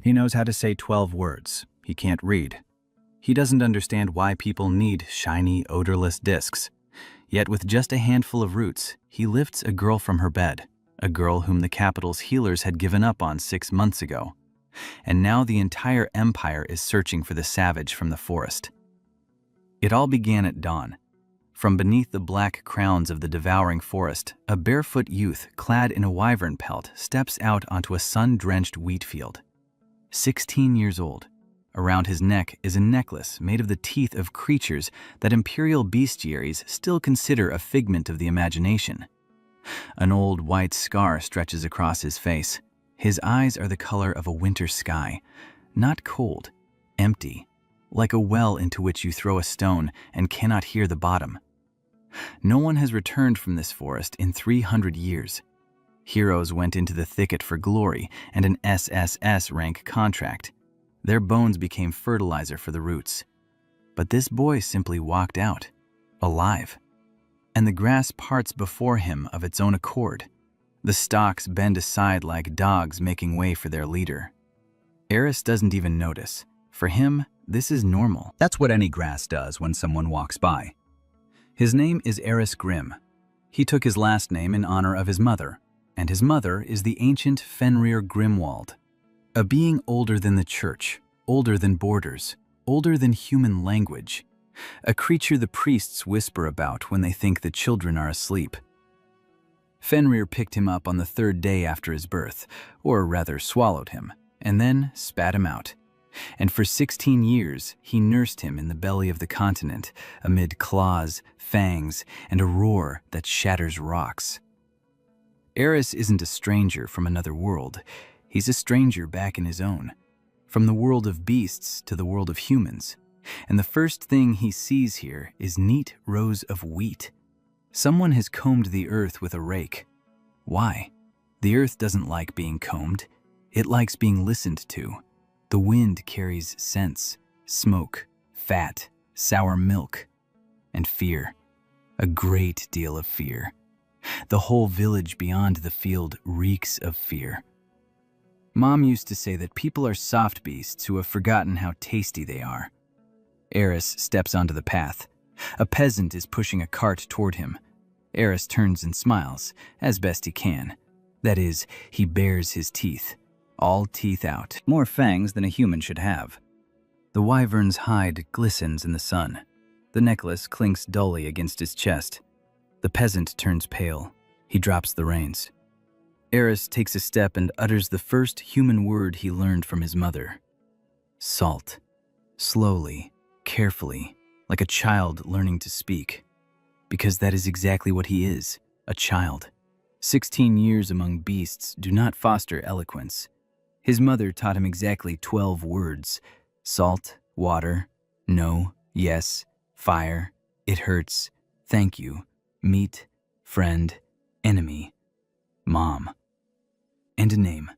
He knows how to say 12 words. He can't read. He doesn't understand why people need shiny, odorless discs. Yet with just a handful of roots, he lifts a girl from her bed, a girl whom the capital's healers had given up on 6 months ago. And now the entire empire is searching for the savage from the forest. It all began at dawn. From beneath the black crowns of the devouring forest, a barefoot youth clad in a wyvern pelt steps out onto a sun-drenched wheat field. 16 years old. Around his neck is a necklace made of the teeth of creatures that imperial bestiaries still consider a figment of the imagination. An old white scar stretches across his face. His eyes are the color of a winter sky, not cold, empty, like a well into which you throw a stone and cannot hear the bottom. No one has returned from this forest in 300 years. Heroes went into the thicket for glory and an SSS rank contract. Their bones became fertilizer for the roots. But this boy simply walked out, alive. And the grass parts before him of its own accord. The stalks bend aside like dogs making way for their leader. Eris doesn't even notice. For him, this is normal. That's what any grass does when someone walks by. His name is Eris Grimm. He took his last name in honor of his mother, and his mother is the ancient Fenrir Grimwald, a being older than the church, older than borders, older than human language, a creature the priests whisper about when they think the children are asleep. Fenrir picked him up on the 3rd day after his birth, or rather swallowed him, and then spat him out. And for 16 years, he nursed him in the belly of the continent, amid claws, fangs, and a roar that shatters rocks. Eris isn't a stranger from another world. He's a stranger back in his own, from the world of beasts to the world of humans. And the first thing he sees here is neat rows of wheat. Someone has combed the earth with a rake. Why? The earth doesn't like being combed. It likes being listened to. The wind carries scents, smoke, fat, sour milk, and fear. A great deal of fear. The whole village beyond the field reeks of fear. Mom used to say that people are soft beasts who have forgotten how tasty they are. Eris steps onto the path. A peasant is pushing a cart toward him. Eris turns and smiles, as best he can. That is, he bares his teeth. All teeth out, more fangs than a human should have. The wyvern's hide glistens in the sun. The necklace clinks dully against his chest. The peasant turns pale. He drops the reins. Eris takes a step and utters the first human word he learned from his mother. Salt. Slowly, carefully, like a child learning to speak. Because that is exactly what he is, a child. 16 years among beasts do not foster eloquence. His mother taught him exactly 12 words. Salt, water, no, yes, fire, it hurts, thank you, meat, friend, enemy, mom. And a name.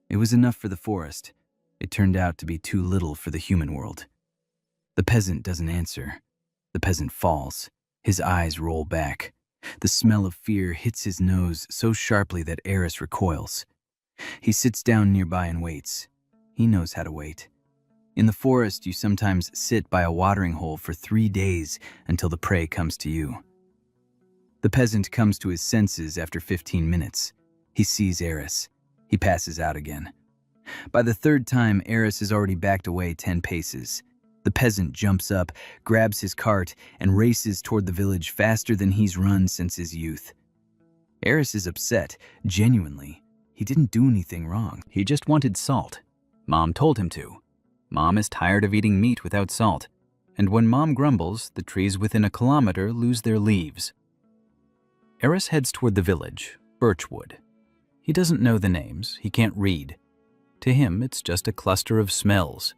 It was enough for the forest. It turned out to be too little for the human world. The peasant doesn't answer. The peasant falls. His eyes roll back. The smell of fear hits his nose so sharply that Eris recoils. He sits down nearby and waits. He knows how to wait. In the forest, you sometimes sit by a watering hole for 3 days until the prey comes to you. The peasant comes to his senses after 15 minutes. He sees Eris. He passes out again. By the 3rd time, Eris has already backed away 10 paces. The peasant jumps up, grabs his cart, and races toward the village faster than he's run since his youth. Eris is upset, genuinely. He didn't do anything wrong. He just wanted salt. Mom told him to. Mom is tired of eating meat without salt. And when Mom grumbles, the trees within a kilometer lose their leaves. Eris heads toward the village, Birchwood. He doesn't know the names. He can't read. To him, it's just a cluster of smells.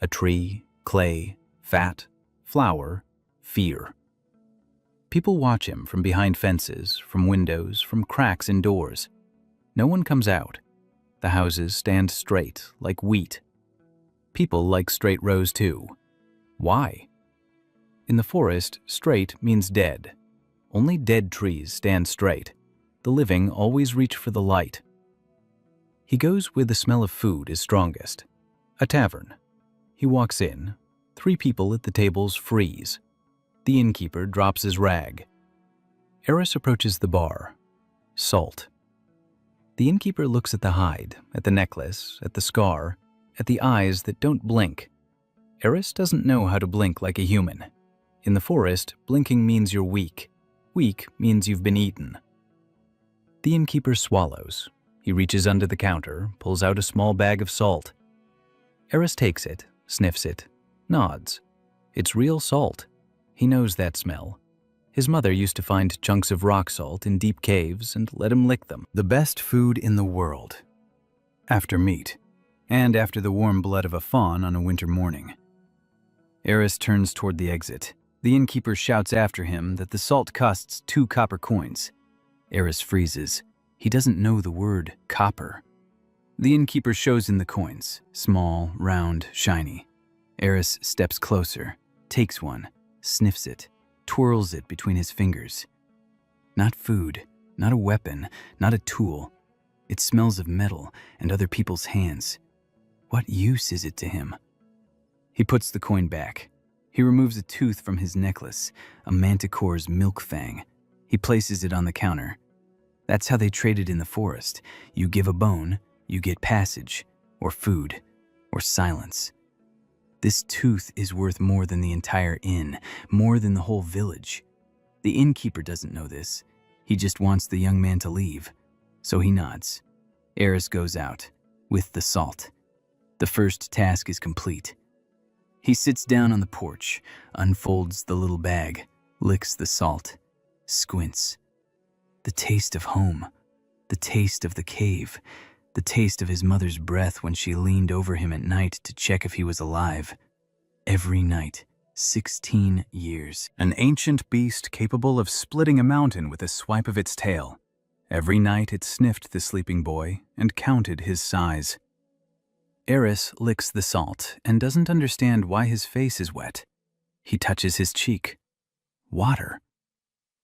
A tree, clay, fat, flower, fear. People watch him from behind fences, from windows, from cracks in doors. No one comes out. The houses stand straight, like wheat. People like straight rows too. Why? In the forest, straight means dead. Only dead trees stand straight. The living always reach for the light. He goes where the smell of food is strongest. A tavern. He walks in. 3 people at the tables freeze. The innkeeper drops his rag. Eris approaches the bar. Salt. The innkeeper looks at the hide, at the necklace, at the scar, at the eyes that don't blink. Eris doesn't know how to blink like a human. In the forest, blinking means you're weak. Weak means you've been eaten. The innkeeper swallows. He reaches under the counter, pulls out a small bag of salt. Eris takes it, sniffs it, nods. It's real salt. He knows that smell. His mother used to find chunks of rock salt in deep caves and let him lick them. The best food in the world. After meat. And after the warm blood of a fawn on a winter morning. Eris turns toward the exit. The innkeeper shouts after him that the salt costs 2 copper coins. Eris freezes. He doesn't know the word copper. The innkeeper shows in the coins, small, round, shiny. Eris steps closer, takes one, sniffs it, twirls it between his fingers. Not food, not a weapon, not a tool. It smells of metal and other people's hands. What use is it to him? He puts the coin back. He removes a tooth from his necklace, a manticore's milk fang. He places it on the counter. That's how they traded in the forest. You give a bone, you get passage, or food, or silence. This tooth is worth more than the entire inn, more than the whole village. The innkeeper doesn't know this. He just wants the young man to leave. So he nods. Eris goes out, with the salt. The first task is complete. He sits down on the porch, unfolds the little bag, licks the salt, squints. The taste of home, the taste of the cave, the taste of his mother's breath when she leaned over him at night to check if he was alive. Every night, 16 years. An ancient beast capable of splitting a mountain with a swipe of its tail. Every night it sniffed the sleeping boy and counted his size. Eris licks the salt and doesn't understand why his face is wet. He touches his cheek. Water.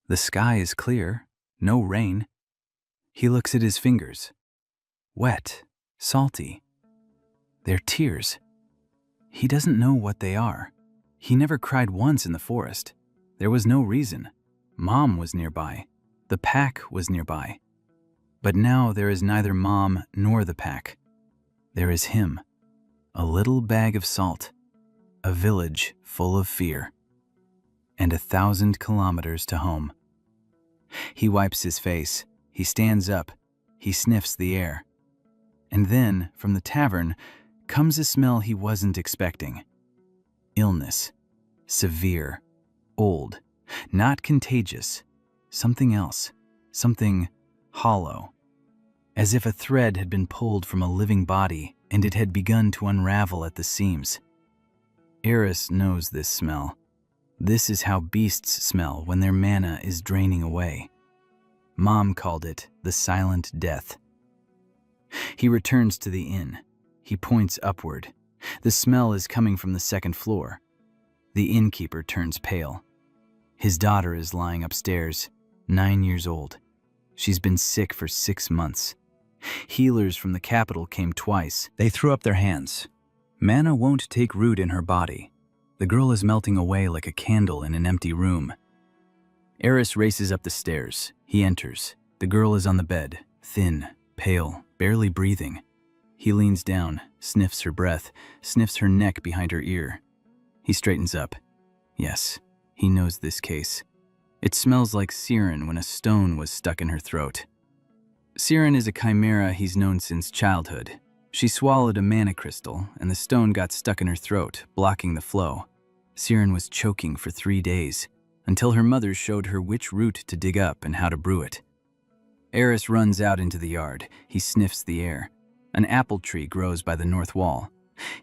The sky is clear, no rain. He looks at his fingers. Wet, salty. They're tears. He doesn't know what they are. He never cried once in the forest. There was no reason. Mom was nearby. The pack was nearby. But now there is neither Mom nor the pack. There is him. A little bag of salt. A village full of fear. And 1,000 kilometers to home. He wipes his face. He stands up. He sniffs the air. And then, from the tavern, comes a smell he wasn't expecting. Illness. Severe. Old. Not contagious. Something else. Something hollow. As if a thread had been pulled from a living body and it had begun to unravel at the seams. Eris knows this smell. This is how beasts smell when their mana is draining away. Mom called it the silent death. He returns to the inn. He points upward. The smell is coming from the 2nd floor. The innkeeper turns pale. His daughter is lying upstairs, 9 years old. She's been sick for 6 months. Healers from the capital came twice. They threw up their hands. Mana won't take root in her body. The girl is melting away like a candle in an empty room. Eris races up the stairs. He enters. The girl is on the bed, thin, pale, barely breathing. He leans down, sniffs her breath, sniffs her neck behind her ear. He straightens up. Yes, he knows this case. It smells like Siren when a stone was stuck in her throat. Siren is a chimera he's known since childhood. She swallowed a mana crystal, and the stone got stuck in her throat, blocking the flow. Siren was choking for 3 days, until her mother showed her which root to dig up and how to brew it. Eris runs out into the yard. He sniffs the air. An apple tree grows by the north wall.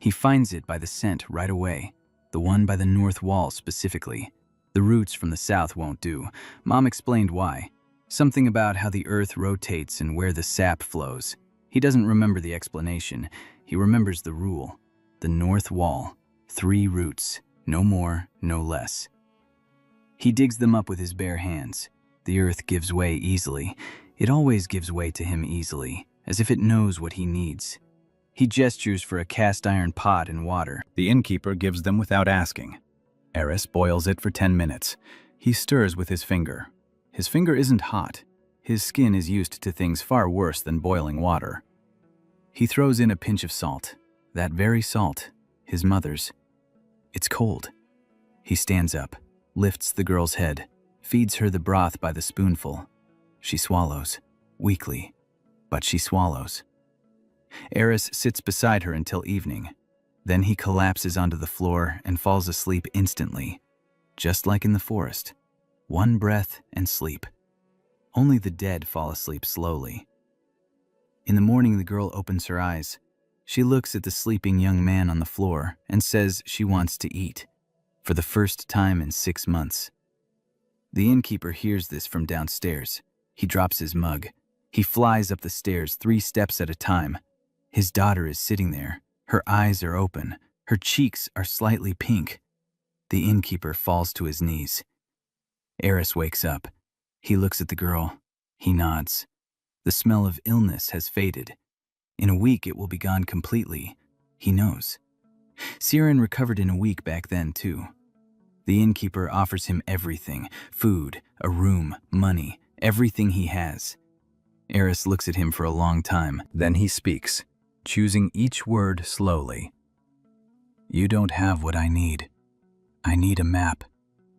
He finds it by the scent right away, the one by the north wall specifically. The roots from the south won't do. Mom explained why. Something about how the earth rotates and where the sap flows. He doesn't remember the explanation. He remembers the rule. The north wall. 3 roots. No more, no less. He digs them up with his bare hands. The earth gives way easily. It always gives way to him easily, as if it knows what he needs. He gestures for a cast iron pot and water. The innkeeper gives them without asking. Eris boils it for 10 minutes. He stirs with his finger. His finger isn't hot. His skin is used to things far worse than boiling water. He throws in a pinch of salt. That very salt, his mother's. It's cold. He stands up, lifts the girl's head, feeds her the broth by the spoonful. She swallows, weakly, but she swallows. Eris sits beside her until evening. Then he collapses onto the floor and falls asleep instantly, just like in the forest. One breath and sleep. Only the dead fall asleep slowly. In the morning, the girl opens her eyes. She looks at the sleeping young man on the floor and says she wants to eat, for the first time in 6 months. The innkeeper hears this from downstairs. He drops his mug. He flies up the stairs 3 steps at a time. His daughter is sitting there. Her eyes are open. Her cheeks are slightly pink. The innkeeper falls to his knees. Eris wakes up. He looks at the girl. He nods. The smell of illness has faded. In a week, it will be gone completely. He knows. Siren recovered in a week back then, too. The innkeeper offers him everything: food, a room, money, everything he has. Eris looks at him for a long time. Then he speaks, choosing each word slowly. You don't have what I need. I need a map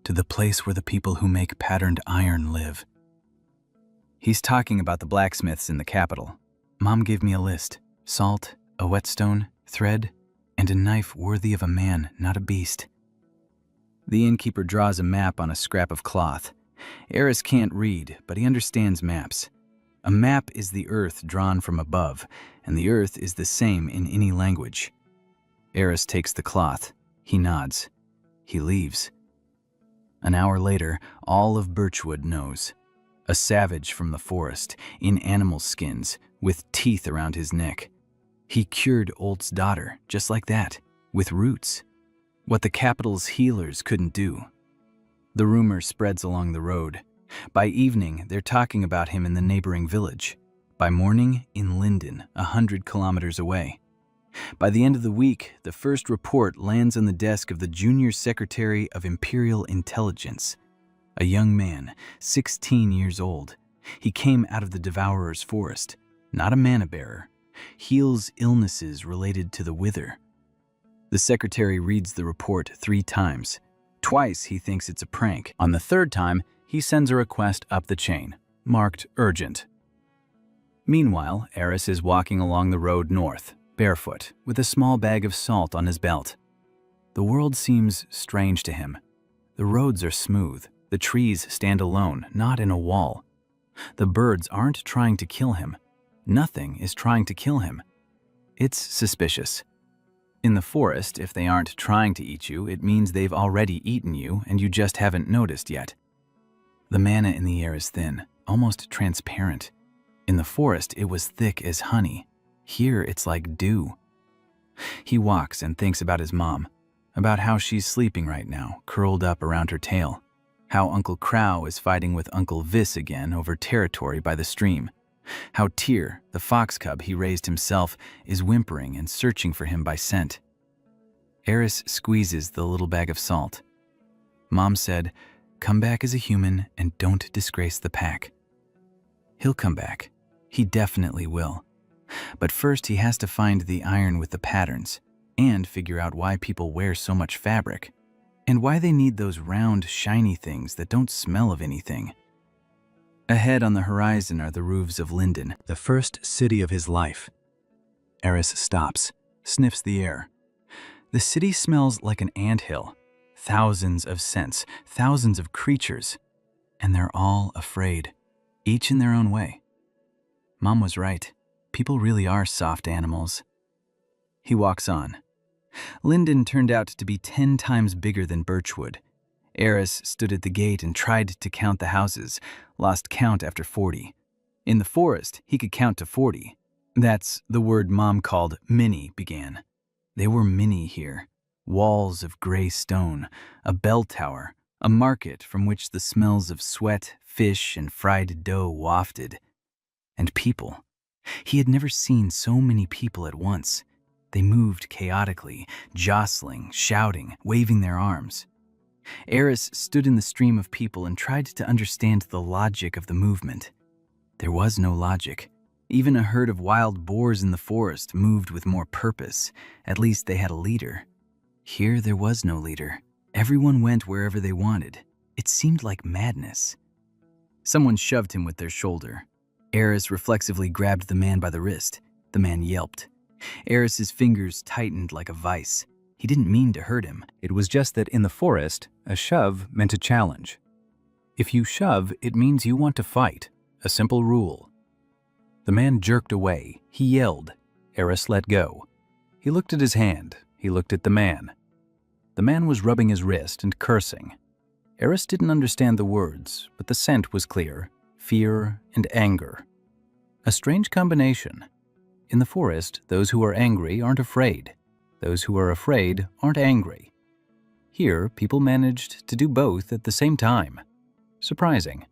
to the place where the people who make patterned iron live. He's talking about the blacksmiths in the capital. Mom gave me a list: salt, a whetstone, thread, and a knife worthy of a man, not a beast. The innkeeper draws a map on a scrap of cloth. Eris can't read, but he understands maps. A map is the earth drawn from above, and the earth is the same in any language. Eris takes the cloth. He nods. He leaves. An hour later, all of Birchwood knows. A savage from the forest, in animal skins, with teeth around his neck. He cured Olt's daughter, just like that, with roots. What the capital's healers couldn't do. The rumor spreads along the road. By evening, they're talking about him in the neighboring village. By morning, in Linden, 100 kilometers away. By the end of the week, the first report lands on the desk of the Junior Secretary of Imperial Intelligence. A young man, 16 years old. He came out of the Devourer's forest, not a mana-bearer. Heals illnesses related to the Wither. The secretary reads the report 3 times. Twice he thinks it's a prank. On the 3rd time, he sends a request up the chain, marked urgent. Meanwhile, Eris is walking along the road north, barefoot, with a small bag of salt on his belt. The world seems strange to him. The roads are smooth. The trees stand alone, not in a wall. The birds aren't trying to kill him. Nothing is trying to kill him. It's suspicious. In the forest, if they aren't trying to eat you, it means they've already eaten you and you just haven't noticed yet. The mana in the air is thin, almost transparent. In the forest, it was thick as honey. Here, it's like dew. He walks and thinks about his mom, about how she's sleeping right now, curled up around her tail. How Uncle Crow is fighting with Uncle Vis again over territory by the stream. How Tyr, the fox cub he raised himself, is whimpering and searching for him by scent. Eris squeezes the little bag of salt. Mom said, "Come back as a human and don't disgrace the pack." He'll come back. He definitely will. But first he has to find the iron with the patterns and figure out why people wear so much fabric and why they need those round, shiny things that don't smell of anything. Ahead on the horizon are the roofs of Linden, the first city of his life. Eris stops, sniffs the air. The city smells like an anthill. Thousands of scents, thousands of creatures. And they're all afraid, each in their own way. Mom was right. People really are soft animals. He walks on. Linden turned out to be 10 times bigger than Birchwood. Eris stood at the gate and tried to count the houses, lost count after 40. In the forest, he could count to 40. That's the word Mom called mini began. They were mini here. Walls of gray stone, a bell tower, a market from which the smells of sweat, fish, and fried dough wafted. And people. He had never seen so many people at once. They moved chaotically, jostling, shouting, waving their arms. Eris stood in the stream of people and tried to understand the logic of the movement. There was no logic. Even a herd of wild boars in the forest moved with more purpose. At least they had a leader. Here there was no leader. Everyone went wherever they wanted. It seemed like madness. Someone shoved him with their shoulder. Eris reflexively grabbed the man by the wrist. The man yelped. Eris's fingers tightened like a vice. He didn't mean to hurt him. It was just that in the forest, a shove meant a challenge. If you shove, it means you want to fight. A simple rule. The man jerked away. He yelled. Eris let go. He looked at his hand. He looked at the man. The man was rubbing his wrist and cursing. Eris didn't understand the words, but the scent was clear. Fear and anger. A strange combination. In the forest, those who are angry aren't afraid. Those who are afraid aren't angry. Here, people managed to do both at the same time. Surprising.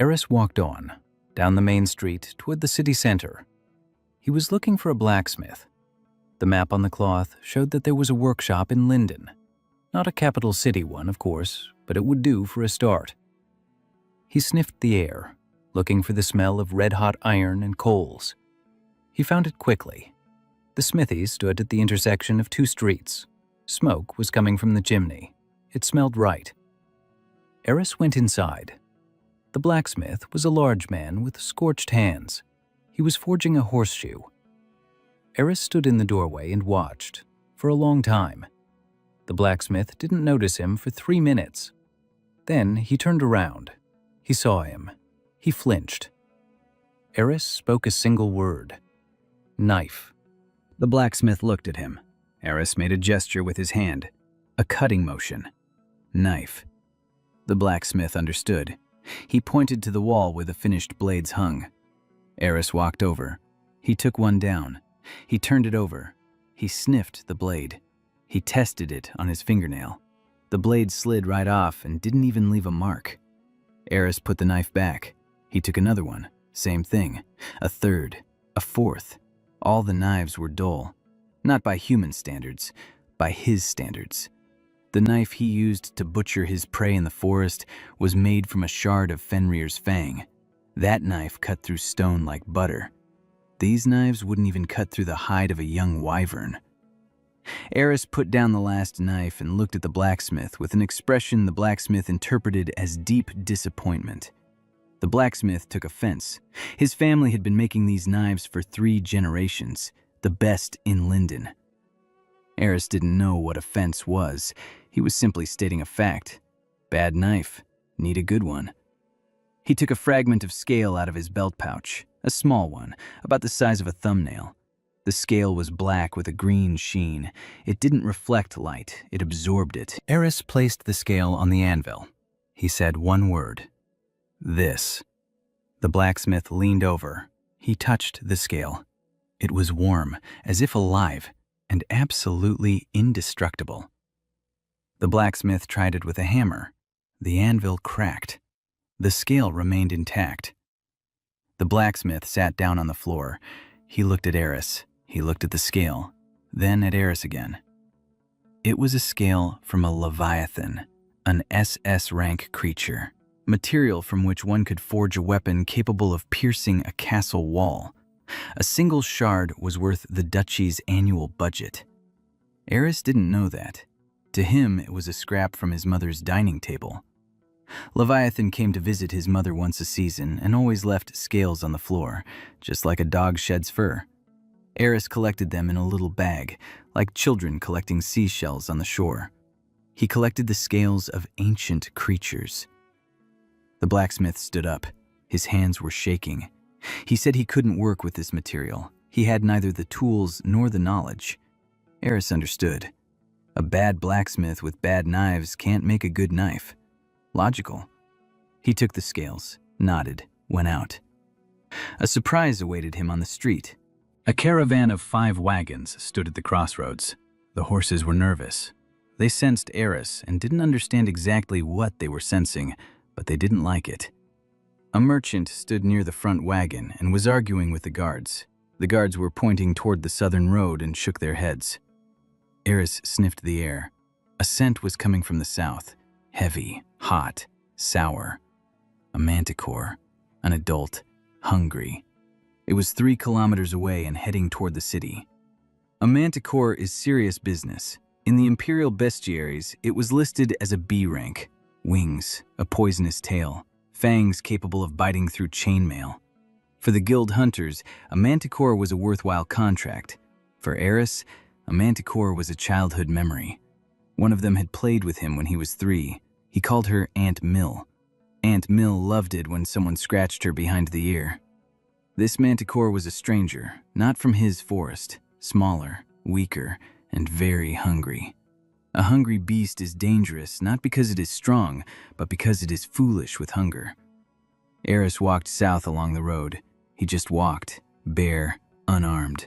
Eris walked on, down the main street toward the city center. He was looking for a blacksmith. The map on the cloth showed that there was a workshop in Linden. Not a capital city one, of course, but it would do for a start. He sniffed the air, looking for the smell of red-hot iron and coals. He found it quickly. The smithy stood at the intersection of two streets. Smoke was coming from the chimney. It smelled right. Eris went inside. The blacksmith was a large man with scorched hands. He was forging a horseshoe. Eris stood in the doorway and watched, for a long time. The blacksmith didn't notice him for 3 minutes. Then he turned around. He saw him. He flinched. Eris spoke a single word. Knife. The blacksmith looked at him. Eris made a gesture with his hand. A cutting motion. Knife. The blacksmith understood. He pointed to the wall where the finished blades hung. Eris walked over. He took one down. He turned it over. He sniffed the blade. He tested it on his fingernail. The blade slid right off and didn't even leave a mark. Eris put the knife back. He took another one. Same thing. A third. A fourth. All the knives were dull. Not by human standards, by his standards. The knife he used to butcher his prey in the forest was made from a shard of Fenrir's fang. That knife cut through stone like butter. These knives wouldn't even cut through the hide of a young wyvern. Eris put down the last knife and looked at the blacksmith with an expression the blacksmith interpreted as deep disappointment. The blacksmith took offense. His family had been making these knives for 3 generations, the best in Linden. Eris didn't know what offense was. He was simply stating a fact. Bad knife. Need a good one. He took a fragment of scale out of his belt pouch, a small one, about the size of a thumbnail. The scale was black with a green sheen. It didn't reflect light, it absorbed it. Eris placed the scale on the anvil. He said one word. This. The blacksmith leaned over. He touched the scale. It was warm, as if alive, and absolutely indestructible. The blacksmith tried it with a hammer. The anvil cracked. The scale remained intact. The blacksmith sat down on the floor. He looked at Eris. He looked at the scale, then at Eris again. It was a scale from a leviathan, an SS rank creature, material from which one could forge a weapon capable of piercing a castle wall. A single shard was worth the duchy's annual budget. Eris didn't know that. To him, it was a scrap from his mother's dining table. Leviathan came to visit his mother once a season and always left scales on the floor, just like a dog sheds fur. Eris collected them in a little bag, like children collecting seashells on the shore. He collected the scales of ancient creatures. The blacksmith stood up. His hands were shaking. He said he couldn't work with this material. He had neither the tools nor the knowledge. Eris understood. A bad blacksmith with bad knives can't make a good knife. Logical. He took the scales, nodded, went out. A surprise awaited him on the street. A caravan of 5 wagons stood at the crossroads. The horses were nervous. They sensed Eris and didn't understand exactly what they were sensing, but they didn't like it. A merchant stood near the front wagon and was arguing with the guards. The guards were pointing toward the southern road and shook their heads. Eris sniffed the air. A scent was coming from the south, heavy, hot, sour. A manticore, an adult, hungry. It was 3 kilometers away and heading toward the city. A manticore is serious business. In the imperial bestiaries, it was listed as a B rank. Wings, a poisonous tail, fangs capable of biting through chainmail. For the guild hunters, a manticore was a worthwhile contract. For Eris, a manticore was a childhood memory. One of them had played with him when he was 3. He called her Aunt Mill. Aunt Mill loved it when someone scratched her behind the ear. This manticore was a stranger, not from his forest, smaller, weaker, and very hungry. A hungry beast is dangerous not because it is strong, but because it is foolish with hunger. Eris walked south along the road. He just walked, bare, unarmed.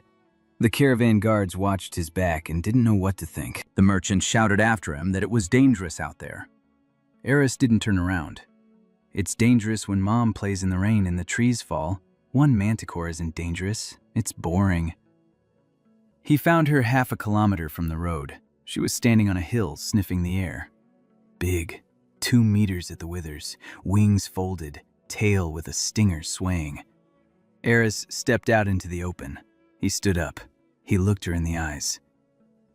The caravan guards watched his back and didn't know what to think. The merchant shouted after him that it was dangerous out there. Eris didn't turn around. It's dangerous when Mom plays in the rain and the trees fall. One manticore isn't dangerous. It's boring. He found her half a kilometer from the road. She was standing on a hill, sniffing the air. Big, 2 meters at the withers, wings folded, tail with a stinger swaying. Eris stepped out into the open. He stood up. He looked her in the eyes.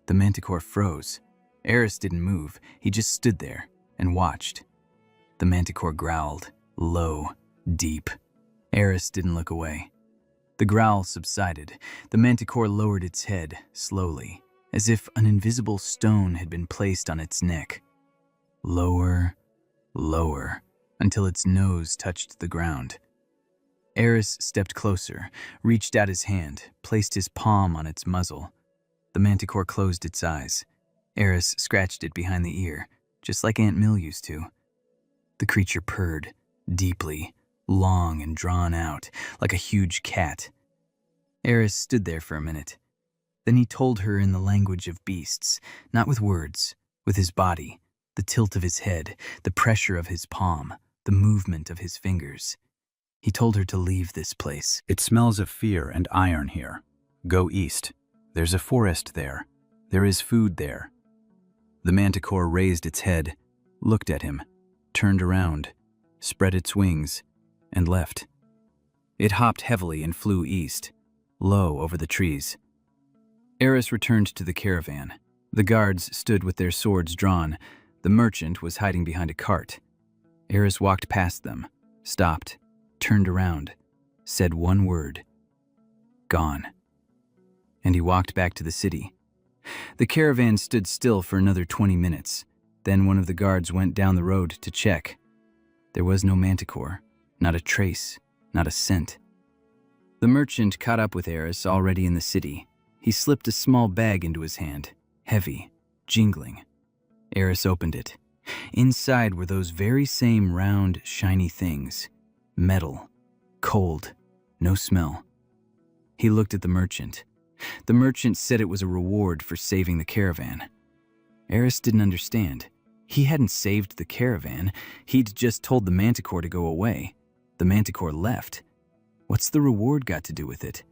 The manticore froze. Eris didn't move. He just stood there and watched. The manticore growled, low, deep. Eris didn't look away. The growl subsided. The manticore lowered its head, slowly, as if an invisible stone had been placed on its neck. Lower, lower, until its nose touched the ground. Eris stepped closer, reached out his hand, placed his palm on its muzzle. The manticore closed its eyes. Eris scratched it behind the ear, just like Aunt Mill used to. The creature purred, deeply, long and drawn out, like a huge cat. Eris stood there for a minute. Then he told her in the language of beasts, not with words, with his body, the tilt of his head, the pressure of his palm, the movement of his fingers. He told her to leave this place. It smells of fear and iron here. Go east. There's a forest there. There is food there. The manticore raised its head, looked at him, turned around, spread its wings, and left. It hopped heavily and flew east, low over the trees. Eris returned to the caravan. The guards stood with their swords drawn. The merchant was hiding behind a cart. Eris walked past them, stopped, turned around, said one word. Gone. And he walked back to the city. The caravan stood still for another 20 minutes. Then one of the guards went down the road to check. There was no manticore, not a trace, not a scent. The merchant caught up with Eris already in the city. He slipped a small bag into his hand, heavy, jingling. Eris opened it. Inside were those very same round, shiny things. Metal, cold, no smell. He looked at the merchant. The merchant said it was a reward for saving the caravan. Eris didn't understand. He hadn't saved the caravan. He'd just told the manticore to go away. The manticore left. What's the reward got to do with it?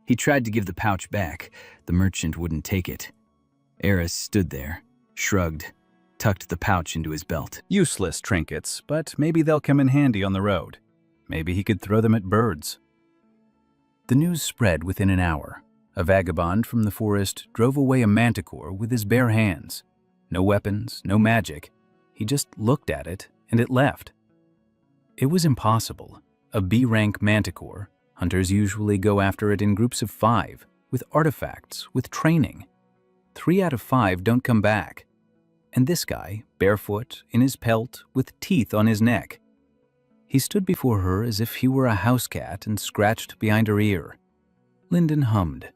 He tried to give the pouch back. The merchant wouldn't take it. Eris stood there, shrugged, tucked the pouch into his belt. Useless trinkets, but maybe they'll come in handy on the road. Maybe he could throw them at birds. The news spread within an hour. A vagabond from the forest drove away a manticore with his bare hands. No weapons, no magic. He just looked at it, and it left. It was impossible. A B-rank manticore, hunters usually go after it in groups of 5, with artifacts, with training. 3 out of 5 don't come back. And this guy, barefoot, in his pelt, with teeth on his neck. He stood before her as if he were a house cat and scratched behind her ear. Lyndon hummed.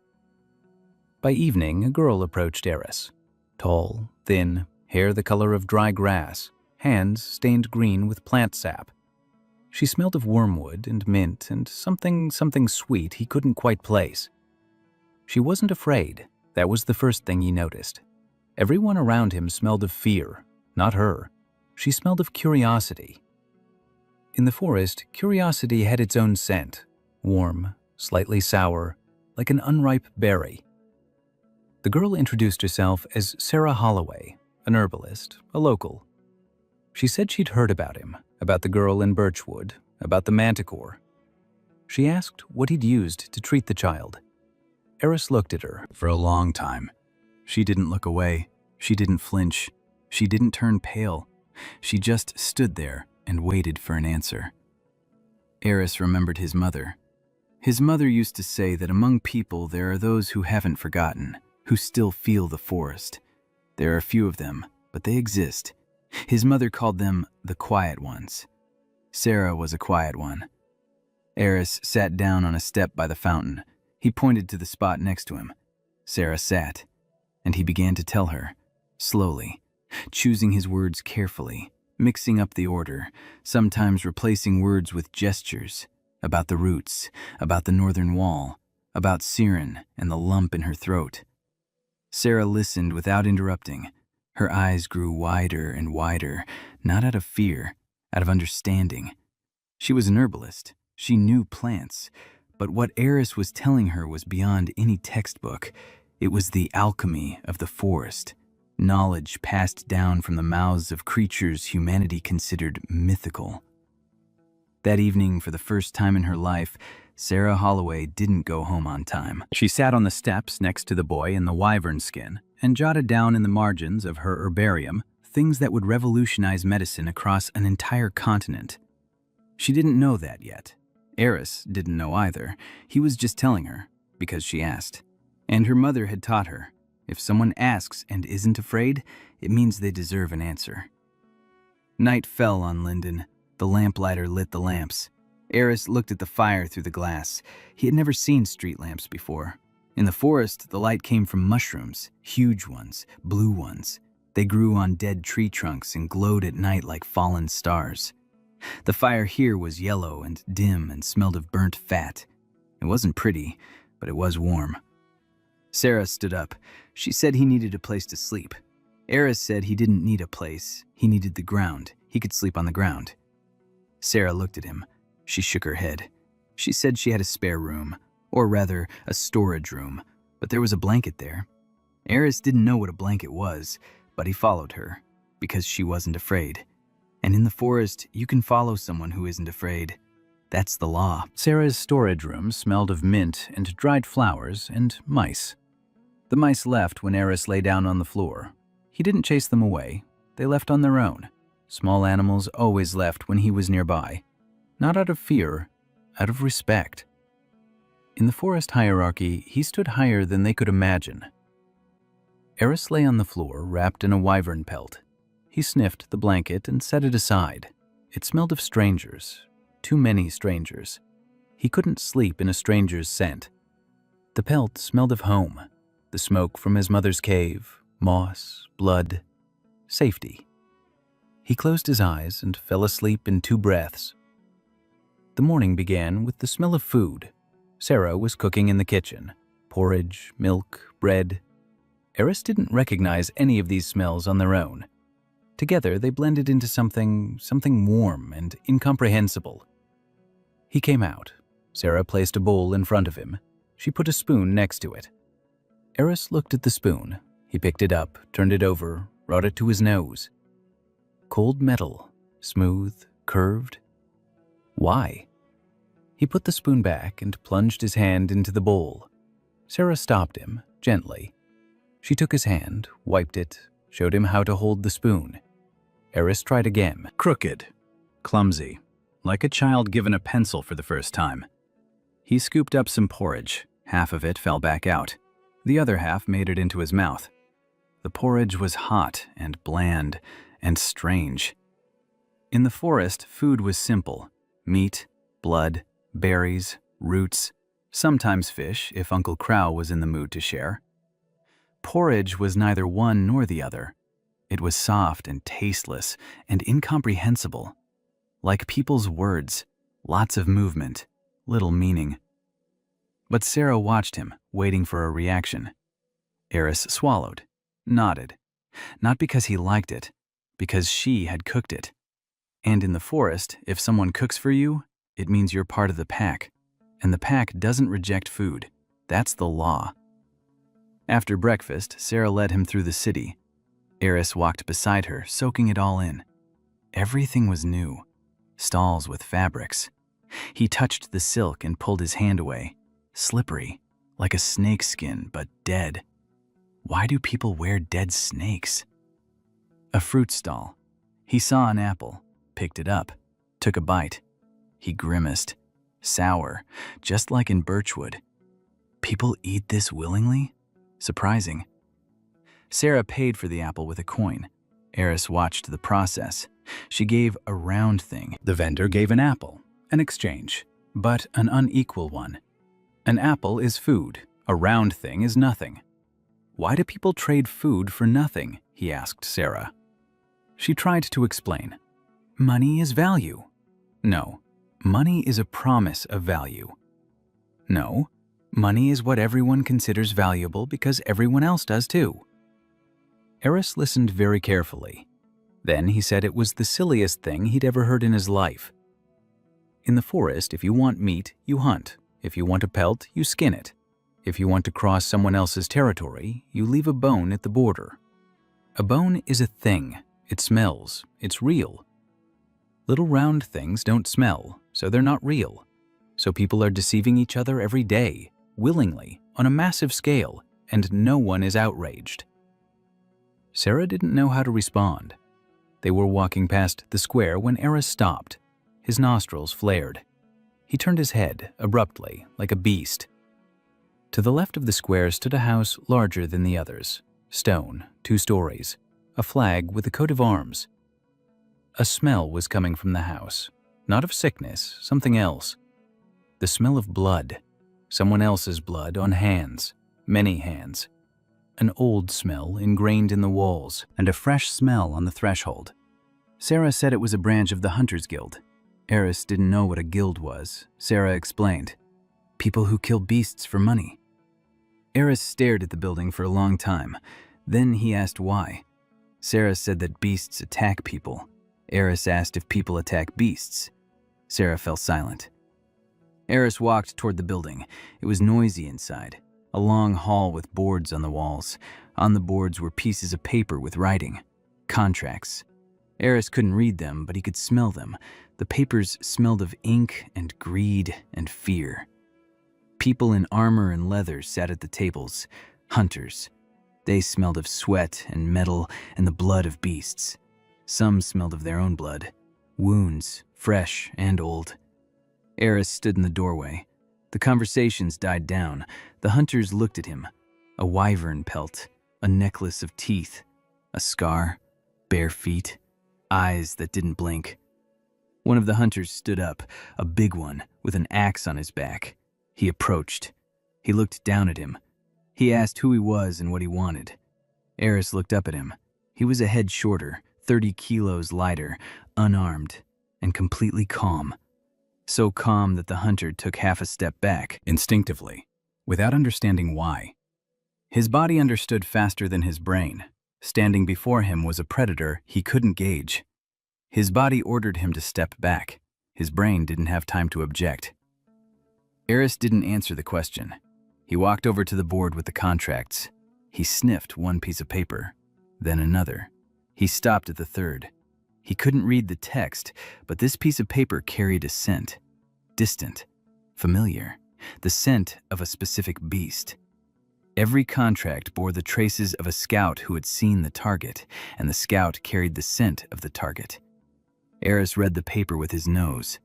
By evening, a girl approached Eris. Tall, thin, hair the color of dry grass, hands stained green with plant sap. She smelled of wormwood and mint and something sweet he couldn't quite place. She wasn't afraid. That was the first thing he noticed. Everyone around him smelled of fear, not her. She smelled of curiosity. In the forest, curiosity had its own scent, warm, slightly sour, like an unripe berry. The girl introduced herself as Sarah Holloway, an herbalist, a local. She said she'd heard about him, about the girl in Birchwood, about the manticore. She asked what he'd used to treat the child. Eris looked at her for a long time. She didn't look away. She didn't flinch. She didn't turn pale. She just stood there and waited for an answer. Eris remembered his mother. His mother used to say that among people there are those who haven't forgotten, who still feel the forest. There are few of them, but they exist. His mother called them the quiet ones. Sarah was a quiet one. Eris sat down on a step by the fountain. He pointed to the spot next to him. Sarah sat, and he began to tell her, slowly, choosing his words carefully, mixing up the order, sometimes replacing words with gestures, about the roots, about the northern wall, about Siren and the lump in her throat. Sarah listened without interrupting. Her eyes grew wider and wider, not out of fear, out of understanding. She was an herbalist. She knew plants. But what Eris was telling her was beyond any textbook. It was the alchemy of the forest, knowledge passed down from the mouths of creatures humanity considered mythical. That evening, for the first time in her life, Sarah Holloway didn't go home on time. She sat on the steps next to the boy in the wyvern skin and jotted down in the margins of her herbarium things that would revolutionize medicine across an entire continent. She didn't know that yet. Eris didn't know either. He was just telling her, because she asked. And her mother had taught her, if someone asks and isn't afraid, it means they deserve an answer. Night fell on Linden. The lamplighter lit the lamps. Eris looked at the fire through the glass. He had never seen street lamps before. In the forest, the light came from mushrooms, huge ones, blue ones. They grew on dead tree trunks and glowed at night like fallen stars. The fire here was yellow and dim and smelled of burnt fat. It wasn't pretty, but it was warm. Sarah stood up. She said he needed a place to sleep. Eris said he didn't need a place. He needed the ground. He could sleep on the ground. Sarah looked at him. She shook her head. She said she had a spare room, or rather, a storage room, but there was a blanket there. Eris didn't know what a blanket was, but he followed her, because she wasn't afraid. And in the forest, you can follow someone who isn't afraid. That's the law. Sarah's storage room smelled of mint and dried flowers and mice. The mice left when Eris lay down on the floor. He didn't chase them away. They left on their own. Small animals always left when he was nearby. Not out of fear, out of respect. In the forest hierarchy, he stood higher than they could imagine. Eris lay on the floor, wrapped in a wyvern pelt. He sniffed the blanket and set it aside. It smelled of strangers, too many strangers. He couldn't sleep in a stranger's scent. The pelt smelled of home, the smoke from his mother's cave, moss, blood, safety. He closed his eyes and fell asleep in 2 breaths. The morning began with the smell of food. Sarah was cooking in the kitchen. Porridge, milk, bread. Eris didn't recognize any of these smells on their own. Together, they blended into something warm and incomprehensible. He came out. Sarah placed a bowl in front of him. She put a spoon next to it. Eris looked at the spoon. He picked it up, turned it over, brought it to his nose. Cold metal, smooth, curved. Why? He put the spoon back and plunged his hand into the bowl. Sarah stopped him, gently. She took his hand, wiped it, showed him how to hold the spoon. Eris tried again. Crooked, clumsy, like a child given a pencil for the first time. He scooped up some porridge. Half of it fell back out. The other half made it into his mouth. The porridge was hot and bland and strange. In the forest, food was simple. Meat, blood, berries, roots, sometimes fish if Uncle Crow was in the mood to share. Porridge was neither one nor the other. It was soft and tasteless and incomprehensible. Like people's words, lots of movement, little meaning. But Sarah watched him, waiting for a reaction. Eris swallowed, nodded. Not because he liked it, because she had cooked it. And in the forest, if someone cooks for you, it means you're part of the pack. And the pack doesn't reject food. That's the law. After breakfast, Sarah led him through the city. Eris walked beside her, soaking it all in. Everything was new. Stalls with fabrics. He touched the silk and pulled his hand away. Slippery, like a snake skin, but dead. Why do people wear dead snakes? A fruit stall. He saw an apple, picked it up, took a bite. He grimaced. Sour, just like in birchwood. People eat this willingly? Surprising. Sarah paid for the apple with a coin. Eris watched the process. She gave a round thing. The vendor gave an apple, an exchange, but an unequal one. An apple is food. A round thing is nothing. Why do people trade food for nothing? He asked Sarah. She tried to explain. Money is value. No, money is a promise of value. No, money is what everyone considers valuable because everyone else does too. Eris listened very carefully. Then he said it was the silliest thing he'd ever heard in his life. In the forest, if you want meat, you hunt. If you want a pelt, you skin it. If you want to cross someone else's territory, you leave a bone at the border. A bone is a thing. It smells. It's real. Little round things don't smell, so they're not real. So people are deceiving each other every day, willingly, on a massive scale, and no one is outraged. Sarah didn't know how to respond. They were walking past the square when Eris stopped. His nostrils flared. He turned his head, abruptly, like a beast. To the left of the square stood a house larger than the others. Stone, 2 stories, a flag with a coat of arms. A smell was coming from the house. Not of sickness, something else. The smell of blood. Someone else's blood on hands. Many hands. An old smell ingrained in the walls, and a fresh smell on the threshold. Sarah said it was a branch of the Hunters Guild. Eris didn't know what a guild was. Sarah explained. People who kill beasts for money. Eris stared at the building for a long time. Then he asked why. Sarah said that beasts attack people. Eris asked if people attack beasts. Sarah fell silent. Eris walked toward the building. It was noisy inside. A long hall with boards on the walls. On the boards were pieces of paper with writing. Contracts. Eris couldn't read them, but he could smell them. The papers smelled of ink and greed and fear. People in armor and leather sat at the tables. Hunters. They smelled of sweat and metal and the blood of beasts. Some smelled of their own blood. Wounds, fresh and old. Eris stood in the doorway. The conversations died down. The hunters looked at him. A wyvern pelt, a necklace of teeth, a scar, bare feet, eyes that didn't blink. One of the hunters stood up, a big one, with an axe on his back. He approached. He looked down at him. He asked who he was and what he wanted. Eris looked up at him. He was a head shorter, 30 kilos lighter, unarmed, and completely calm. So calm that the hunter took half a step back, instinctively, without understanding why. His body understood faster than his brain. Standing before him was a predator he couldn't gauge. His body ordered him to step back. His brain didn't have time to object. Eris didn't answer the question. He walked over to the board with the contracts. He sniffed one piece of paper, then another. He stopped at the third. He couldn't read the text, but this piece of paper carried a scent. Distant, familiar, the scent of a specific beast. Every contract bore the traces of a scout who had seen the target, and the scout carried the scent of the target. Eris read the paper with his nose.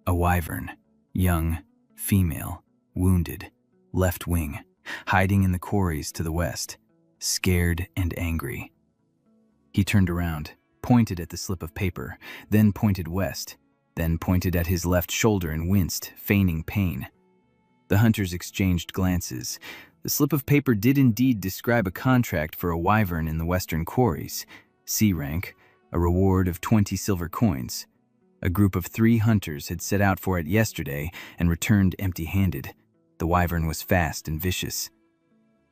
A wyvern, young, female, wounded, left wing, hiding in the quarries to the west, scared and angry. He turned around, pointed at the slip of paper, then pointed west, then pointed at his left shoulder and winced, feigning pain. The hunters exchanged glances. The slip of paper did indeed describe a contract for a wyvern in the western quarries. C rank, a reward of 20 silver coins. A group of 3 hunters had set out for it yesterday and returned empty-handed. The wyvern was fast and vicious.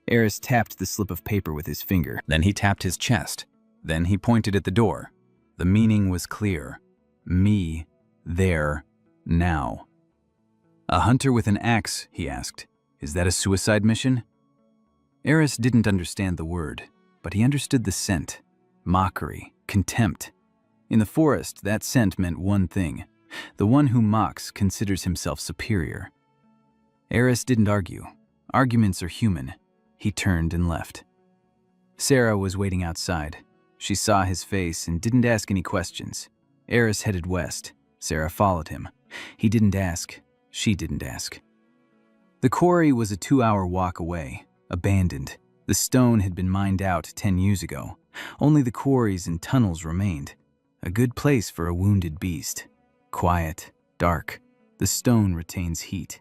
Eris tapped the slip of paper with his finger. Then he tapped his chest. Then he pointed at the door. The meaning was clear. Me, there, now. A hunter with an axe, he asked. Is that a suicide mission? Eris didn't understand the word, but he understood the scent. Mockery, contempt. In the forest, that scent meant one thing. The one who mocks considers himself superior. Eris didn't argue. Arguments are human. He turned and left. Sarah was waiting outside. She saw his face and didn't ask any questions. Eris headed west. Sarah followed him. He didn't ask. She didn't ask. The quarry was a 2-hour walk away, abandoned. The stone had been mined out 10 years ago. Only the quarries and tunnels remained. A good place for a wounded beast. Quiet, dark. The stone retains heat.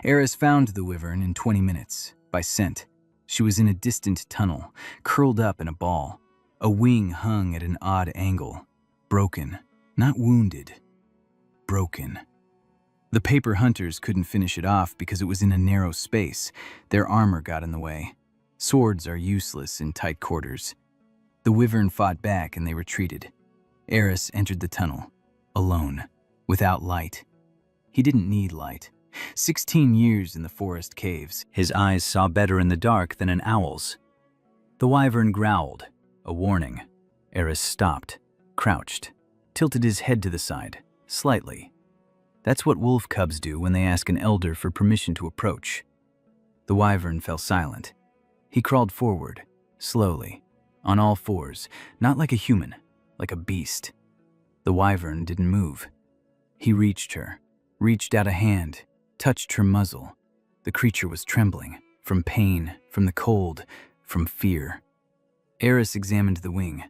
Eris found the wyvern in 20 minutes, by scent. She was in a distant tunnel, curled up in a ball. A wing hung at an odd angle. Broken, not wounded. Broken. The paper hunters couldn't finish it off because it was in a narrow space. Their armor got in the way. Swords are useless in tight quarters. The wyvern fought back and they retreated. Eris entered the tunnel, alone, without light. He didn't need light. 16 years in the forest caves. His eyes saw better in the dark than an owl's. The wyvern growled, a warning. Eris stopped, crouched, tilted his head to the side, slightly. That's what wolf cubs do when they ask an elder for permission to approach. The wyvern fell silent. He crawled forward, slowly, on all fours, not like a human, like a beast. The wyvern didn't move. He reached her, reached out a hand, touched her muzzle. The creature was trembling, from pain, from the cold, from fear. Eris examined the wing.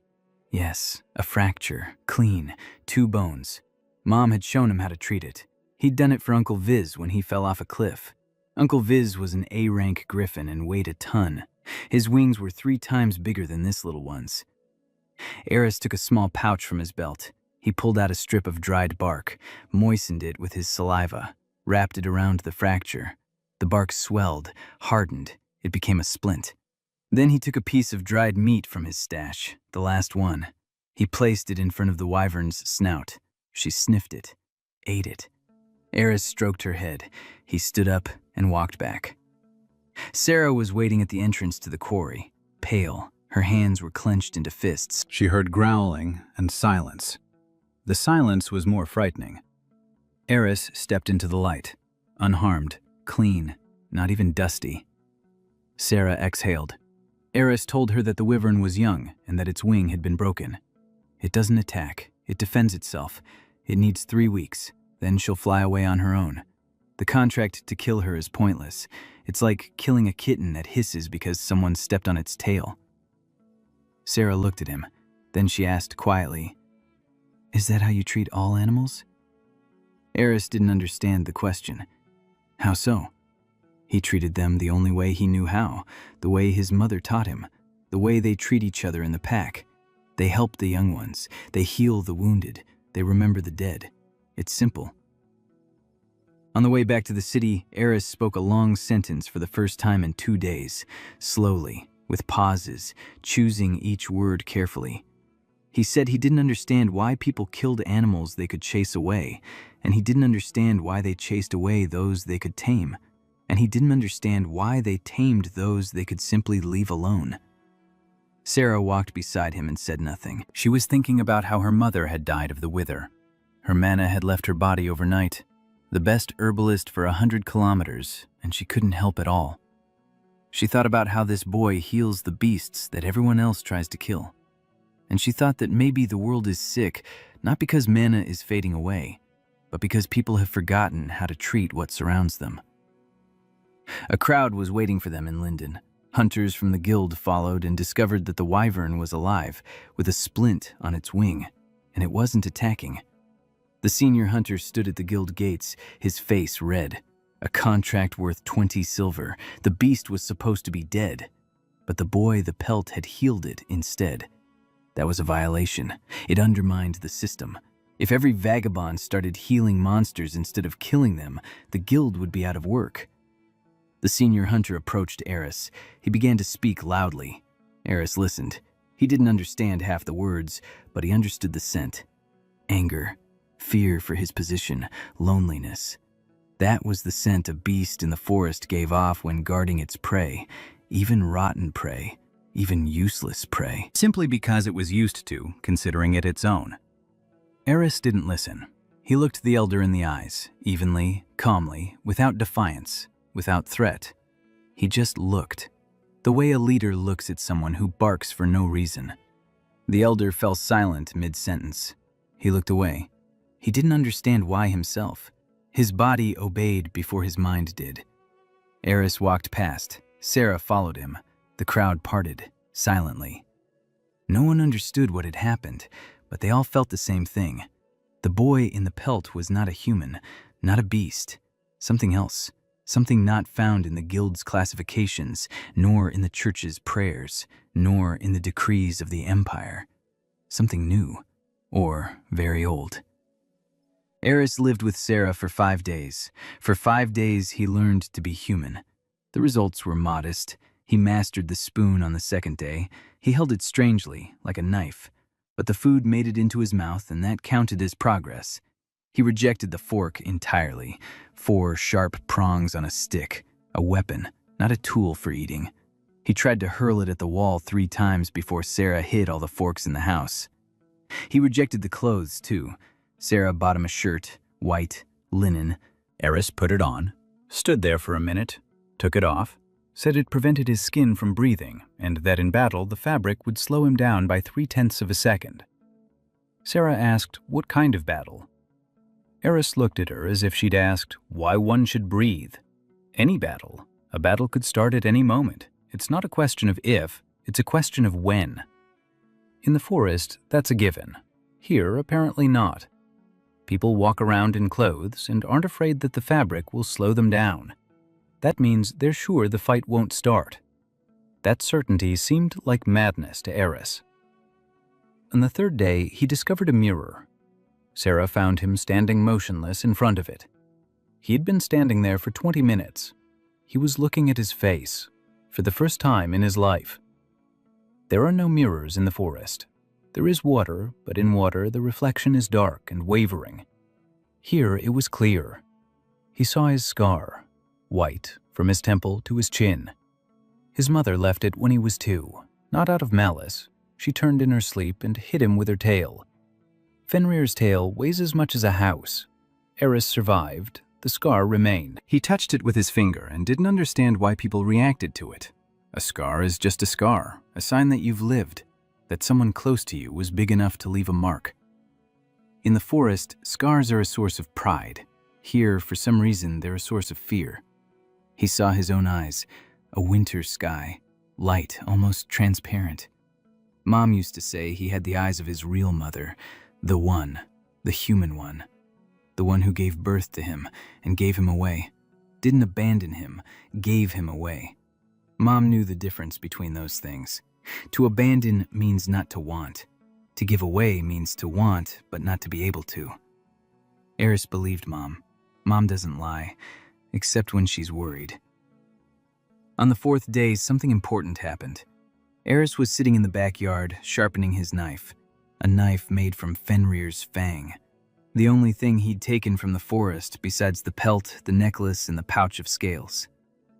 Yes, a fracture, clean, 2 bones. Mom had shown him how to treat it. He'd done it for Uncle Viz when he fell off a cliff. Uncle Viz was an A-rank griffin and weighed a ton. His wings were 3 times bigger than this little one's. Eris took a small pouch from his belt. He pulled out a strip of dried bark, moistened it with his saliva, wrapped it around the fracture. The bark swelled, hardened. It became a splint. Then he took a piece of dried meat from his stash, the last one. He placed it in front of the wyvern's snout. She sniffed it, ate it. Eris stroked her head. He stood up and walked back. Sarah was waiting at the entrance to the quarry, pale. Her hands were clenched into fists. She heard growling and silence. The silence was more frightening. Eris stepped into the light, unharmed, clean, not even dusty. Sarah exhaled. Eris told her that the wyvern was young and that its wing had been broken. It doesn't attack. It defends itself. It needs 3 weeks. Then she'll fly away on her own. The contract to kill her is pointless. It's like killing a kitten that hisses because someone stepped on its tail. Sarah looked at him. Then she asked quietly, "Is that how you treat all animals?" Eris didn't understand the question. How so? He treated them the only way he knew how, the way his mother taught him, the way they treat each other in the pack. They help the young ones. They heal the wounded. They remember the dead. It's simple. On the way back to the city, Eris spoke a long sentence for the first time in 2 days, slowly, with pauses, choosing each word carefully. He said he didn't understand why people killed animals they could chase away, and he didn't understand why they chased away those they could tame, and he didn't understand why they tamed those they could simply leave alone. Sarah walked beside him and said nothing. She was thinking about how her mother had died of the wither. Her mana had left her body overnight, the best herbalist for 100 kilometers, and she couldn't help at all. She thought about how this boy heals the beasts that everyone else tries to kill. And she thought that maybe the world is sick, not because mana is fading away, but because people have forgotten how to treat what surrounds them. A crowd was waiting for them in Linden. Hunters from the guild followed and discovered that the wyvern was alive, with a splint on its wing, and it wasn't attacking. The senior hunter stood at the guild gates, his face red. A contract worth 20 silver. The beast was supposed to be dead, but the boy the pelt had healed it instead. That was a violation. It undermined the system. If every vagabond started healing monsters instead of killing them, the guild would be out of work. The senior hunter approached Eris. He began to speak loudly. Eris listened. He didn't understand half the words, but he understood the scent. anger, fear for his position, loneliness. That was the scent a beast in the forest gave off when guarding its prey, even rotten prey, even useless prey, simply because it was used to, considering it its own. Eris didn't listen. He looked the elder in the eyes, evenly, calmly, without defiance, without threat. He just looked, the way a leader looks at someone who barks for no reason. The elder fell silent mid-sentence. He looked away. He didn't understand why himself. His body obeyed before his mind did. Eris walked past. Sarah followed him. The crowd parted, silently. No one understood what had happened, but they all felt the same thing. The boy in the pelt was not a human, not a beast. Something else. Something not found in the guild's classifications, nor in the church's prayers, nor in the decrees of the empire. Something new, or very old. Eris lived with Sarah for 5 days. For 5 days he learned to be human. The results were modest. He mastered the spoon on the 2nd day. He held it strangely, like a knife. But the food made it into his mouth, and that counted as progress. He rejected the fork entirely. 4 sharp prongs on a stick, a weapon, not a tool for eating. He tried to hurl it at the wall 3 times before Sarah hid all the forks in the house. He rejected the clothes, too. Sarah bought him a shirt, white, linen. Eris put it on, stood there for a minute, took it off, said it prevented his skin from breathing, and that in battle the fabric would slow him down by 0.3 of a second. Sarah asked what kind of battle. Eris looked at her as if she'd asked why one should breathe. Any battle. A battle could start at any moment. It's not a question of if, it's a question of when. In the forest, that's a given. Here, apparently not. People walk around in clothes and aren't afraid that the fabric will slow them down. That means they're sure the fight won't start. That certainty seemed like madness to Eris. On the 3rd day, he discovered a mirror. Sarah found him standing motionless in front of it. He had been standing there for 20 minutes. He was looking at his face, for the first time in his life. There are no mirrors in the forest. There is water, but in water the reflection is dark and wavering. Here it was clear. He saw his scar, white, from his temple to his chin. His mother left it when he was 2, not out of malice. She turned in her sleep and hit him with her tail. Fenrir's tail weighs as much as a house. Eris survived. The scar remained. He touched it with his finger and didn't understand why people reacted to it. A scar is just a scar, a sign that you've lived, that someone close to you was big enough to leave a mark. In the forest, scars are a source of pride. Here, for some reason, they're a source of fear. He saw his own eyes, a winter sky, light, almost transparent. Mom used to say he had the eyes of his real mother, the one, the human one. The one who gave birth to him and gave him away. Didn't abandon him, gave him away. Mom knew the difference between those things. To abandon means not to want. To give away means to want, but not to be able to. Eris believed Mom. Mom doesn't lie, except when she's worried. On the 4th day, something important happened. Eris was sitting in the backyard, sharpening his knife. A knife made from Fenrir's fang. The only thing he'd taken from the forest, besides the pelt, the necklace, and the pouch of scales.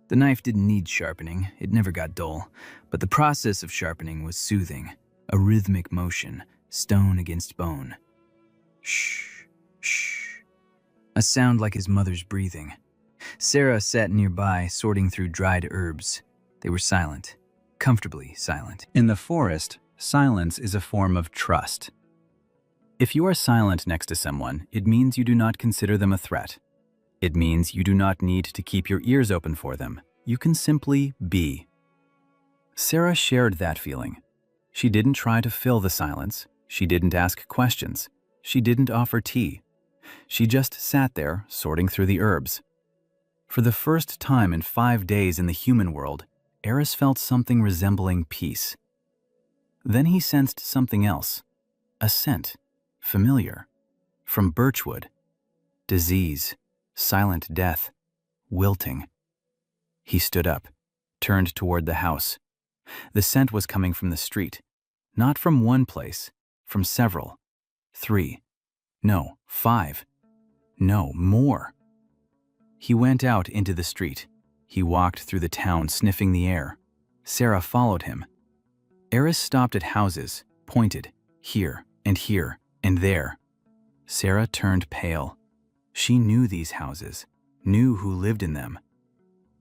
The knife didn't need sharpening, it never got dull, but the process of sharpening was soothing, a rhythmic motion, stone against bone. Shh, shh. A sound like his mother's breathing. Sarah sat nearby, sorting through dried herbs. They were silent, comfortably silent. In the forest, silence is a form of trust. If you are silent next to someone, it means you do not consider them a threat. It means you do not need to keep your ears open for them. You can simply be. Sarah shared that feeling. She didn't try to fill the silence. She didn't ask questions. She didn't offer tea. She just sat there, sorting through the herbs. For the first time in 5 days in the human world, Eris felt something resembling peace. Then he sensed something else. A scent. Familiar. From birchwood. Disease. Silent death. Wilting. He stood up, turned toward the house. The scent was coming from the street. Not from one place, from several. 3. No, 5. No, more. He went out into the street. He walked through the town, sniffing the air. Sarah followed him. Eris stopped at houses, pointed, here and there. Sarah turned pale. She knew these houses, knew who lived in them.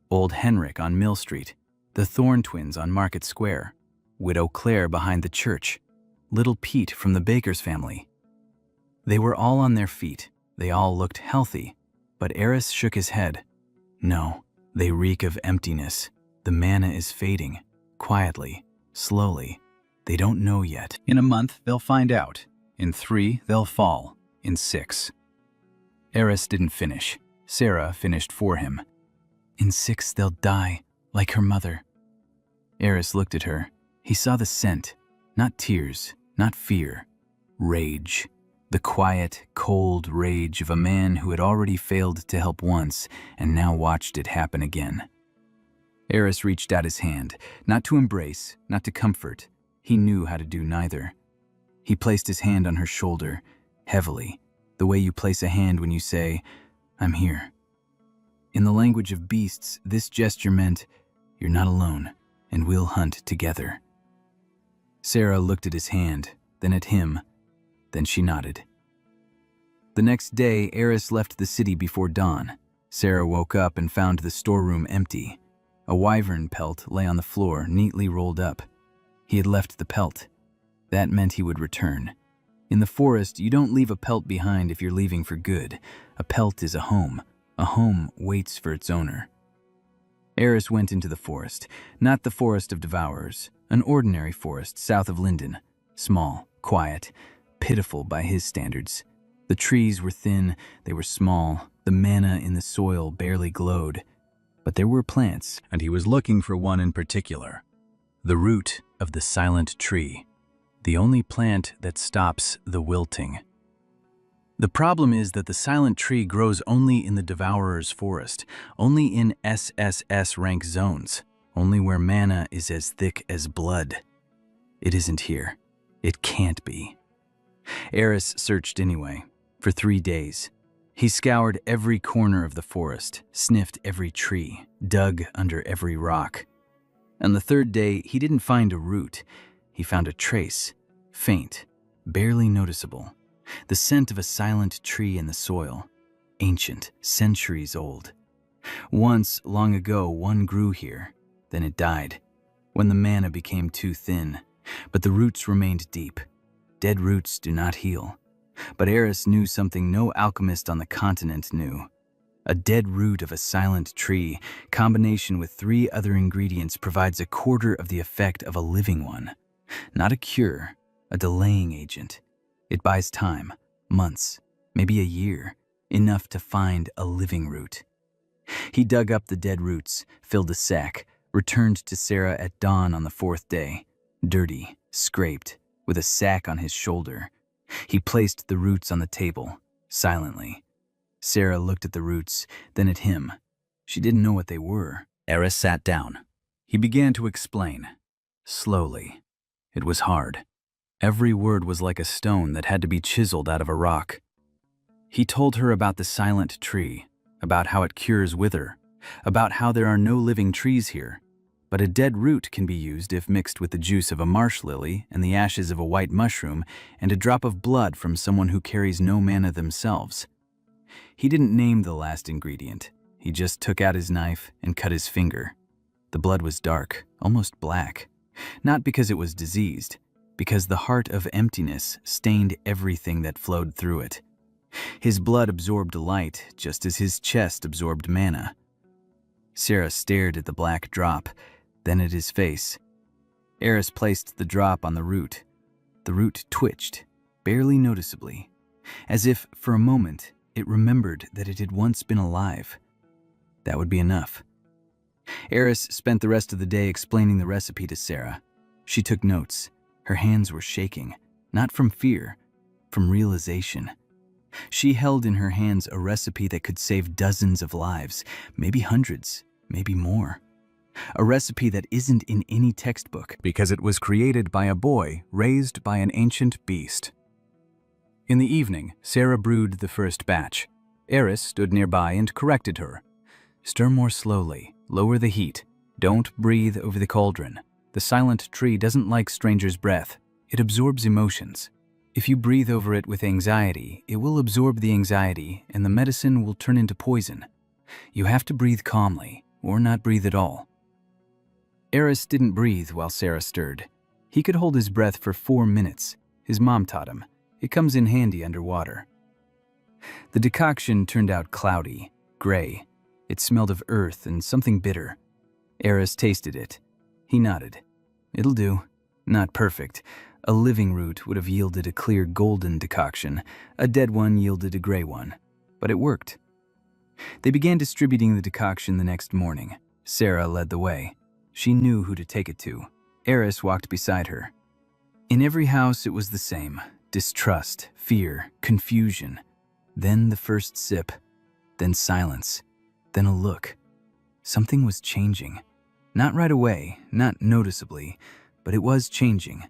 Old Henrik on Mill Street, the Thorn twins on Market Square, Widow Claire behind the church, little Pete from the Baker's family. They were all on their feet. They all looked healthy, but Eris shook his head. No, they reek of emptiness. The mana is fading, quietly, slowly. They don't know yet. In a month, they'll find out. In 3, they'll fall. In 6. Eris didn't finish. Sarah finished for him. In 6, they'll die, like her mother. Eris looked at her. He saw the scent, not tears, not fear. Rage. The quiet, cold rage of a man who had already failed to help once and now watched it happen again. Eris reached out his hand, not to embrace, not to comfort. He knew how to do neither. He placed his hand on her shoulder, heavily, the way you place a hand when you say, "I'm here." In the language of beasts, this gesture meant, "You're not alone, and we'll hunt together." Sarah looked at his hand, then at him. Then she nodded. The next day, Eris left the city before dawn. Sarah woke up and found the storeroom empty. A wyvern pelt lay on the floor, neatly rolled up. He had left the pelt. That meant he would return. In the forest, you don't leave a pelt behind if you're leaving for good. A pelt is a home. A home waits for its owner. Eris went into the forest, not the forest of devourers, an ordinary forest south of Linden. Small, quiet, pitiful by his standards. The trees were thin, they were small, the mana in the soil barely glowed. But there were plants, and he was looking for one in particular. The root of the silent tree. The only plant that stops the wilting. The problem is that the silent tree grows only in the devourer's forest, only in SSS rank zones, only where mana is as thick as blood. It isn't here. It can't be. Eris searched anyway, for 3 days. He scoured every corner of the forest, sniffed every tree, dug under every rock. On the 3rd day, he didn't find a root. He found a trace, faint, barely noticeable. The scent of a silent tree in the soil, ancient, centuries old. Once, long ago, one grew here. Then it died, when the mana became too thin. But the roots remained deep. Dead roots do not heal. But Eris knew something no alchemist on the continent knew. A dead root of a silent tree, combination with 3 other ingredients, provides a quarter of the effect of a living one. Not a cure, a delaying agent. It buys time, months, maybe a year, enough to find a living root. He dug up the dead roots, filled a sack, returned to Sarah at dawn on the 4th day, dirty, scraped, with a sack on his shoulder. He placed the roots on the table, silently. Sarah looked at the roots, then at him. She didn't know what they were. Eris sat down. He began to explain. Slowly. It was hard. Every word was like a stone that had to be chiseled out of a rock. He told her about the silent tree, about how it cures wither, about how there are no living trees here. But a dead root can be used if mixed with the juice of a marsh lily and the ashes of a white mushroom and a drop of blood from someone who carries no mana themselves. He didn't name the last ingredient. He just took out his knife and cut his finger. The blood was dark, almost black. Not because it was diseased, because the heart of emptiness stained everything that flowed through it. His blood absorbed light just as his chest absorbed mana. Sarah stared at the black drop, then at his face. Eris placed the drop on the root. The root twitched, barely noticeably, as if, for a moment, it remembered that it had once been alive. That would be enough. Eris spent the rest of the day explaining the recipe to Sarah. She took notes. Her hands were shaking, not from fear, from realization. She held in her hands a recipe that could save dozens of lives, maybe hundreds, maybe more. A recipe that isn't in any textbook, because it was created by a boy raised by an ancient beast. In the evening, Sarah brewed the first batch. Eris stood nearby and corrected her. Stir more slowly, lower the heat. Don't breathe over the cauldron. The silent tree doesn't like strangers' breath. It absorbs emotions. If you breathe over it with anxiety, it will absorb the anxiety and the medicine will turn into poison. You have to breathe calmly, or not breathe at all. Eris didn't breathe while Sarah stirred. He could hold his breath for 4 minutes. His mom taught him. It comes in handy underwater. The decoction turned out cloudy, gray. It smelled of earth and something bitter. Eris tasted it. He nodded. It'll do. Not perfect. A living root would have yielded a clear golden decoction. A dead one yielded a gray one. But it worked. They began distributing the decoction the next morning. Sarah led the way. She knew who to take it to. Eris walked beside her. In every house it was the same. Distrust, fear, confusion. Then the first sip. Then silence. Then a look. Something was changing. Not right away, not noticeably, but it was changing.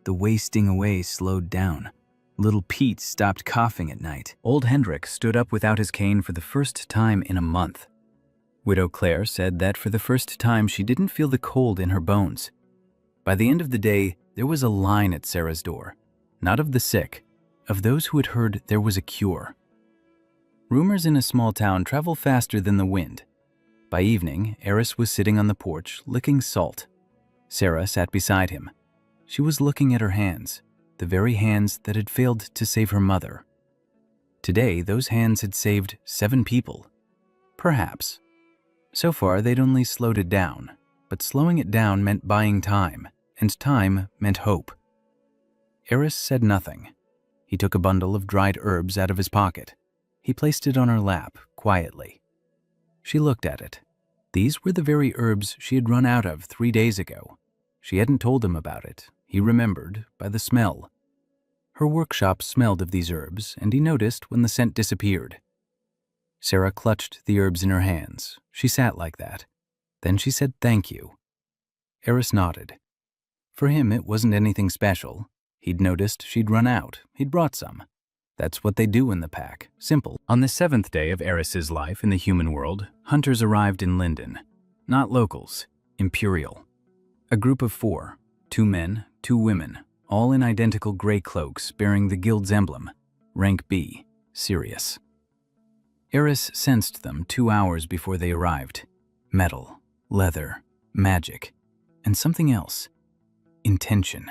The wasting away slowed down. Little Pete stopped coughing at night. Old Hendrik stood up without his cane for the first time in a month. Widow Claire said that for the first time she didn't feel the cold in her bones. By the end of the day, there was a line at Sarah's door. Not of the sick, of those who had heard there was a cure. Rumors in a small town travel faster than the wind. By evening, Eris was sitting on the porch, licking salt. Sarah sat beside him. She was looking at her hands, the very hands that had failed to save her mother. Today, those hands had saved 7 people. Perhaps. So far, they'd only slowed it down, but slowing it down meant buying time, and time meant hope. Eris said nothing. He took a bundle of dried herbs out of his pocket. He placed it on her lap, quietly. She looked at it. These were the very herbs she had run out of 3 days ago. She hadn't told him about it. He remembered by the smell. Her workshop smelled of these herbs, and he noticed when the scent disappeared. Sarah clutched the herbs in her hands. She sat like that. Then she said thank you. Eris nodded. For him, it wasn't anything special. He'd noticed she'd run out. He'd brought some. That's what they do in the pack. Simple. On the 7th day of Eris's life in the human world, hunters arrived in Linden. Not locals. Imperial. A group of 4. 2 men, 2 women, all in identical gray cloaks bearing the guild's emblem. Rank B. Serious. Eris sensed them 2 hours before they arrived. Metal, leather, magic, and something else. Intention.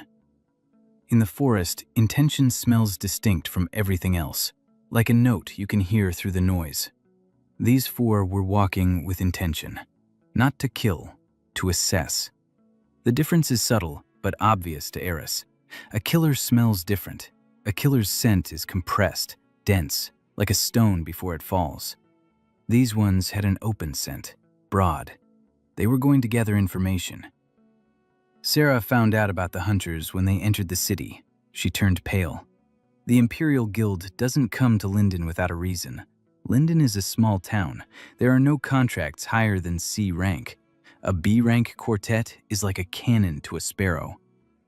In the forest, intention smells distinct from everything else, like a note you can hear through the noise. These 4 were walking with intention. Not to kill, to assess. The difference is subtle, but obvious to Eris. A killer smells different. A killer's scent is compressed, dense, like a stone before it falls. These ones had an open scent, broad. They were going to gather information. Sarah found out about the hunters when they entered the city. She turned pale. The Imperial Guild doesn't come to Linden without a reason. Linden is a small town. There are no contracts higher than C rank. A B rank quartet is like a cannon to a sparrow.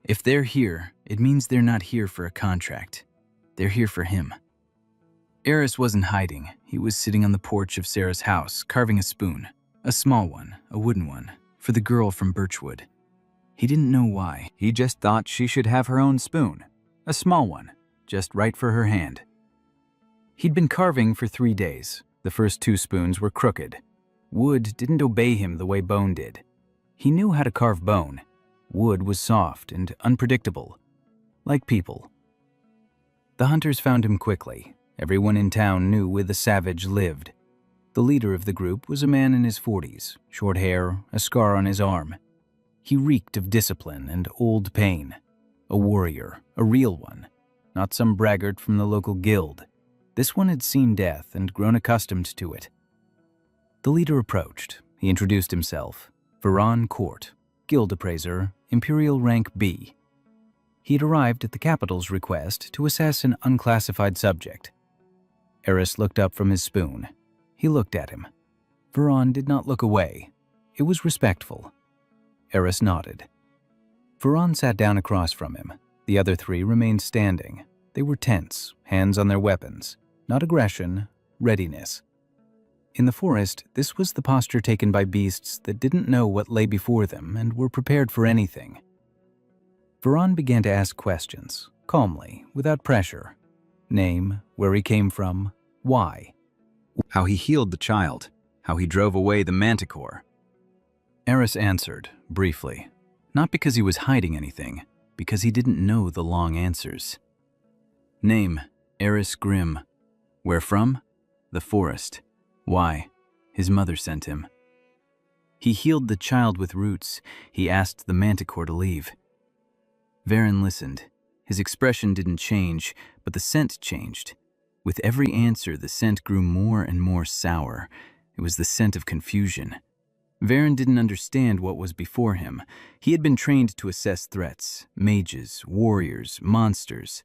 If they're here, it means they're not here for a contract. They're here for him. Eris wasn't hiding. He was sitting on the porch of Sarah's house, carving a spoon. A small one, a wooden one, for the girl from Birchwood. He didn't know why. He just thought she should have her own spoon. A small one, just right for her hand. He'd been carving for 3 days. The first 2 spoons were crooked. Wood didn't obey him the way bone did. He knew how to carve bone. Wood was soft and unpredictable, like people. The hunters found him quickly. Everyone in town knew where the savage lived. The leader of the group was a man in his 40s, short hair, a scar on his arm. He reeked of discipline and old pain. A warrior, a real one, not some braggart from the local guild. This one had seen death and grown accustomed to it. The leader approached. He introduced himself. Veron Court, guild appraiser, Imperial rank B. He'd arrived at the capital's request to assess an unclassified subject. Eris looked up from his spoon. He looked at him. Veron did not look away. It was respectful. Eris nodded. Veron sat down across from him. The other 3 remained standing. They were tense, hands on their weapons. Not aggression, readiness. In the forest, this was the posture taken by beasts that didn't know what lay before them and were prepared for anything. Varan began to ask questions, calmly, without pressure. Name, where he came from, why. How he healed the child, how he drove away the manticore. Eris answered, briefly, not because he was hiding anything, because he didn't know the long answers. Name, Eris Grimm. Where from? The forest. Why? His mother sent him. He healed the child with roots. He asked the manticore to leave. Varen listened. His expression didn't change, but the scent changed. With every answer, the scent grew more and more sour. It was the scent of confusion. Varen didn't understand what was before him. He had been trained to assess threats, mages, warriors, monsters.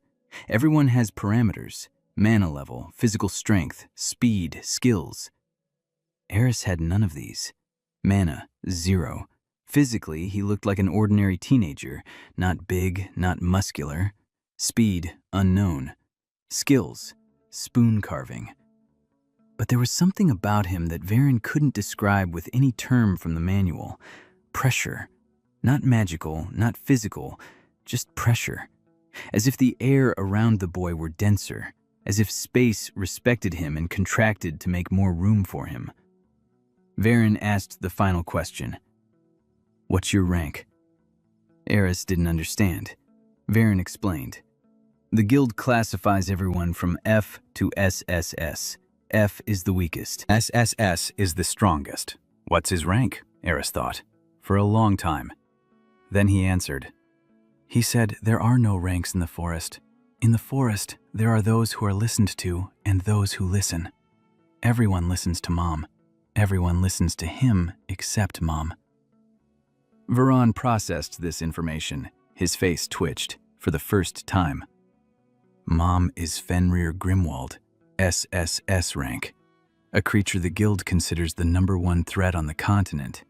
Everyone has parameters, mana level, physical strength, speed, skills. Eris had none of these. Mana, 0. Physically, he looked like an ordinary teenager, not big, not muscular. Speed, unknown. Skills, spoon carving. But there was something about him that Varen couldn't describe with any term from the manual. Pressure. Not magical, not physical, just pressure. As if the air around the boy were denser, as if space respected him and contracted to make more room for him. Varen asked the final question. What's your rank? Eris didn't understand. Varen explained. The guild classifies everyone from F to SSS. F is the weakest. SSS is the strongest. What's his rank? Eris thought. For a long time. Then he answered. He said there are no ranks in the forest. In the forest, there are those who are listened to and those who listen. Everyone listens to Mom. Everyone listens to him except Mom. Varan processed this information. His face twitched for the first time. Mom is Fenrir Grimwald, SSS rank. A creature the guild considers the #1 threat on the continent.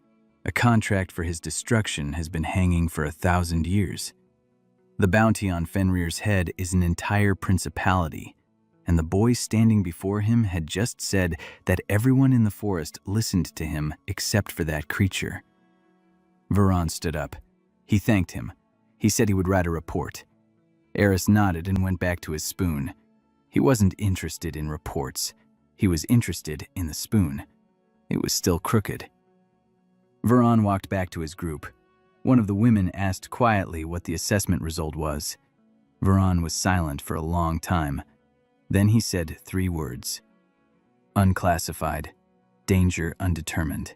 A contract for his destruction has been hanging for 1,000 years. The bounty on Fenrir's head is an entire principality, and the boy standing before him had just said that everyone in the forest listened to him except for that creature. Varan stood up. He thanked him. He said he would write a report. Eris nodded and went back to his spoon. He wasn't interested in reports. He was interested in the spoon. It was still crooked. Varan walked back to his group. One of the women asked quietly what the assessment result was. Varan was silent for a long time. Then he said 3 words. Unclassified. Danger undetermined.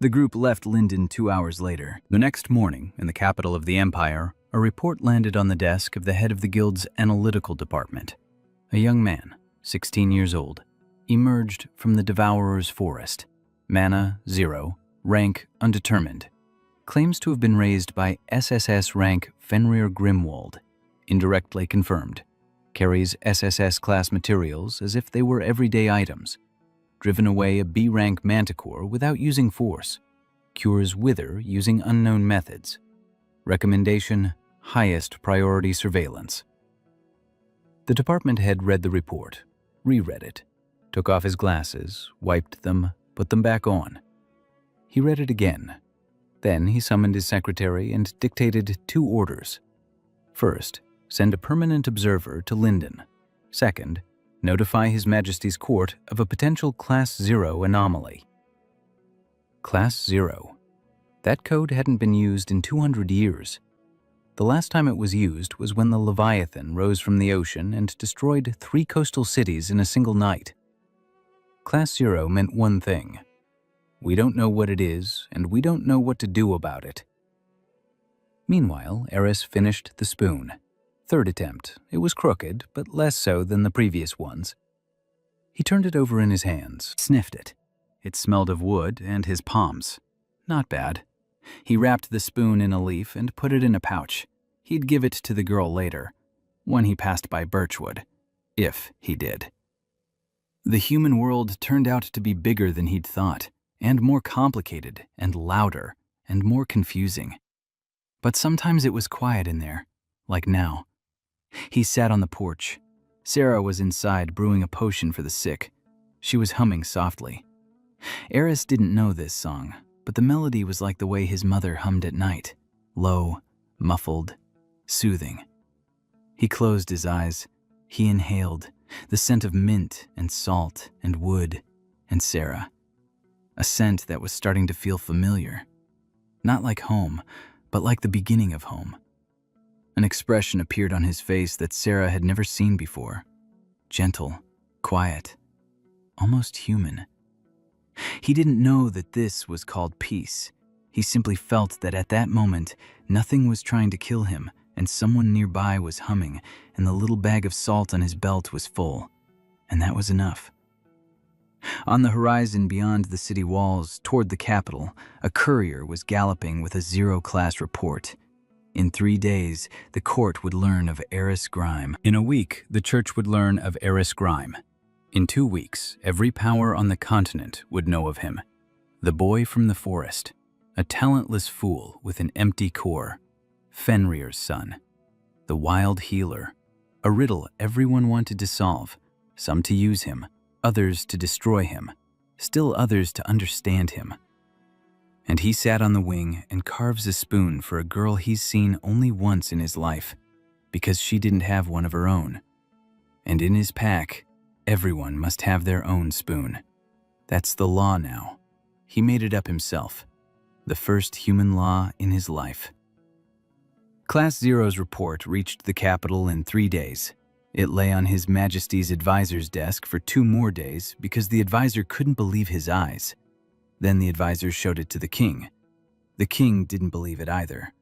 The group left Linden 2 hours later. The next morning, in the capital of the Empire, a report landed on the desk of the head of the guild's analytical department. A young man, 16 years old, emerged from the Devourer's forest. Mana, 0. Rank, undetermined. Claims to have been raised by SSS rank Fenrir Grimwald. Indirectly confirmed. Carries SSS class materials as if they were everyday items. Driven away a B rank manticore without using force. Cures wither using unknown methods. Recommendation, highest priority surveillance. The department head read the report, reread it, took off his glasses, wiped them, put them back on. He read it again. Then he summoned his secretary and dictated 2 orders. First, send a permanent observer to Linden. Second, notify His Majesty's Court of a potential Class 0 anomaly. Class 0. That code hadn't been used in 200 years. The last time it was used was when the Leviathan rose from the ocean and destroyed 3 coastal cities in a single night. Class 0 meant one thing. We don't know what it is, and we don't know what to do about it. Meanwhile, Eris finished the spoon. 3rd attempt. It was crooked, but less so than the previous ones. He turned it over in his hands, sniffed it. It smelled of wood and his palms. Not bad. He wrapped the spoon in a leaf and put it in a pouch. He'd give it to the girl later, when he passed by Birchwood. If he did. The human world turned out to be bigger than he'd thought, and more complicated, and louder, and more confusing. But sometimes it was quiet in there, like now. He sat on the porch. Sarah was inside brewing a potion for the sick. She was humming softly. Eris didn't know this song, but the melody was like the way his mother hummed at night, low, muffled, soothing. He closed his eyes. He inhaled the scent of mint and salt and wood and Sarah, a scent that was starting to feel familiar. Not like home, but like the beginning of home. An expression appeared on his face that Sarah had never seen before. Gentle, quiet, almost human. He didn't know that this was called peace. He simply felt that at that moment, nothing was trying to kill him, and someone nearby was humming, and the little bag of salt on his belt was full. And that was enough. On the horizon beyond the city walls, toward the capital, a courier was galloping with a zero-class report. In 3 days, the court would learn of Eris Grime. In a week, the church would learn of Eris Grime. In 2 weeks, every power on the continent would know of him. The boy from the forest, a talentless fool with an empty core, Fenrir's son. The wild healer, a riddle everyone wanted to solve, some to use him, others to destroy him, still others to understand him. And he sat on the wing and carves a spoon for a girl he's seen only once in his life, because she didn't have one of her own. And in his pack, everyone must have their own spoon. That's the law now. He made it up himself. The first human law in his life. Class Zero's report reached the capital in 3 days. It lay on His Majesty's advisor's desk for 2 more days because the advisor couldn't believe his eyes. Then the advisor showed it to the king. The king didn't believe it either.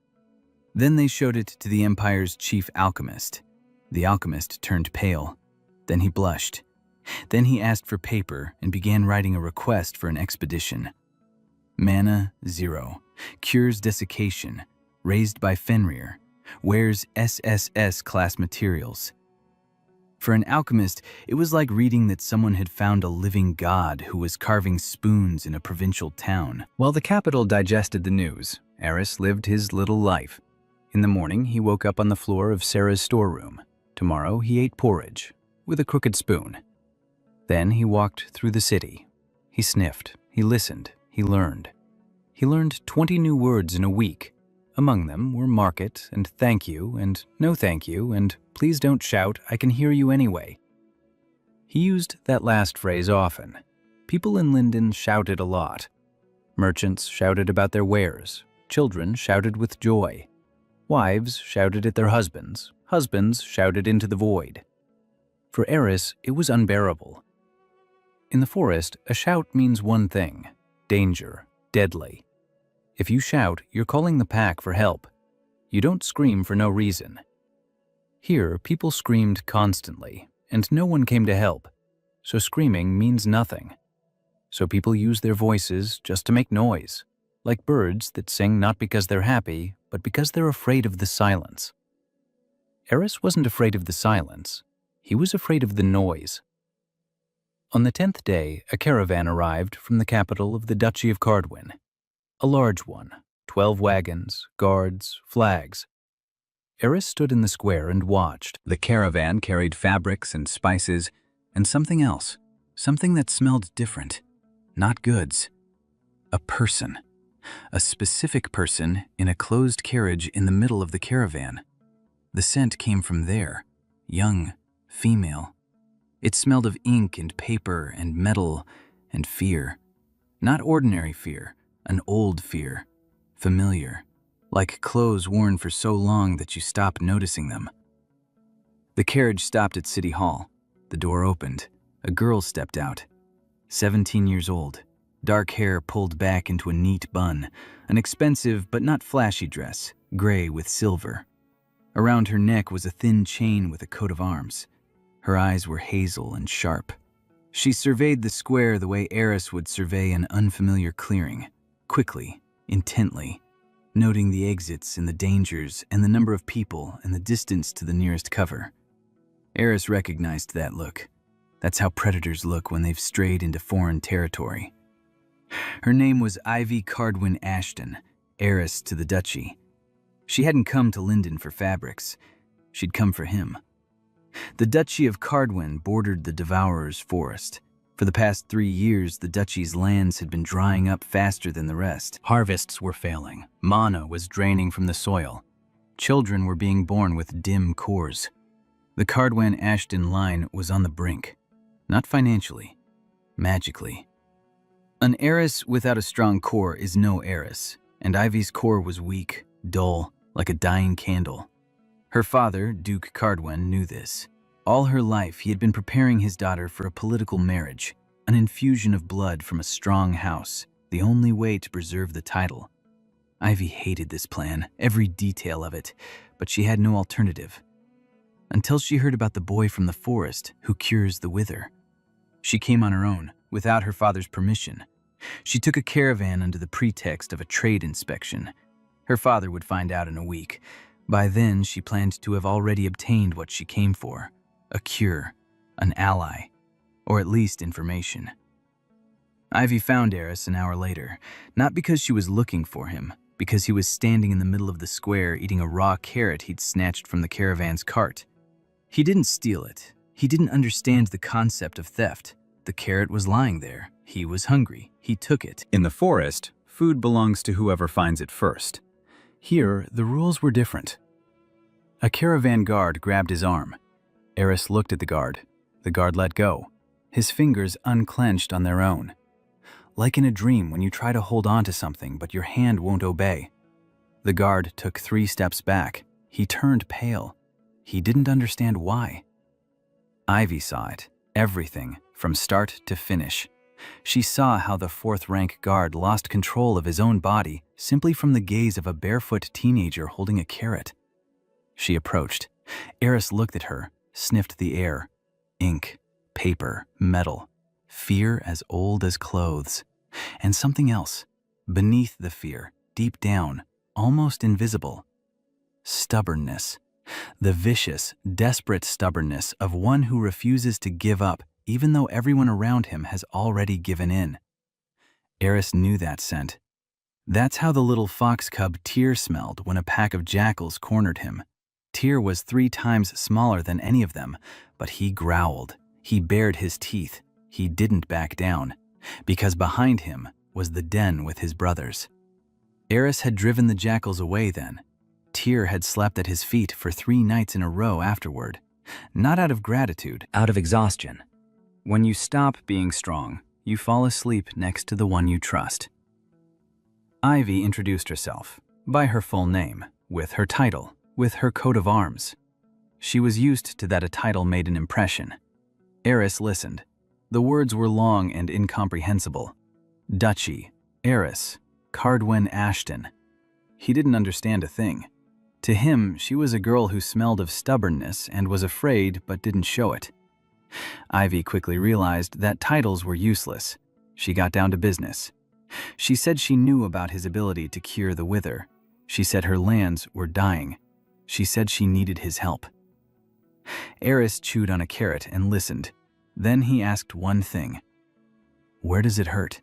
Then they showed it to the empire's chief alchemist. The alchemist turned pale. Then he blushed. Then he asked for paper and began writing a request for an expedition. Mana 0, cures desiccation, raised by Fenrir, wears SSS class materials. For an alchemist, it was like reading that someone had found a living god who was carving spoons in a provincial town. While the capital digested the news, Eris lived his little life. In the morning, he woke up on the floor of Sarah's storeroom. Tomorrow, he ate porridge with a crooked spoon. Then he walked through the city. He sniffed, he listened, he learned. He learned 20 new words in a week. Among them were market and thank you and no thank you and please don't shout, I can hear you anyway. He used that last phrase often. People in Linden shouted a lot. Merchants shouted about their wares. Children shouted with joy. Wives shouted at their husbands. Husbands shouted into the void. For Eris, it was unbearable. In the forest, a shout means one thing: danger, deadly. If you shout, you're calling the pack for help. You don't scream for no reason. Here, people screamed constantly, and no one came to help, so screaming means nothing. So people use their voices just to make noise, like birds that sing not because they're happy, but because they're afraid of the silence. Eris wasn't afraid of the silence. He was afraid of the noise. On the 10th day, a caravan arrived from the capital of the Duchy of Cardwin. A large one, 12 wagons, guards, flags. Eris stood in the square and watched. The caravan carried fabrics and spices and something else, something that smelled different, not goods. A person, a specific person in a closed carriage in the middle of the caravan. The scent came from there, young, female. It smelled of ink and paper and metal and fear. Not ordinary fear, an old fear, familiar, like clothes worn for so long that you stop noticing them. The carriage stopped at City Hall. The door opened. A girl stepped out. 17 years old, dark hair pulled back into a neat bun, an expensive but not flashy dress, gray with silver. Around her neck was a thin chain with a coat of arms. Her eyes were hazel and sharp. She surveyed the square the way Eris would survey an unfamiliar clearing, quickly, intently, noting the exits and the dangers and the number of people and the distance to the nearest cover. Eris recognized that look. That's how predators look when they've strayed into foreign territory. Her name was Ivy Cardwin Ashton, heiress to the duchy. She hadn't come to Linden for fabrics. She'd come for him. The Duchy of Cardwin bordered the Devourer's forest. For the past 3 years, the duchy's lands had been drying up faster than the rest. Harvests were failing. Mana was draining from the soil. Children were being born with dim cores. The Cardwan-Ashton line was on the brink. Not financially, magically. An heiress without a strong core is no heiress, and Ivy's core was weak, dull, like a dying candle. Her father, Duke Cardwan, knew this. All her life, he had been preparing his daughter for a political marriage, an infusion of blood from a strong house, the only way to preserve the title. Ivy hated this plan, every detail of it, but she had no alternative. Until she heard about the boy from the forest who cures the wither. She came on her own, without her father's permission. She took a caravan under the pretext of a trade inspection. Her father would find out in a week. By then, she planned to have already obtained what she came for. A cure, an ally, or at least information. Ivy found Eris an hour later, not because she was looking for him, because he was standing in the middle of the square eating a raw carrot he'd snatched from the caravan's cart. He didn't steal it. He didn't understand the concept of theft. The carrot was lying there. He was hungry. He took it. In the forest, food belongs to whoever finds it first. Here, the rules were different. A caravan guard grabbed his arm. Eris looked at the guard. The guard let go. His fingers unclenched on their own. Like in a dream when you try to hold on to something but your hand won't obey. The guard took 3 steps back. He turned pale. He didn't understand why. Ivy saw it. Everything, from start to finish. She saw how the 4th-rank guard lost control of his own body simply from the gaze of a barefoot teenager holding a carrot. She approached. Eris looked at her, sniffed the air. Ink, paper, metal. Fear as old as clothes. And something else. Beneath the fear, deep down, almost invisible. Stubbornness. The vicious, desperate stubbornness of one who refuses to give up even though everyone around him has already given in. Eris knew that scent. That's how the little fox cub Tyr smelled when a pack of jackals cornered him. Tyr was 3 times smaller than any of them, but he growled. He bared his teeth. He didn't back down, because behind him was the den with his brothers. Eris had driven the jackals away then. Tyr had slept at his feet for 3 nights in a row afterward, not out of gratitude, out of exhaustion. When you stop being strong, you fall asleep next to the one you trust. Ivy introduced herself, by her full name, with her title, with her coat of arms. She was used to that a title made an impression. Eris listened. The words were long and incomprehensible. Duchy, Eris, Cardwan-Ashton. He didn't understand a thing. To him, she was a girl who smelled of stubbornness and was afraid but didn't show it. Ivy quickly realized that titles were useless. She got down to business. She said she knew about his ability to cure the wither. She said her lands were dying. She said she needed his help. Eris chewed on a carrot and listened. Then he asked one thing. "Where does it hurt?"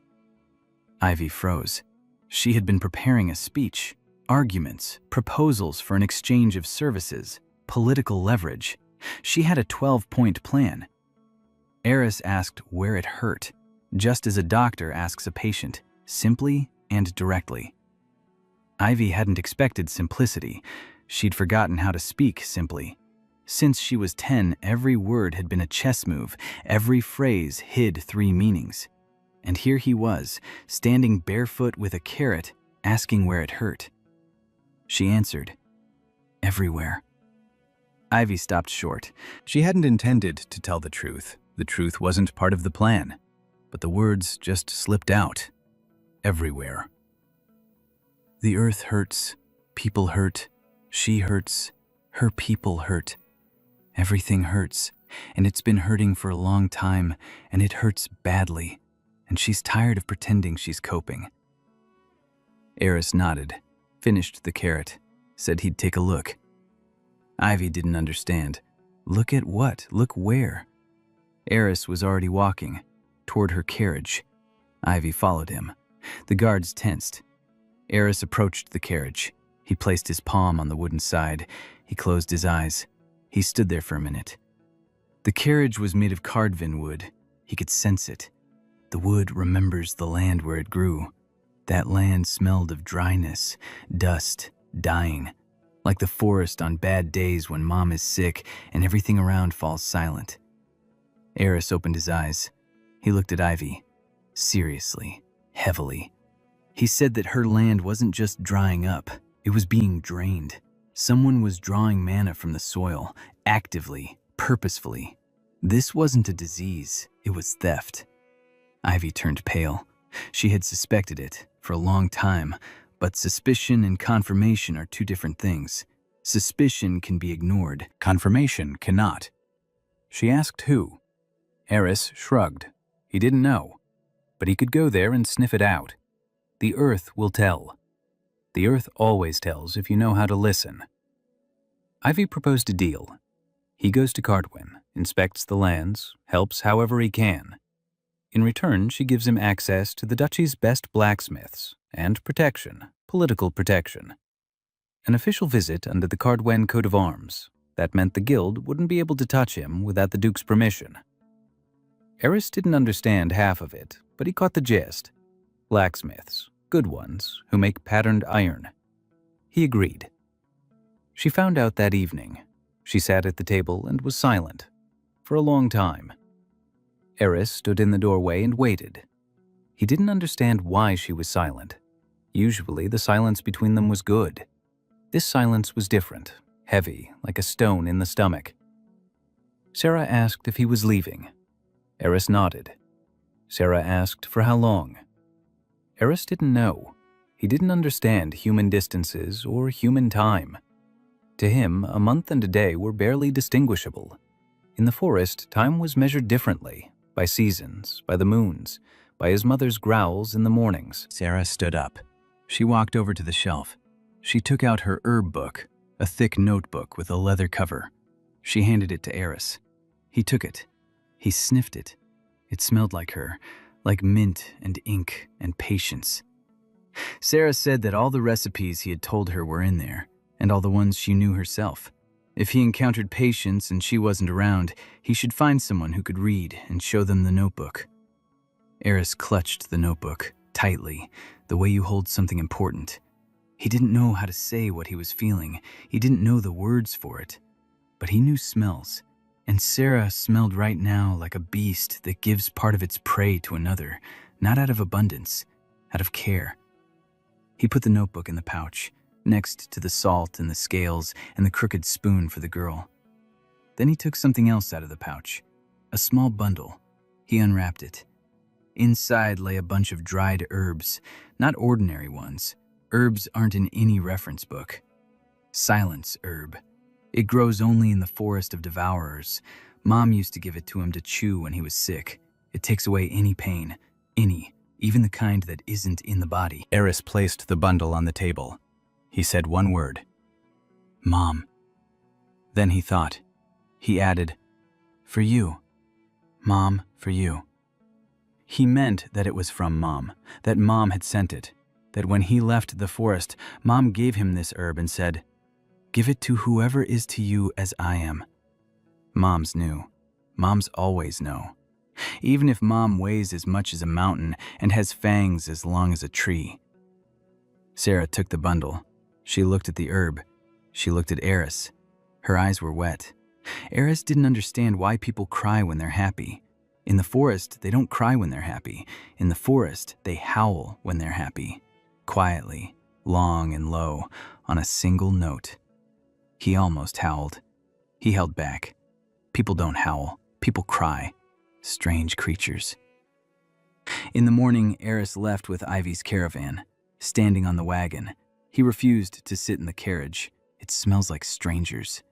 Ivy froze. She had been preparing a speech, arguments, proposals for an exchange of services, political leverage. She had a 12-point plan. Eris asked where it hurt, just as a doctor asks a patient, simply and directly. Ivy hadn't expected simplicity. She'd forgotten how to speak simply. Since she was 10, every word had been a chess move. Every phrase hid 3 meanings. And here he was, standing barefoot with a carrot, asking where it hurt. She answered, "Everywhere." Ivy stopped short. She hadn't intended to tell the truth. The truth wasn't part of the plan. But the words just slipped out. Everywhere. The earth hurts. People hurt. She hurts. Her people hurt. Everything hurts. And it's been hurting for a long time. And it hurts badly. And she's tired of pretending she's coping. Eris nodded, finished the carrot, said he'd take a look. Ivy didn't understand. Look at what? Look where? Eris was already walking, toward her carriage. Ivy followed him. The guards tensed. Eris approached the carriage. He placed his palm on the wooden side. He closed his eyes. He stood there for a minute. The carriage was made of cardvan wood. He could sense it. The wood remembers the land where it grew. That land smelled of dryness, dust, dying, like the forest on bad days when Mom is sick and everything around falls silent. Eris opened his eyes. He looked at Ivy, seriously, heavily. He said that her land wasn't just drying up, it was being drained. Someone was drawing mana from the soil, actively, purposefully. This wasn't a disease, it was theft. Ivy turned pale. She had suspected it for a long time, but suspicion and confirmation are two different things. Suspicion can be ignored. Confirmation cannot. She asked who. Eris shrugged. He didn't know, but he could go there and sniff it out. The earth will tell. The earth always tells if you know how to listen. Ivy proposed a deal. He goes to Cardwin, inspects the lands, helps however he can. In return, she gives him access to the duchy's best blacksmiths and protection, political protection. An official visit under the Cardwen coat of arms. That meant the guild wouldn't be able to touch him without the Duke's permission. Eris didn't understand half of it, but he caught the gist. Blacksmiths, good ones, who make patterned iron. He agreed. She found out that evening. She sat at the table and was silent. For a long time. Eris stood in the doorway and waited. He didn't understand why she was silent. Usually the silence between them was good. This silence was different, heavy, like a stone in the stomach. Sarah asked if he was leaving. Eris nodded. Sarah asked for how long. Eris didn't know. He didn't understand human distances or human time. To him, a month and a day were barely distinguishable. In the forest, time was measured differently, by seasons, by the moons, by his mother's growls in the mornings. Sarah stood up. She walked over to the shelf. She took out her herb book, a thick notebook with a leather cover. She handed it to Eris. He took it. He sniffed it. It smelled like her, like mint and ink and patience. Sarah said that all the recipes he had told her were in there, and all the ones she knew herself. If he encountered Patience and she wasn't around, he should find someone who could read and show them the notebook. Eris clutched the notebook, tightly, the way you hold something important. He didn't know how to say what he was feeling. He didn't know the words for it. But he knew smells. And Sarah smelled right now like a beast that gives part of its prey to another, not out of abundance, out of care. He put the notebook in the pouch, next to the salt and the scales and the crooked spoon for the girl. Then he took something else out of the pouch, a small bundle. He unwrapped it. Inside lay a bunch of dried herbs, not ordinary ones. Herbs aren't in any reference book. Silence herb. It grows only in the forest of devourers. Mom used to give it to him to chew when he was sick. It takes away any pain, even the kind that isn't in the body. Eris placed the bundle on the table. He said one word. Mom. Then he thought. He added, for you. Mom, for you. He meant that it was from Mom, that Mom had sent it, that when he left the forest, Mom gave him this herb and said, give it to whoever is to you as I am. Moms knew. Moms always know. Even if Mom weighs as much as a mountain and has fangs as long as a tree. Sarah took the bundle. She looked at the herb. She looked at Eris. Her eyes were wet. Eris didn't understand why people cry when they're happy. In the forest, they don't cry when they're happy. In the forest, they howl when they're happy. Quietly, long and low, on a single note. He almost howled. He held back. People don't howl. People cry. Strange creatures. In the morning, Eris left with Ivy's caravan. Standing on the wagon, he refused to sit in the carriage. It smells like strangers.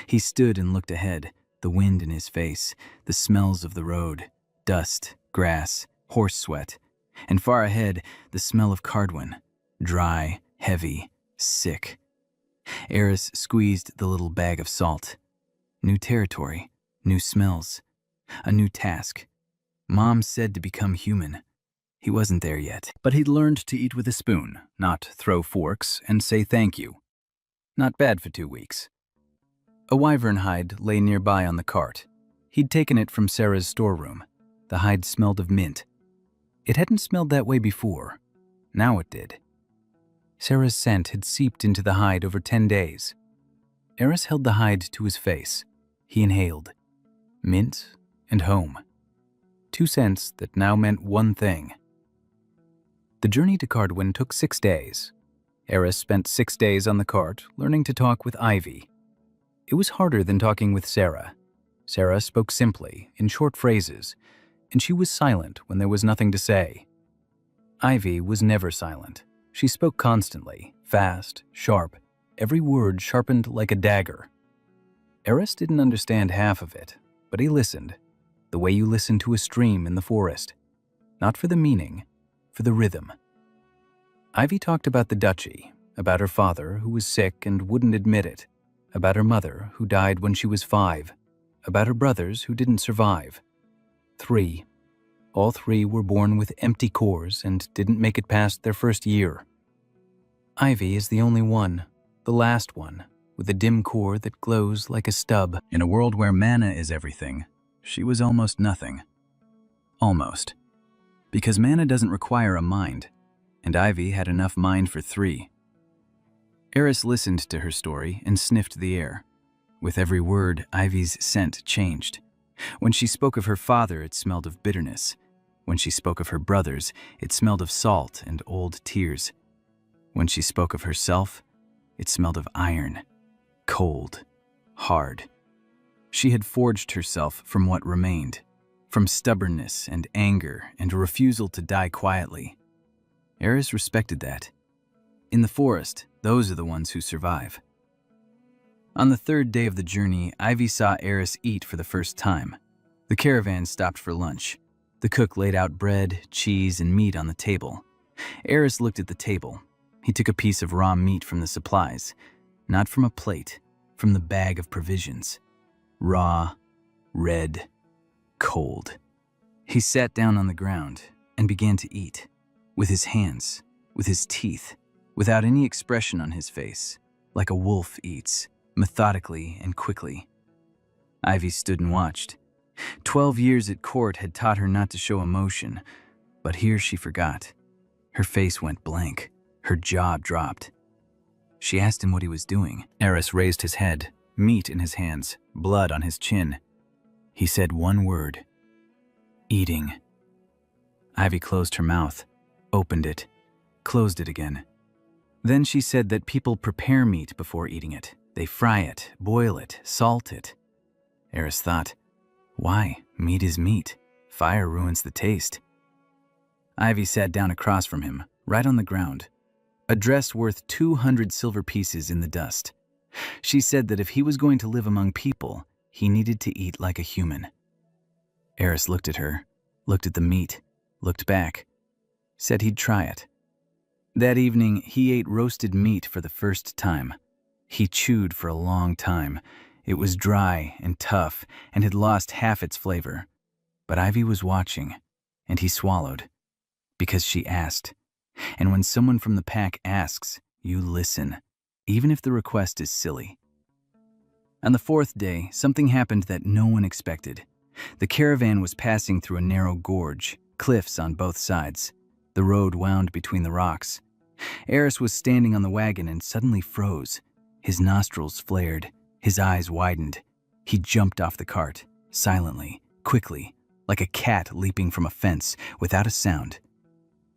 He stood and looked ahead, the wind in his face, the smells of the road, dust, grass, horse sweat, and far ahead, the smell of Cardwin, dry, heavy, sick. Eris squeezed the little bag of salt. New territory, new smells, a new task. Mom said to become human. He wasn't there yet, but he'd learned to eat with a spoon, not throw forks and say thank you. Not bad for 2 weeks. A wyvern hide lay nearby on the cart. He'd taken it from Sarah's storeroom. The hide smelled of mint. It hadn't smelled that way before. Now it did. Sarah's scent had seeped into the hide over 10 days. Eris held the hide to his face. He inhaled. Mint and home. 2 scents that now meant one thing. The journey to Cardwin took 6 days. Eris spent 6 days on the cart learning to talk with Ivy. It was harder than talking with Sarah. Sarah spoke simply, in short phrases, and she was silent when there was nothing to say. Ivy was never silent. She spoke constantly, fast, sharp, every word sharpened like a dagger. Eris didn't understand half of it, but he listened, the way you listen to a stream in the forest. Not for the meaning, for the rhythm. Ivy talked about the duchy, about her father who was sick and wouldn't admit it, about her mother who died when she was 5, about her brothers who didn't survive. 3. All 3 were born with empty cores and didn't make it past their first year. Ivy is the only one, the last one, with a dim core that glows like a stub. In a world where mana is everything, she was almost nothing. Almost. Because mana doesn't require a mind, and Ivy had enough mind for 3. Eris listened to her story and sniffed the air. With every word, Ivy's scent changed. When she spoke of her father, it smelled of bitterness. When she spoke of her brothers, it smelled of salt and old tears. When she spoke of herself, it smelled of iron, cold, hard. She had forged herself from what remained, from stubbornness and anger and a refusal to die quietly. Eris respected that. In the forest, those are the ones who survive. On the 3rd day of the journey, Ivy saw Eris eat for the first time. The caravan stopped for lunch. The cook laid out bread, cheese, and meat on the table. Eris looked at the table. He took a piece of raw meat from the supplies, not from a plate, from the bag of provisions. Raw, red, cold. He sat down on the ground and began to eat, with his hands, with his teeth, without any expression on his face, like a wolf eats, methodically and quickly. Ivy stood and watched. 12 years at court had taught her not to show emotion, but here she forgot. Her face went blank. Her jaw dropped. She asked him what he was doing. Eris raised his head, meat in his hands, blood on his chin. He said one word. Eating. Ivy closed her mouth, opened it, closed it again. Then she said that people prepare meat before eating it. They fry it, boil it, salt it. Eris thought, why? Meat is meat. Fire ruins the taste. Ivy sat down across from him, right on the ground. A dress worth 200 silver pieces in the dust. She said that if he was going to live among people, he needed to eat like a human. Eris looked at her, looked at the meat, looked back, said he'd try it. That evening, he ate roasted meat for the first time. He chewed for a long time. It was dry and tough and had lost half its flavor. But Ivy was watching, and he swallowed, because she asked. And when someone from the pack asks, you listen, even if the request is silly. On the 4th day, something happened that no one expected. The caravan was passing through a narrow gorge, cliffs on both sides. The road wound between the rocks. Eris was standing on the wagon and suddenly froze. His nostrils flared. His eyes widened. He jumped off the cart, silently, quickly, like a cat leaping from a fence, without a sound.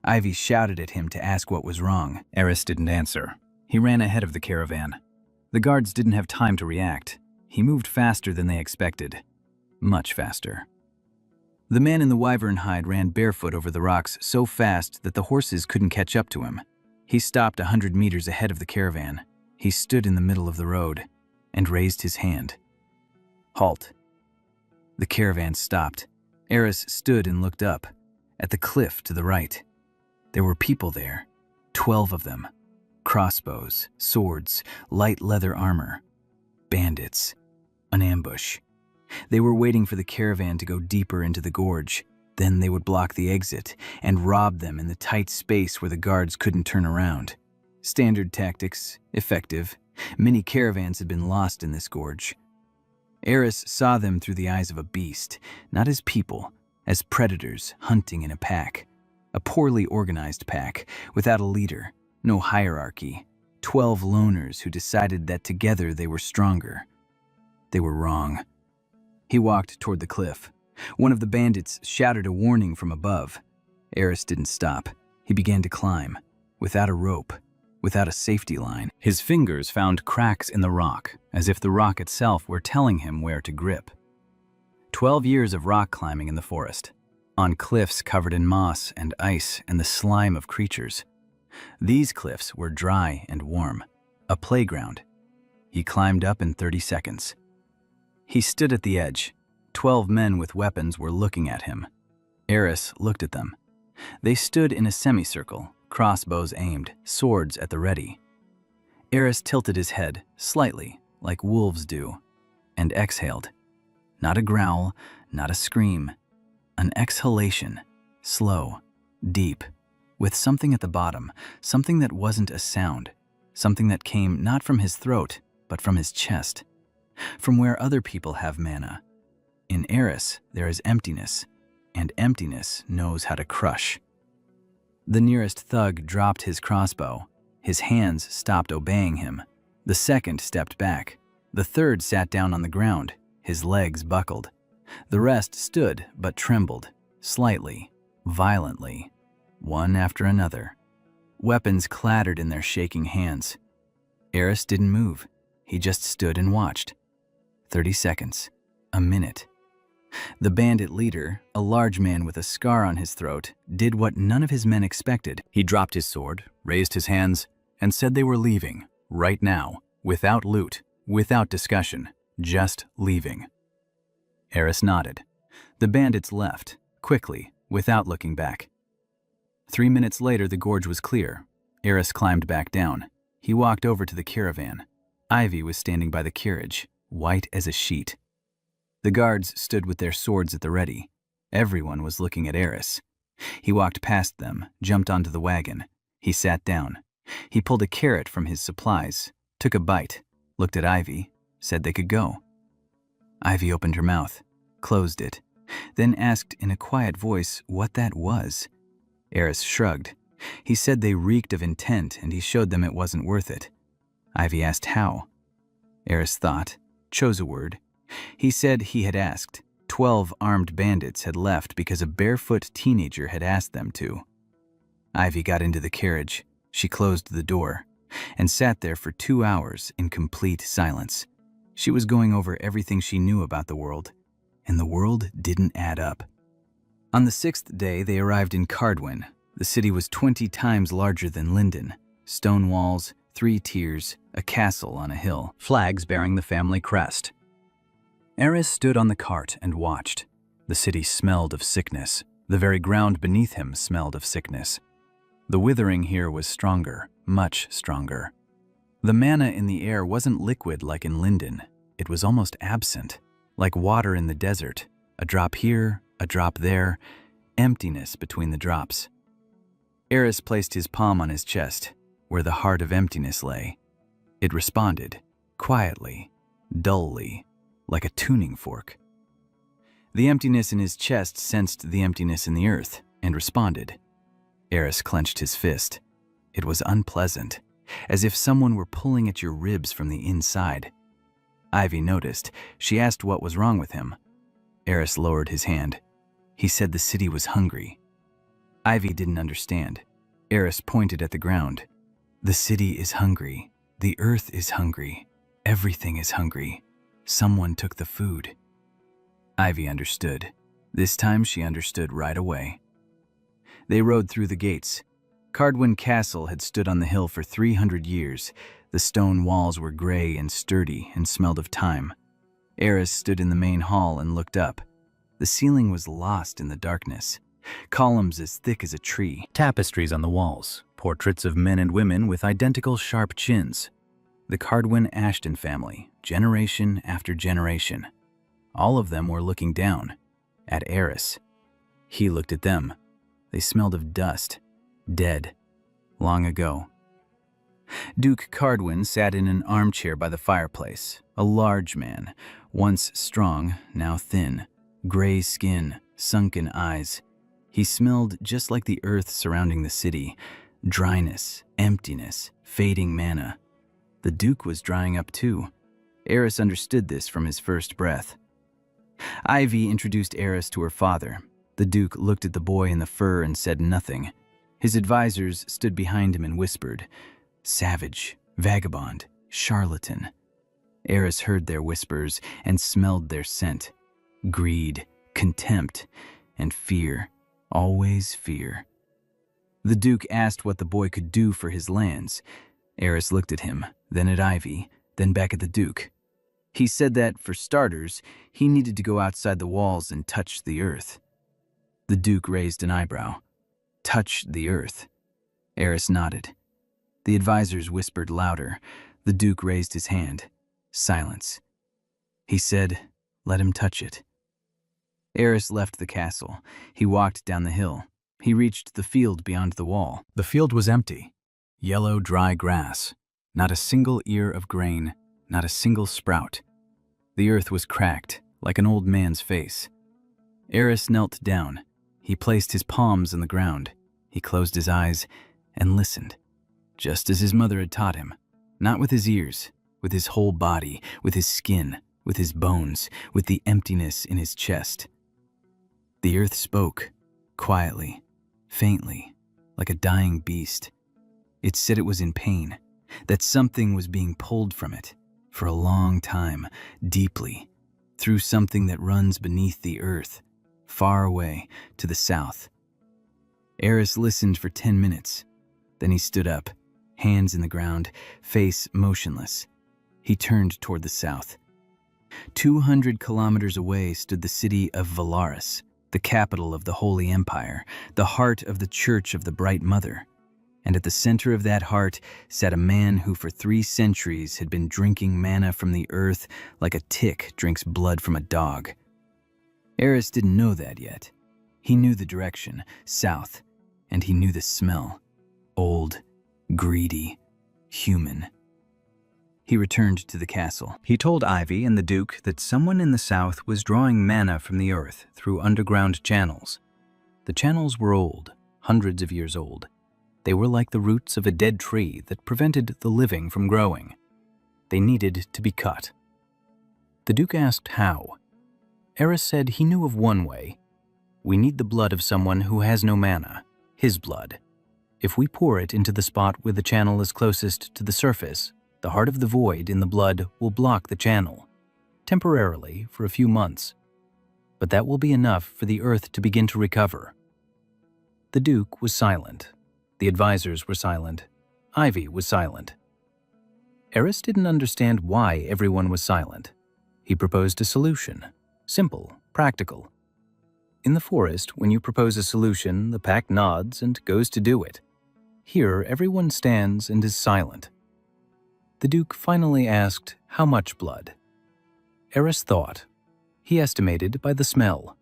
Ivy shouted at him to ask what was wrong. Eris didn't answer. He ran ahead of the caravan. The guards didn't have time to react. He moved faster than they expected. Much faster. The man in the wyvern hide ran barefoot over the rocks so fast that the horses couldn't catch up to him. He stopped 100 meters ahead of the caravan. He stood in the middle of the road and raised his hand. Halt. The caravan stopped. Eris stood and looked up, at the cliff to the right. There were people there, 12 of them. Crossbows, swords, light leather armor. Bandits. An ambush. They were waiting for the caravan to go deeper into the gorge. Then they would block the exit and rob them in the tight space where the guards couldn't turn around. Standard tactics, effective, Many caravans had been lost in this gorge. Eris saw them through the eyes of a beast, not as people, as predators hunting in a pack. A poorly organized pack, without a leader, no hierarchy. 12 loners who decided that together they were stronger. They were wrong. He walked toward the cliff. One of the bandits shouted a warning from above. Eris didn't stop. He began to climb, without a rope, without a safety line. His fingers found cracks in the rock, as if the rock itself were telling him where to grip. 12 years of rock climbing in the forest, on cliffs covered in moss and ice and the slime of creatures. These cliffs were dry and warm, a playground. He climbed up in 30 seconds. He stood at the edge. 12 men with weapons were looking at him. Eris looked at them. They stood in a semicircle, crossbows aimed, swords at the ready. Eris tilted his head, slightly, like wolves do, and exhaled. Not a growl, not a scream. An exhalation, slow, deep, with something at the bottom, something that wasn't a sound, something that came not from his throat, but from his chest, from where other people have mana. In Eris, there is emptiness, and emptiness knows how to crush. The nearest thug dropped his crossbow. His hands stopped obeying him. The second stepped back. The third sat down on the ground. His legs buckled. The rest stood but trembled, slightly, violently, one after another. Weapons clattered in their shaking hands. Eris didn't move. He just stood and watched. 30 seconds. A minute. The bandit leader, a large man with a scar on his throat, did what none of his men expected. He dropped his sword, raised his hands, and said they were leaving, right now, without loot, without discussion, just leaving. Eris nodded. The bandits left, quickly, without looking back. 3 minutes later, the gorge was clear. Eris climbed back down. He walked over to the caravan. Ivy was standing by the carriage, white as a sheet. The guards stood with their swords at the ready. Everyone was looking at Eris. He walked past them, jumped onto the wagon. He sat down. He pulled a carrot from his supplies, took a bite, looked at Ivy, said they could go. Ivy opened her mouth, closed it, then asked in a quiet voice what that was. Eris shrugged. He said they reeked of intent and he showed them it wasn't worth it. Ivy asked how. Eris thought, chose a word. He said he had asked. 12 armed bandits had left because a barefoot teenager had asked them to. Ivy got into the carriage. She closed the door and sat there for 2 hours in complete silence. She was going over everything she knew about the world, and the world didn't add up. On the 6th day, they arrived in Cardwin. The city was 20 times larger than Linden. Stone walls, 3 tiers, a castle on a hill, flags bearing the family crest. Eris stood on the cart and watched. The city smelled of sickness. The very ground beneath him smelled of sickness. The withering here was stronger, much stronger. The mana in the air wasn't liquid like in Linden. It was almost absent, like water in the desert. A drop here, a drop there, emptiness between the drops. Eris placed his palm on his chest, where the heart of emptiness lay. It responded, quietly, dully, like a tuning fork. The emptiness in his chest sensed the emptiness in the earth and responded. Eris clenched his fist. It was unpleasant, as if someone were pulling at your ribs from the inside. Ivy noticed. She asked what was wrong with him. Eris lowered his hand. He said the city was hungry. Ivy didn't understand. Eris pointed at the ground. The city is hungry. The earth is hungry. Everything is hungry. Someone took the food. Ivy understood. This time she understood right away. They rode through the gates. Cardwin Castle had stood on the hill for 300 years. The stone walls were gray and sturdy and smelled of time. Eris stood in the main hall and looked up. The ceiling was lost in the darkness. Columns as thick as a tree. Tapestries on the walls. Portraits of men and women with identical sharp chins. The Cardwin Ashton family, generation after generation. All of them were looking down, at Eris. He looked at them. They smelled of dust, dead, long ago. Duke Cardwin sat in an armchair by the fireplace, a large man, once strong, now thin, gray skin, sunken eyes. He smelled just like the earth surrounding the city, dryness, emptiness, fading mana. The Duke was drying up too. Eris understood this from his first breath. Ivy introduced Eris to her father. The Duke looked at the boy in the fur and said nothing. His advisors stood behind him and whispered, "Savage, vagabond, charlatan." Eris heard their whispers and smelled their scent. Greed, contempt, and fear. Always fear. The Duke asked what the boy could do for his lands. Eris looked at him, then at Ivy, then back at the Duke. He said that, for starters, he needed to go outside the walls and touch the earth. The Duke raised an eyebrow. Touch the earth. Eris nodded. The advisors whispered louder. The Duke raised his hand. Silence. He said, "Let him touch it." Eris left the castle. He walked down the hill. He reached the field beyond the wall. The field was empty. Yellow, dry grass. Not a single ear of grain, not a single sprout. The earth was cracked, like an old man's face. Eris knelt down. He placed his palms in the ground. He closed his eyes and listened, just as his mother had taught him. Not with his ears, with his whole body, with his skin, with his bones, with the emptiness in his chest. The earth spoke, quietly, faintly, like a dying beast. It said it was in pain, that something was being pulled from it, for a long time, deeply, through something that runs beneath the earth, far away, to the south. Eris listened for 10 minutes. Then he stood up, hands in the ground, face motionless. He turned toward the south. 200 kilometers away stood the city of Valaris, the capital of the Holy Empire, the heart of the Church of the Bright Mother. And at the center of that heart sat a man who for 3 centuries had been drinking mana from the earth like a tick drinks blood from a dog. Eris didn't know that yet. He knew the direction, south, and he knew the smell. Old, greedy, human. He returned to the castle. He told Ivy and the Duke that someone in the south was drawing mana from the earth through underground channels. The channels were old, hundreds of years old. They were like the roots of a dead tree that prevented the living from growing. They needed to be cut. The Duke asked how. Eris said he knew of one way. We need the blood of someone who has no mana, his blood. If we pour it into the spot where the channel is closest to the surface, the heart of the void in the blood will block the channel, temporarily for a few months. But that will be enough for the earth to begin to recover. The Duke was silent. The advisors were silent. Ivy was silent. Eris didn't understand why everyone was silent. He proposed a solution. Simple, practical. In the forest, when you propose a solution, the pack nods and goes to do it. Here, everyone stands and is silent. The Duke finally asked how much blood. Eris thought. He estimated by the smell.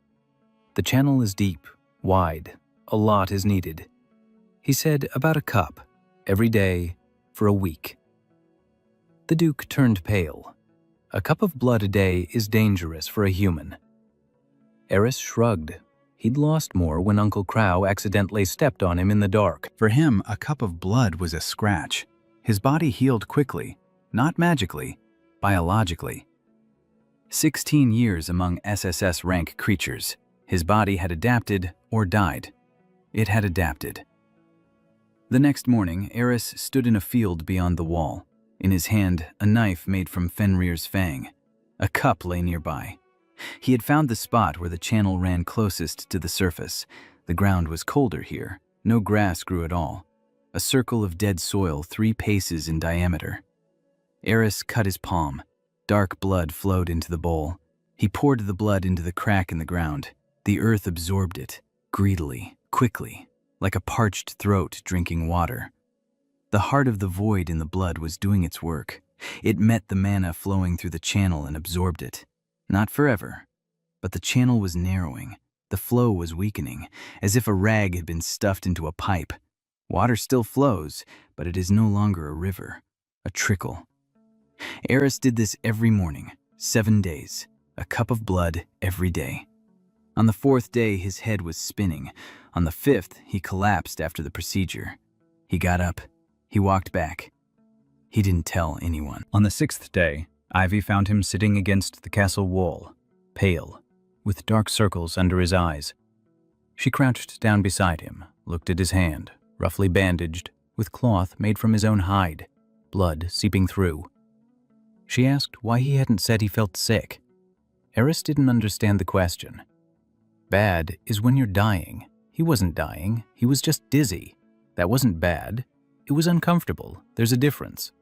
The channel is deep, wide. A lot is needed. He said about a cup, every day, for a week. The Duke turned pale. A cup of blood a day is dangerous for a human. Eris shrugged. He'd lost more when Uncle Crow accidentally stepped on him in the dark. For him, a cup of blood was a scratch. His body healed quickly, not magically, biologically. 16 years among SSS rank creatures. His body had adapted or died. It had adapted. The next morning, Eris stood in a field beyond the wall. In his hand, a knife made from Fenrir's fang. A cup lay nearby. He had found the spot where the channel ran closest to the surface. The ground was colder here. No grass grew at all. A circle of dead soil 3 paces in diameter. Eris cut his palm. Dark blood flowed into the bowl. He poured the blood into the crack in the ground. The earth absorbed it, greedily, quickly, like a parched throat drinking water. The heart of the void in the blood was doing its work. It met the mana flowing through the channel and absorbed it. Not forever, but the channel was narrowing. The flow was weakening, as if a rag had been stuffed into a pipe. Water still flows, but it is no longer a river, a trickle. Eris did this every morning, 7 days, a cup of blood every day. On the 4th day, his head was spinning. On the 5th, he collapsed after the procedure. He got up. He walked back. He didn't tell anyone. On the 6th day, Ivy found him sitting against the castle wall, pale, with dark circles under his eyes. She crouched down beside him, looked at his hand, roughly bandaged, with cloth made from his own hide, blood seeping through. She asked why he hadn't said he felt sick. Eris didn't understand the question. Bad is when you're dying. He wasn't dying, he was just dizzy. That wasn't bad. It was uncomfortable. There's a difference.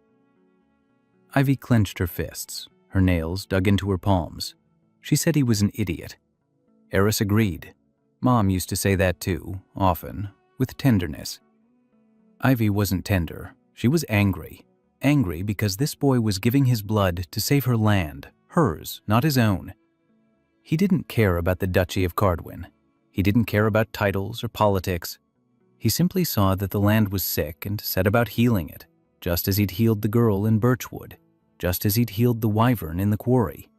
Ivy clenched her fists, her nails dug into her palms. She said he was an idiot. Eris agreed. Mom used to say that too, often, with tenderness. Ivy wasn't tender. She was angry. Angry because this boy was giving his blood to save her land, hers, not his own. He didn't care about the Duchy of Cardwin. He didn't care about titles or politics. He simply saw that the land was sick and set about healing it, just as he'd healed the girl in Birchwood, just as he'd healed the wyvern in the quarry.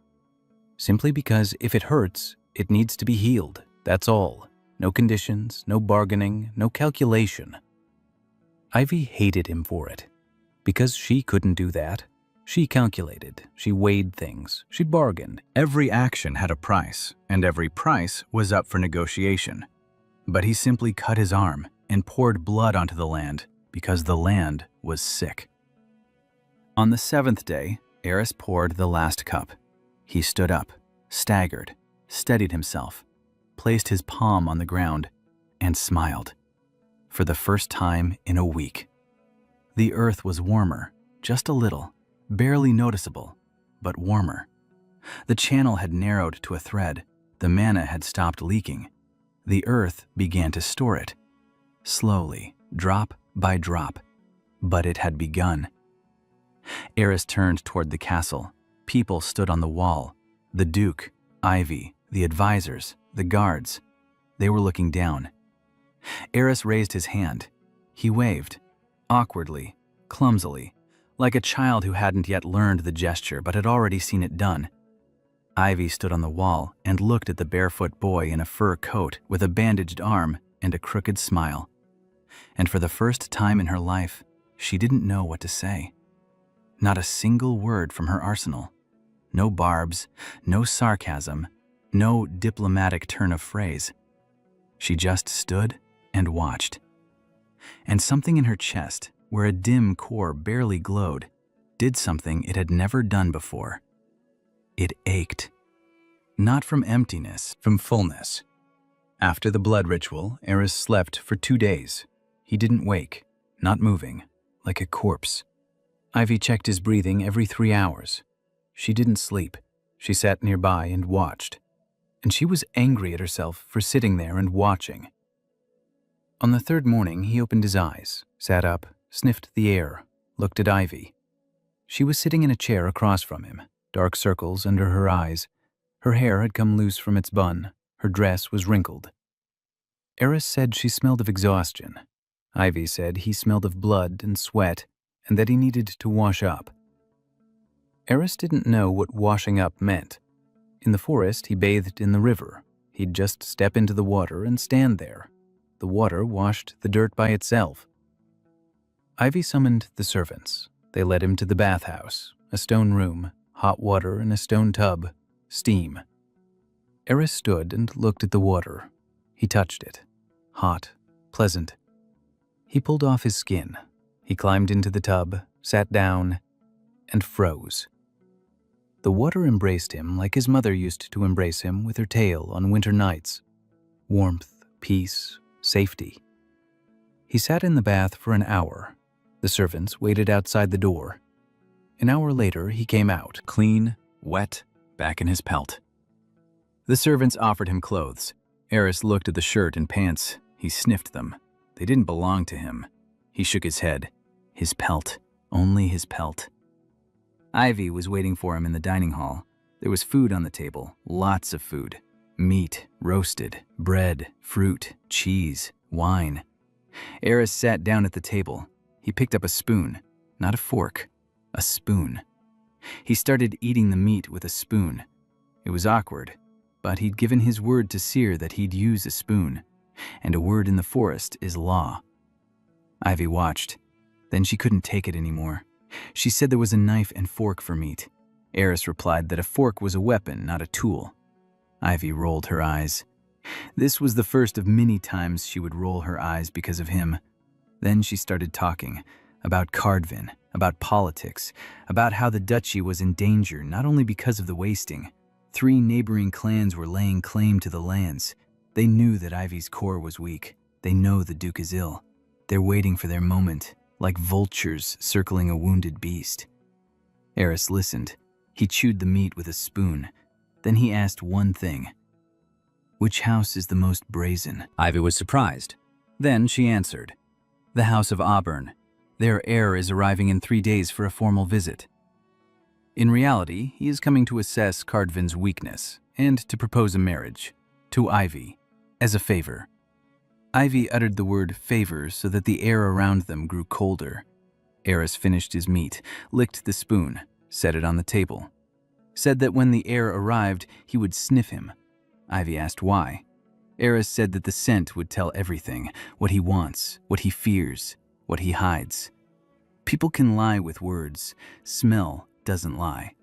Simply because if it hurts, it needs to be healed, that's all. No conditions, no bargaining, no calculation. Ivy hated him for it, because she couldn't do that. She calculated, she weighed things, she bargained. Every action had a price, and every price was up for negotiation. But he simply cut his arm and poured blood onto the land because the land was sick. On the 7th day, Eris poured the last cup. He stood up, staggered, steadied himself, placed his palm on the ground, and smiled. For the first time in a week. The earth was warmer, just a little, barely noticeable, but warmer. The channel had narrowed to a thread. The mana had stopped leaking. The earth began to store it. Slowly, drop by drop, but it had begun. Eris turned toward the castle. People stood on the wall. The Duke, Ivy, the advisors, the guards. They were looking down. Eris raised his hand. He waved, awkwardly, clumsily, like a child who hadn't yet learned the gesture but had already seen it done. Ivy stood on the wall and looked at the barefoot boy in a fur coat with a bandaged arm and a crooked smile. And for the first time in her life, she didn't know what to say. Not a single word from her arsenal. No barbs, no sarcasm, no diplomatic turn of phrase. She just stood and watched. And something in her chest, where a dim core barely glowed, did something it had never done before. It ached. Not from emptiness, from fullness. After the blood ritual, Eris slept for 2 days. He didn't wake, not moving, like a corpse. Ivy checked his breathing every 3 hours. She didn't sleep. She sat nearby and watched. And she was angry at herself for sitting there and watching. On the 3rd morning, he opened his eyes, sat up, sniffed the air, looked at Ivy. She was sitting in a chair across from him, dark circles under her eyes. Her hair had come loose from its bun. Her dress was wrinkled. Eris said she smelled of exhaustion. Ivy said he smelled of blood and sweat, and that he needed to wash up. Eris didn't know what washing up meant. In the forest, he bathed in the river. He'd just step into the water and stand there. The water washed the dirt by itself. Ivy summoned the servants. They led him to the bathhouse, a stone room, hot water in a stone tub, steam. Eris stood and looked at the water. He touched it. Hot, pleasant. He pulled off his skin. He climbed into the tub, sat down, and froze. The water embraced him like his mother used to embrace him with her tail on winter nights. Warmth, peace, safety. He sat in the bath for an hour. The servants waited outside the door. An hour later, he came out, clean, wet, back in his pelt. The servants offered him clothes. Eris looked at the shirt and pants. He sniffed them. They didn't belong to him. He shook his head. His pelt. Only his pelt. Ivy was waiting for him in the dining hall. There was food on the table, lots of food. Meat, roasted, bread, fruit, cheese, wine. Eris sat down at the table. He picked up a spoon, not a fork, a spoon. He started eating the meat with a spoon. It was awkward, but he'd given his word to Seer that he'd use a spoon, and a word in the forest is law. Ivy watched. Then she couldn't take it anymore. She said there was a knife and fork for meat. Eris replied that a fork was a weapon, not a tool. Ivy rolled her eyes. This was the first of many times she would roll her eyes because of him. Then she started talking about Cardvin, about politics, about how the duchy was in danger not only because of the wasting. 3 neighboring clans were laying claim to the lands. They knew that Ivy's core was weak. They know the Duke is ill. They're waiting for their moment, like vultures circling a wounded beast. Eris listened. He chewed the meat with a spoon. Then he asked one thing. Which house is the most brazen? Ivy was surprised. Then she answered. The House of Auburn. Their heir is arriving in 3 days for a formal visit. In reality, he is coming to assess Cardvin's weakness and to propose a marriage to Ivy as a favor. Ivy uttered the word favor so that the air around them grew colder. Eris finished his meat, licked the spoon, set it on the table. Said that when the heir arrived, he would sniff him. Ivy asked why. Eris said that the scent would tell everything, what he wants, what he fears, what he hides. People can lie with words. Smell doesn't lie.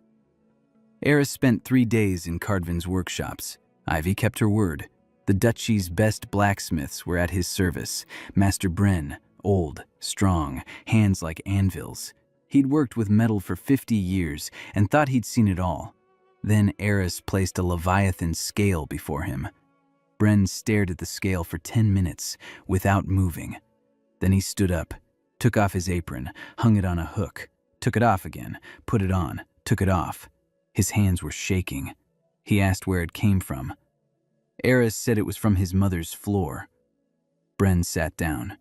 Eris spent 3 days in Cardvin's workshops. Ivy kept her word. The duchy's best blacksmiths were at his service. Master Bren, old, strong, hands like anvils. He'd worked with metal for 50 years and thought he'd seen it all. Then Eris placed a leviathan scale before him. Bren stared at the scale for 10 minutes without moving. Then he stood up, took off his apron, hung it on a hook, took it off again, put it on, took it off. His hands were shaking. He asked where it came from. Eris said it was from his mother's floor. Bren sat down.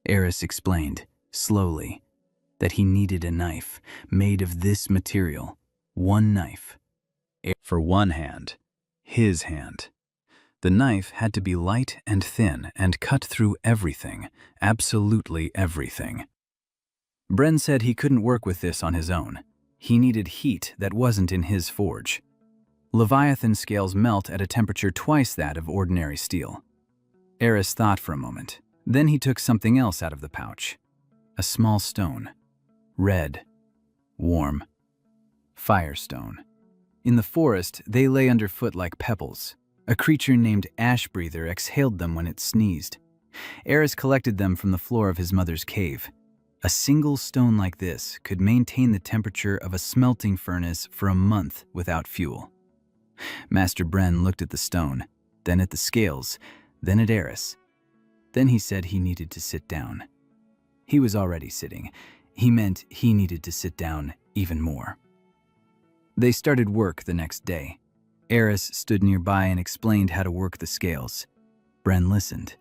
Eris explained, slowly, that he needed a knife made of this material. One knife. For one hand. His hand. The knife had to be light and thin and cut through everything, absolutely everything. Bren said he couldn't work with this on his own. He needed heat that wasn't in his forge. Leviathan scales melt at a temperature twice that of ordinary steel. Eris thought for a moment. Then he took something else out of the pouch. A small stone. Red. Warm. Firestone. In the forest, they lay underfoot like pebbles. A creature named Ashbreather exhaled them when it sneezed. Eris collected them from the floor of his mother's cave. A single stone like this could maintain the temperature of a smelting furnace for a month without fuel. Master Bren looked at the stone, then at the scales, then at Eris. Then he said he needed to sit down. He was already sitting. He meant he needed to sit down even more. They started work the next day. Eris stood nearby and explained how to work the scales. Bren listened.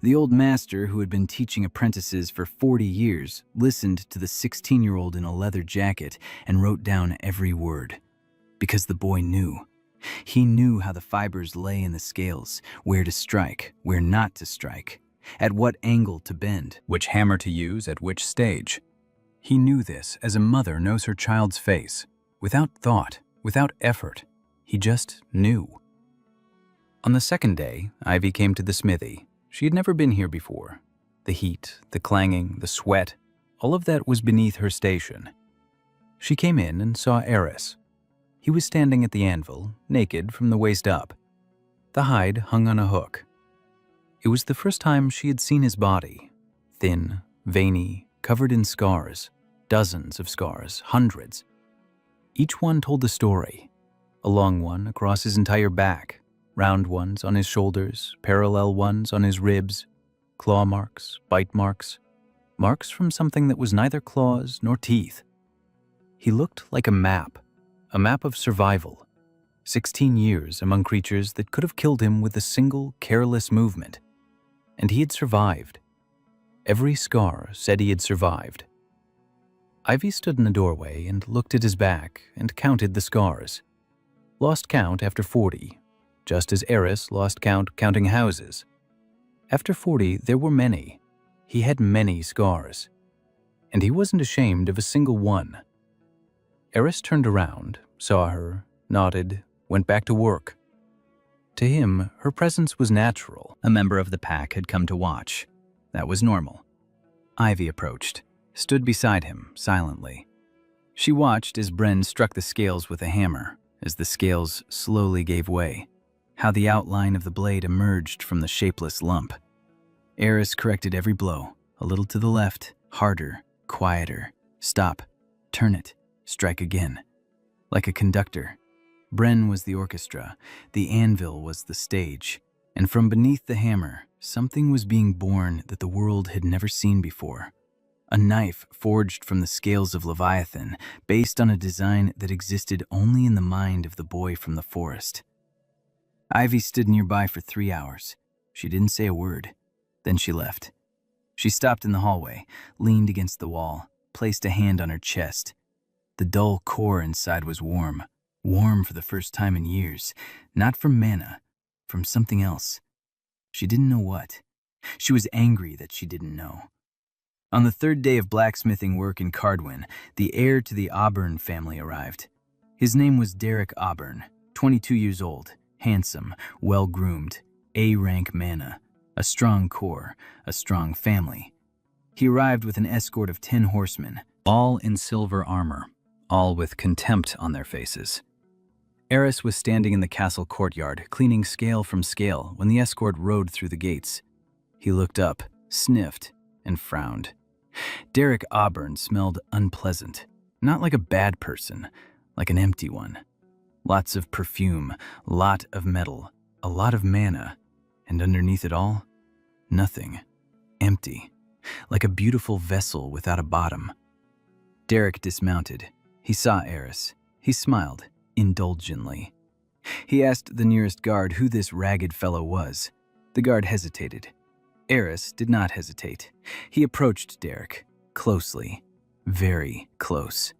The old master, who had been teaching apprentices for 40 years, listened to the 16-year-old in a leather jacket and wrote down every word. Because the boy knew. He knew how the fibers lay in the scales, where to strike, where not to strike, at what angle to bend, which hammer to use at which stage. He knew this as a mother knows her child's face, without thought, without effort. He just knew. On the second day, Ivy came to the smithy. She had never been here before. The heat, the clanging, the sweat, all of that was beneath her station. She came in and saw Eris. He was standing at the anvil, naked from the waist up. The hide hung on a hook. It was the first time she had seen his body. Thin, veiny, covered in scars. Dozens of scars, hundreds. Each one told a story. A long one across his entire back, round ones on his shoulders, parallel ones on his ribs, claw marks, bite marks, marks from something that was neither claws nor teeth. He looked like a map of survival. 16 years among creatures that could have killed him with a single careless movement. And he had survived. Every scar said he had survived. Ivy stood in the doorway and looked at his back and counted the scars. Lost count after 40, just as Eris lost count counting houses. After 40, there were many. He had many scars, and he wasn't ashamed of a single one. Eris turned around, saw her, nodded, went back to work. To him, her presence was natural. A member of the pack had come to watch. That was normal. Ivy approached, stood beside him, silently. She watched as Bren struck the scales with a hammer, as the scales slowly gave way, how the outline of the blade emerged from the shapeless lump. Eris corrected every blow, a little to the left, harder, quieter. Stop, turn it, strike again. Like a conductor, Bren was the orchestra, the anvil was the stage, and from beneath the hammer, something was being born that the world had never seen before. A knife forged from the scales of Leviathan, based on a design that existed only in the mind of the boy from the forest. Ivy stood nearby for 3 hours. She didn't say a word. Then she left. She stopped in the hallway, leaned against the wall, placed a hand on her chest. The dull core inside was warm. Warm for the first time in years. Not from mana, from something else. She didn't know what. She was angry that she didn't know. On the 3rd day of blacksmithing work in Cardwin, the heir to the Auburn family arrived. His name was Derek Auburn, 22 years old, handsome, well-groomed, A-rank mana, a strong core, a strong family. He arrived with an escort of 10 horsemen, all in silver armor, all with contempt on their faces. Eris was standing in the castle courtyard, cleaning scale from scale, when the escort rode through the gates. He looked up, sniffed, and frowned. Derek Auburn smelled unpleasant, not like a bad person, like an empty one. Lots of perfume, lot of metal, a lot of mana, and underneath it all, nothing. Empty, like a beautiful vessel without a bottom. Derek dismounted. He saw Eris. He smiled, indulgently. He asked the nearest guard who this ragged fellow was. The guard hesitated. Eris did not hesitate. He approached Derek, closely, very close.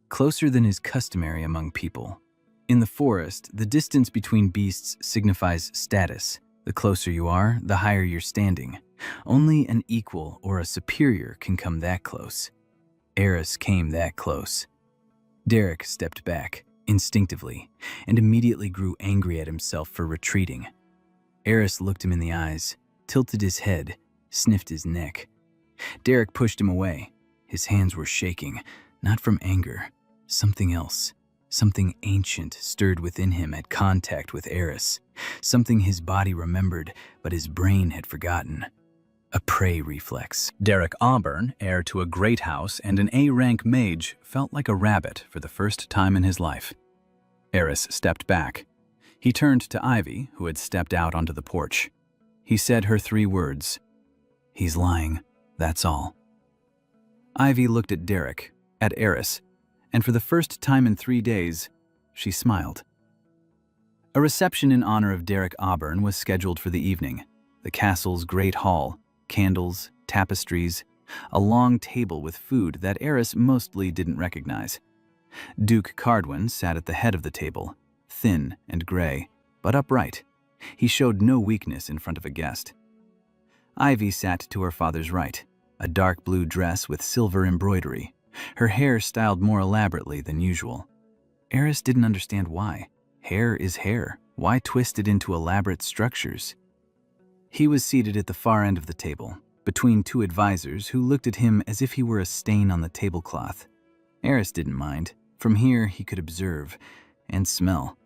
Closer than is customary among people. In the forest, the distance between beasts signifies status. The closer you are, the higher you're standing. Only an equal or a superior can come that close. Eris came that close. Derek stepped back, instinctively, and immediately grew angry at himself for retreating. Eris looked him in the eyes, tilted his head, sniffed his neck. Derek pushed him away. His hands were shaking, not from anger, something else. Something ancient stirred within him at contact with Eris. Something his body remembered, but his brain had forgotten. A prey reflex. Derek Auburn, heir to a great house and an A-rank mage, felt like a rabbit for the first time in his life. Eris stepped back. He turned to Ivy, who had stepped out onto the porch. He said her 3 words. "He's lying, that's all." Ivy looked at Derek, at Eris, and for the first time in 3 days, she smiled. A reception in honor of Derek Auburn was scheduled for the evening. The castle's great hall, candles, tapestries, a long table with food that Eris mostly didn't recognize. Duke Cardwin sat at the head of the table, thin and gray, but upright. He showed no weakness in front of a guest. Ivy sat to her father's right, a dark blue dress with silver embroidery, her hair styled more elaborately than usual. Eris didn't understand why. Hair is hair. Why twist it into elaborate structures? He was seated at the far end of the table, between 2 advisors who looked at him as if he were a stain on the tablecloth. Eris didn't mind. From here he could observe and smell.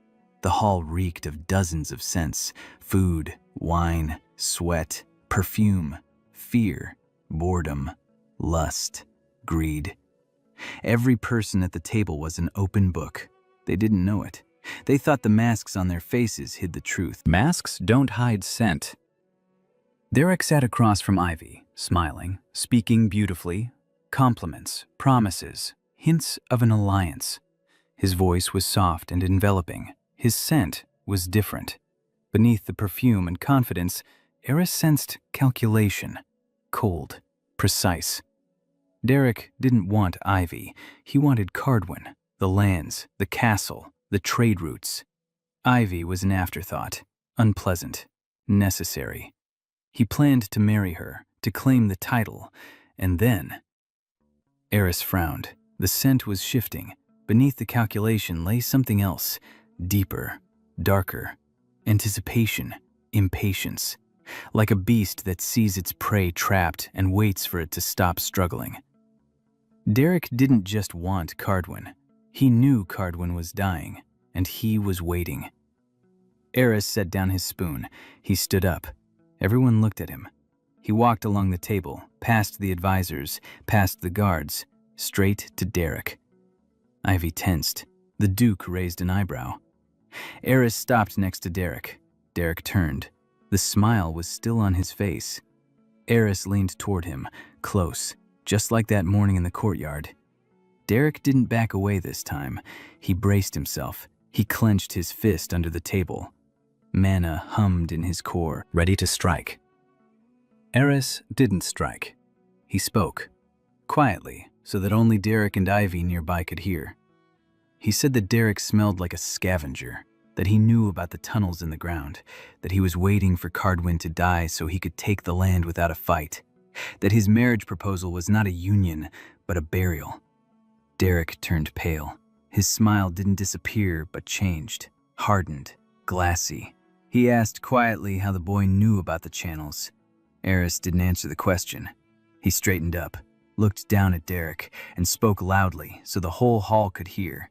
The hall reeked of dozens of scents: food, wine, sweat, perfume, fear, boredom, lust, greed. Every person at the table was an open book. They didn't know it. They thought the masks on their faces hid the truth. Masks don't hide scent. Derek sat across from Ivy, smiling, speaking beautifully, compliments, promises, hints of an alliance. His voice was soft and enveloping. His scent was different. Beneath the perfume and confidence, Eris sensed calculation, cold, precise. Derek didn't want Ivy. He wanted Cardwin, the lands, the castle, the trade routes. Ivy was an afterthought, unpleasant, necessary. He planned to marry her, to claim the title, and then... Eris frowned. The scent was shifting. Beneath the calculation lay something else, deeper, darker. Anticipation, impatience. Like a beast that sees its prey trapped and waits for it to stop struggling. Derek didn't just want Cardwin. He knew Cardwin was dying, and he was waiting. Eris set down his spoon. He stood up. Everyone looked at him. He walked along the table, past the advisors, past the guards, straight to Derek. Ivy tensed. The Duke raised an eyebrow. Eris stopped next to Derek. Derek turned. The smile was still on his face. Eris leaned toward him, close, just like that morning in the courtyard. Derek didn't back away this time. He braced himself. He clenched his fist under the table. Mana hummed in his core, ready to strike. Eris didn't strike. He spoke, quietly, so that only Derek and Ivy nearby could hear. He said that Derek smelled like a scavenger, that he knew about the tunnels in the ground, that he was waiting for Cardwin to die so he could take the land without a fight, that his marriage proposal was not a union, but a burial. Derek turned pale. His smile didn't disappear, but changed, hardened, glassy. He asked quietly how the boy knew about the channels. Eris didn't answer the question. He straightened up, looked down at Derek, and spoke loudly so the whole hall could hear.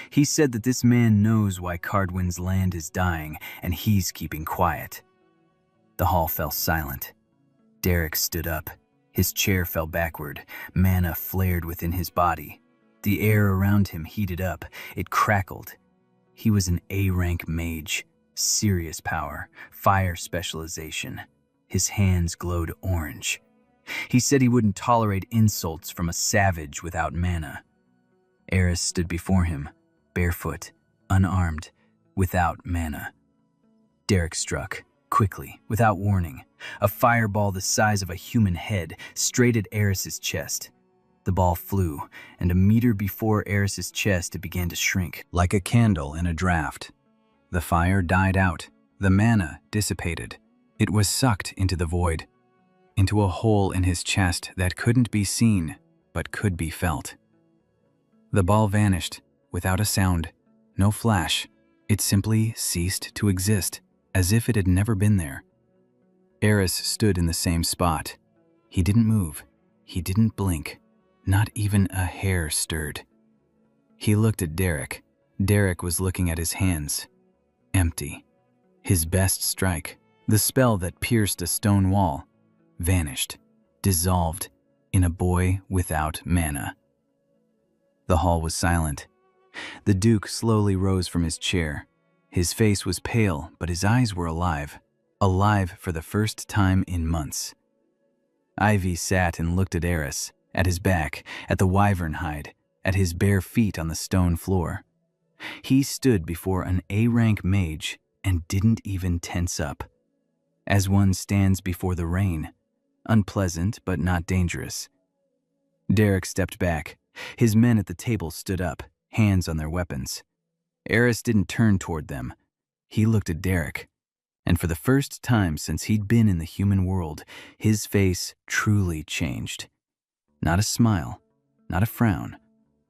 He said that this man knows why Cardwin's land is dying, and he's keeping quiet. The hall fell silent. Derek stood up. His chair fell backward. Mana flared within his body. The air around him heated up. It crackled. He was an A-rank mage. Serious power. Fire specialization. His hands glowed orange. He said he wouldn't tolerate insults from a savage without mana. Eris stood before him, barefoot, unarmed, without mana. Derek struck, quickly, without warning, a fireball the size of a human head, straight at Eris's chest. The ball flew, and a meter before Eris's chest it began to shrink, like a candle in a draft. The fire died out. The mana dissipated. It was sucked into the void, into a hole in his chest that couldn't be seen, but could be felt. The ball vanished, without a sound, no flash. It simply ceased to exist, as if it had never been there. Eris stood in the same spot. He didn't move. He didn't blink. Not even a hair stirred. He looked at Derek. Derek was looking at his hands. Empty. His best strike, the spell that pierced a stone wall, vanished, dissolved in a boy without mana. The hall was silent. The Duke slowly rose from his chair. His face was pale, but his eyes were alive. Alive for the first time in months. Ivy sat and looked at Eris, at his back, at the wyvern hide, at his bare feet on the stone floor. He stood before an A-rank mage and didn't even tense up. As one stands before the rain, unpleasant but not dangerous. Derek stepped back. His men at the table stood up, hands on their weapons. Eris didn't turn toward them. He looked at Derek, and for the first time since he'd been in the human world, his face truly changed. Not a smile, not a frown,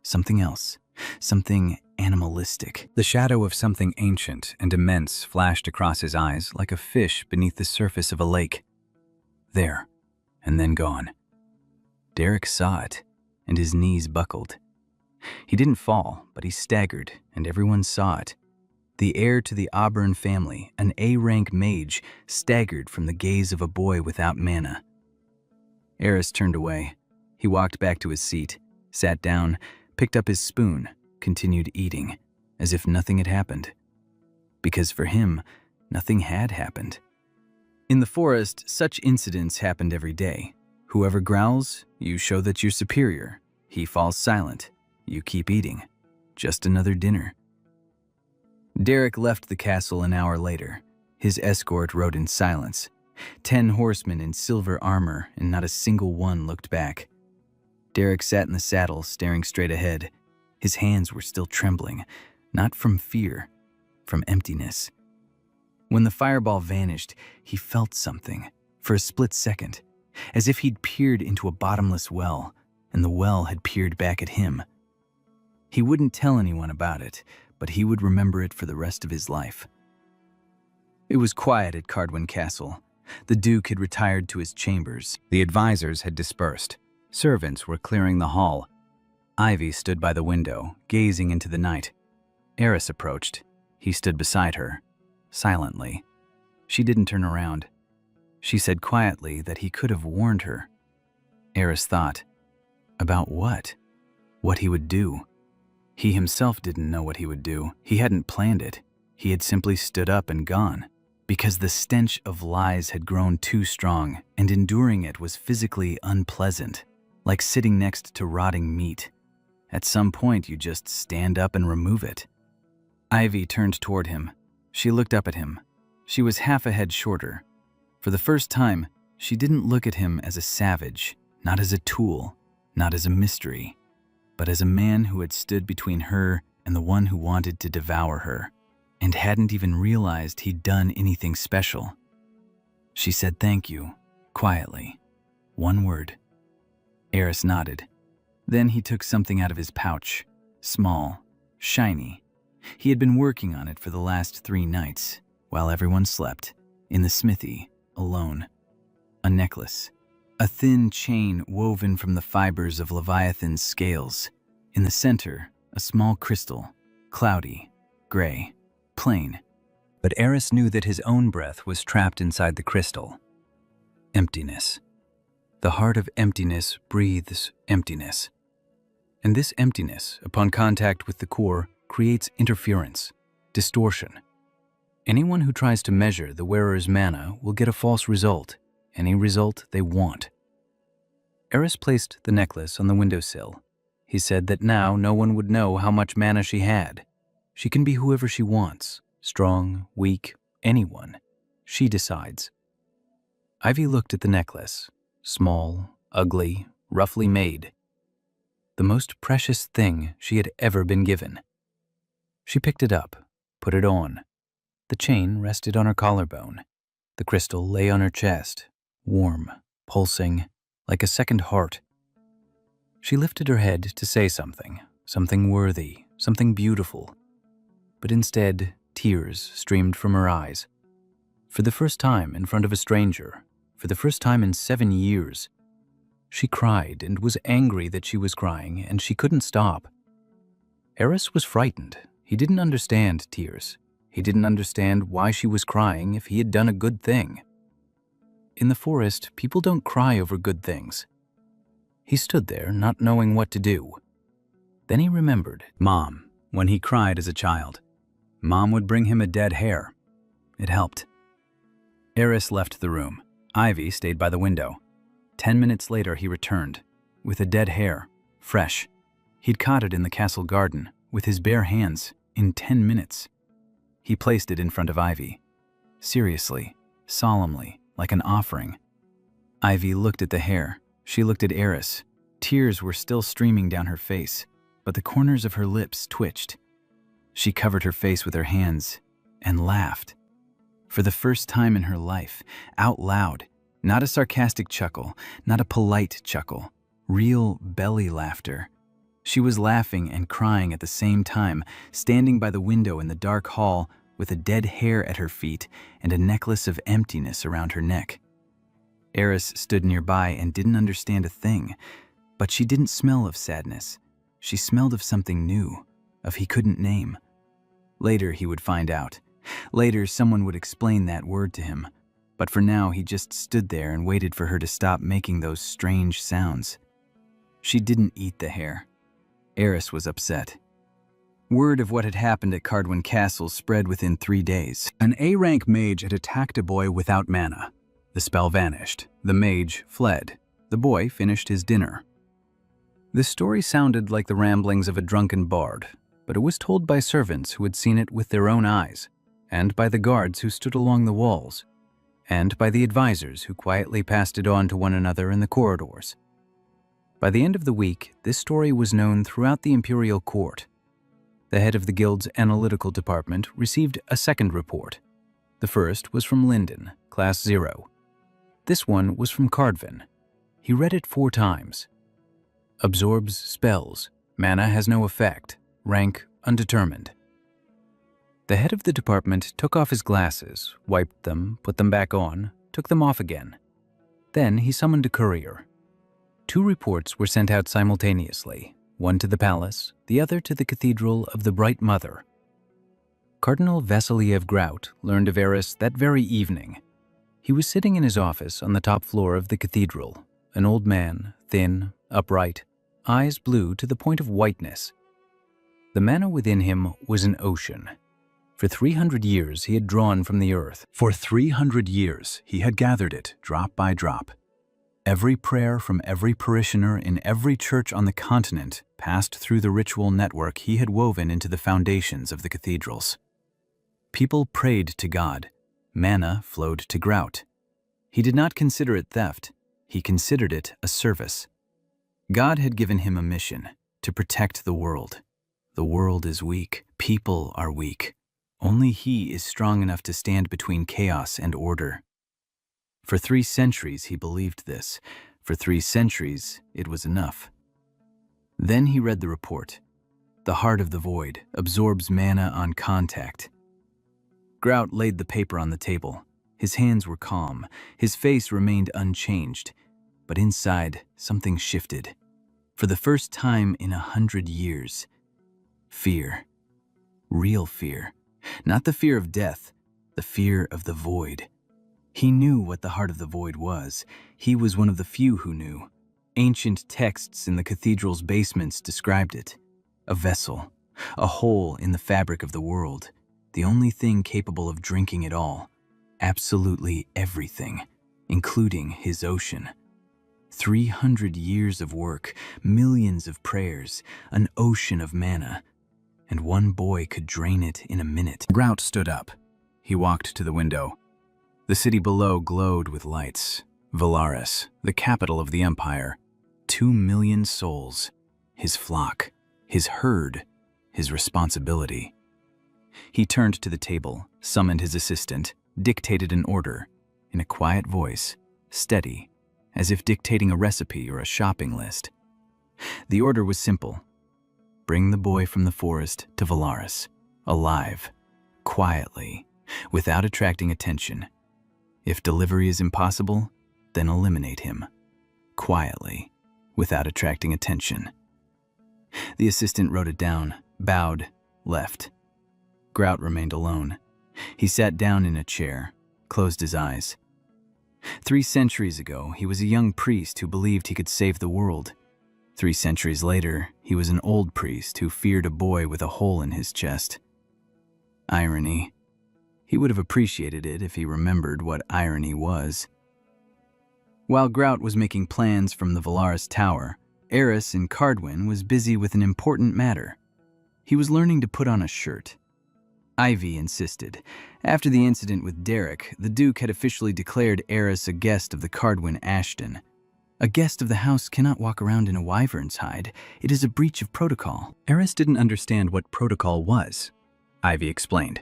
something else, something animalistic. The shadow of something ancient and immense flashed across his eyes like a fish beneath the surface of a lake. There, and then gone. Derek saw it, and his knees buckled. He didn't fall, but he staggered, and everyone saw it. The heir to the Auburn family, an A-rank mage, staggered from the gaze of a boy without mana. Eris turned away. He walked back to his seat, sat down, picked up his spoon, continued eating, as if nothing had happened. Because for him, nothing had happened. In the forest, such incidents happened every day. Whoever growls, you show that you're superior. He falls silent. You keep eating. Just another dinner. Derek left the castle an hour later. His escort rode in silence. 10 horsemen in silver armor, and not a single one looked back. Derek sat in the saddle, staring straight ahead. His hands were still trembling, not from fear, from emptiness. When the fireball vanished, he felt something. For a split second, as if he'd peered into a bottomless well, and the well had peered back at him. He wouldn't tell anyone about it, but he would remember it for the rest of his life. It was quiet at Cardwin Castle. The Duke had retired to his chambers. The advisors had dispersed. Servants were clearing the hall. Ivy stood by the window, gazing into the night. Eris approached. He stood beside her, silently. She didn't turn around. She said quietly that he could have warned her. Eris thought, about what? What he would do. He himself didn't know what he would do. He hadn't planned it. He had simply stood up and gone, because the stench of lies had grown too strong, and enduring it was physically unpleasant, like sitting next to rotting meat. At some point, you just stand up and remove it. Ivy turned toward him. She looked up at him. She was half a head shorter. For the first time, she didn't look at him as a savage, not as a tool, not as a mystery, but as a man who had stood between her and the one who wanted to devour her, and hadn't even realized he'd done anything special. She said thank you, quietly. One word. Eris nodded. Then he took something out of his pouch, small, shiny. He had been working on it for the last 3 nights, while everyone slept, in the smithy, alone. A necklace. A thin chain woven from the fibers of Leviathan's scales. In the center, a small crystal, cloudy, gray, plain. But Eris knew that his own breath was trapped inside the crystal. Emptiness. The heart of emptiness breathes emptiness. And this emptiness, upon contact with the core, creates interference, distortion. Anyone who tries to measure the wearer's mana will get a false result, any result they want. Eris placed the necklace on the windowsill. He said that now no one would know how much mana she had. She can be whoever she wants, strong, weak, anyone. She decides. Ivy looked at the necklace, small, ugly, roughly made. The most precious thing she had ever been given. She picked it up, put it on. The chain rested on her collarbone. The crystal lay on her chest, warm, pulsing, like a second heart. She lifted her head to say something, something worthy, something beautiful. But instead, tears streamed from her eyes. For the first time in front of a stranger, for the first time in 7 years, she cried and was angry that she was crying, and she couldn't stop. Eris was frightened. He didn't understand tears. He didn't understand why she was crying if he had done a good thing. In the forest, people don't cry over good things. He stood there, not knowing what to do. Then he remembered Mom, when he cried as a child. Mom would bring him a dead hare. It helped. Eris left the room. Ivy stayed by the window. 10 minutes later, he returned, with a dead hare, fresh. He'd caught it in the castle garden, with his bare hands, in 10 minutes. He placed it in front of Ivy. Seriously, solemnly, like an offering. Ivy looked at the hare. She looked at Eris. Tears were still streaming down her face, but the corners of her lips twitched. She covered her face with her hands and laughed. For the first time in her life, out loud, not a sarcastic chuckle, not a polite chuckle, real belly laughter. She was laughing and crying at the same time, standing by the window in the dark hall with a dead hare at her feet and a necklace of emptiness around her neck. Eris stood nearby and didn't understand a thing, but she didn't smell of sadness. She smelled of something new, of he couldn't name. Later he would find out. Later someone would explain that word to him. But for now he just stood there and waited for her to stop making those strange sounds. She didn't eat the hare. Eris was upset. Word of what had happened at Cardwin Castle spread within 3 days. An A-rank mage had attacked a boy without mana. The spell vanished. The mage fled. The boy finished his dinner. The story sounded like the ramblings of a drunken bard, but it was told by servants who had seen it with their own eyes, and by the guards who stood along the walls, and by the advisors who quietly passed it on to one another in the corridors. By the end of the week, this story was known throughout the imperial court. The head of the guild's analytical department received a second report. The first was from Linden, Class 0. This one was from Cardvin. He read it 4 times. Absorbs spells. Mana has no effect. Rank undetermined. The head of the department took off his glasses, wiped them, put them back on, took them off again. Then he summoned a courier. 2 reports were sent out simultaneously, one to the palace, the other to the Cathedral of the Bright Mother. Cardinal Vasiliev Grout learned of Eris that very evening. He was sitting in his office on the top floor of the cathedral, an old man, thin, upright, eyes blue to the point of whiteness. The mana within him was an ocean. For 300 years he had drawn from the earth. For 300 years he had gathered it, drop by drop. Every prayer from every parishioner in every church on the continent passed through the ritual network he had woven into the foundations of the cathedrals. People prayed to God. Mana flowed to Grout. He did not consider it theft. He considered it a service. God had given him a mission to protect the world. The world is weak. People are weak. Only he is strong enough to stand between chaos and order. For 3 centuries he believed this. For 3 centuries it was enough. Then he read the report. The heart of the void absorbs mana on contact. Grout laid the paper on the table. His hands were calm. His face remained unchanged. But inside, something shifted. For the first time in 100 years. Fear. Real fear. Not the fear of death, the fear of the void. He knew what the heart of the void was. He was one of the few who knew. Ancient texts in the cathedral's basements described it. A vessel, a hole in the fabric of the world, the only thing capable of drinking it all. Absolutely everything, including his ocean. 300 years of work, millions of prayers, an ocean of mana. And one boy could drain it in a minute. Grout stood up. He walked to the window. The city below glowed with lights. Valaris, the capital of the empire. 2 million souls. His flock. His herd. His responsibility. He turned to the table, summoned his assistant, dictated an order, in a quiet voice, steady, as if dictating a recipe or a shopping list. The order was simple. Bring the boy from the forest to Valaris, alive, quietly, without attracting attention. If delivery is impossible, then eliminate him, quietly, without attracting attention. The assistant wrote it down, bowed, left. Grout remained alone. He sat down in a chair, closed his eyes. 3 centuries ago, he was a young priest who believed he could save the world. 3 centuries later, he was an old priest who feared a boy with a hole in his chest. Irony. He would have appreciated it if he remembered what irony was. While Grout was making plans from the Valaris Tower, Eris in Cardwin was busy with an important matter. He was learning to put on a shirt. Ivy insisted. After the incident with Derek, the Duke had officially declared Eris a guest of the Cardwin Ashton. A guest of the house cannot walk around in a wyvern's hide. It is a breach of protocol. Eris didn't understand what protocol was. Ivy explained.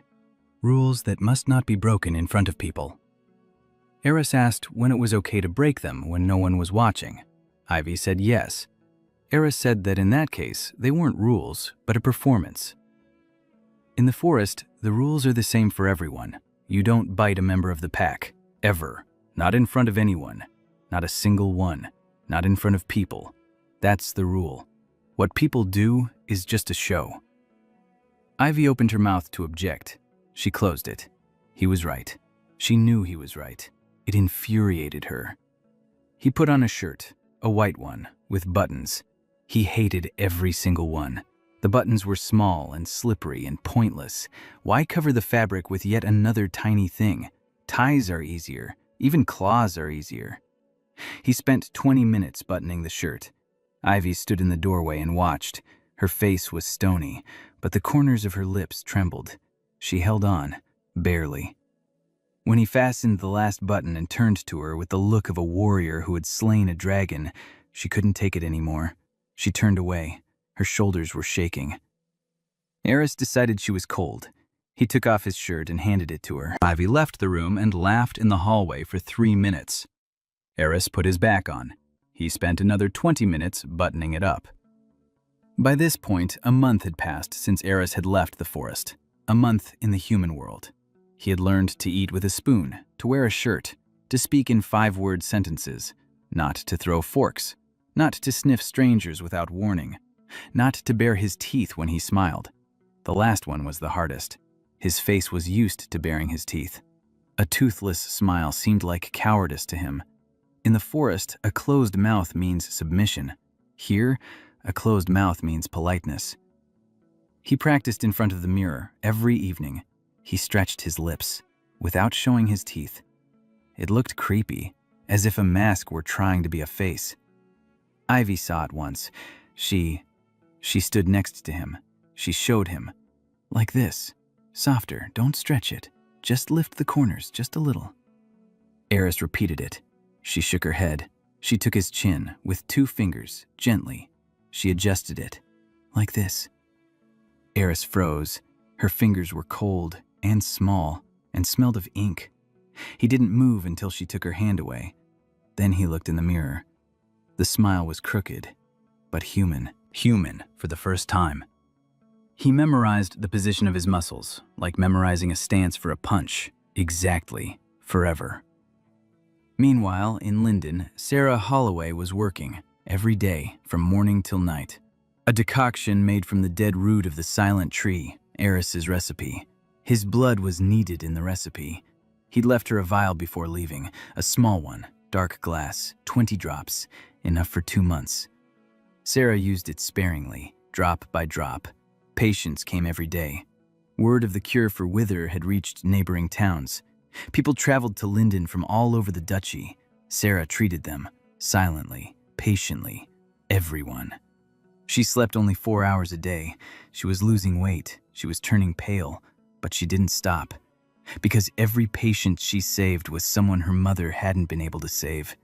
Rules that must not be broken in front of people. Eris asked when it was okay to break them when no one was watching. Ivy said yes. Eris said that in that case, they weren't rules, but a performance. In the forest, the rules are the same for everyone. You don't bite a member of the pack, ever. Not in front of anyone. Not a single one. Not in front of people. That's the rule. What people do is just a show. Ivy opened her mouth to object. She closed it. He was right. She knew he was right. It infuriated her. He put on a shirt, a white one, with buttons. He hated every single one. The buttons were small and slippery and pointless. Why cover the fabric with yet another tiny thing? Ties are easier. Even claws are easier. He spent 20 minutes buttoning the shirt. Ivy stood in the doorway and watched. Her face was stony, but the corners of her lips trembled. She held on, barely. When he fastened the last button and turned to her with the look of a warrior who had slain a dragon, she couldn't take it anymore. She turned away. Her shoulders were shaking. Eris decided she was cold. He took off his shirt and handed it to her. Ivy left the room and laughed in the hallway for 3 minutes. Eris put his back on. He spent another 20 minutes buttoning it up. By this point, a month had passed since Eris had left the forest. A month in the human world. He had learned to eat with a spoon, to wear a shirt, to speak in 5-word sentences, not to throw forks, not to sniff strangers without warning, not to bare his teeth when he smiled. The last one was the hardest. His face was used to baring his teeth. A toothless smile seemed like cowardice to him. In the forest, a closed mouth means submission. Here, a closed mouth means politeness. He practiced in front of the mirror every evening. He stretched his lips, without showing his teeth. It looked creepy, as if a mask were trying to be a face. Ivy saw it once. She stood next to him. She showed him. Like this. Softer, don't stretch it. Just lift the corners just a little. Eris repeated it. She shook her head. She took his chin with 2 fingers, gently. She adjusted it. Like this. Eris froze. Her fingers were cold and small and smelled of ink. He didn't move until she took her hand away. Then he looked in the mirror. The smile was crooked, but human. Human for the first time. He memorized the position of his muscles, like memorizing a stance for a punch, exactly, forever. Meanwhile, in Linden, Sarah Holloway was working, every day, from morning till night. A decoction made from the dead root of the silent tree, Eris's recipe. His blood was needed in the recipe. He'd left her a vial before leaving, a small one, dark glass, 20 drops, enough for 2 months. Sarah used it sparingly, drop by drop. Patients came every day. Word of the cure for wither had reached neighboring towns. People traveled to Linden from all over the duchy. Sarah treated them, silently, patiently, everyone. She slept only 4 hours a day. She was losing weight. She was turning pale, but she didn't stop. Because every patient she saved was someone her mother hadn't been able to save.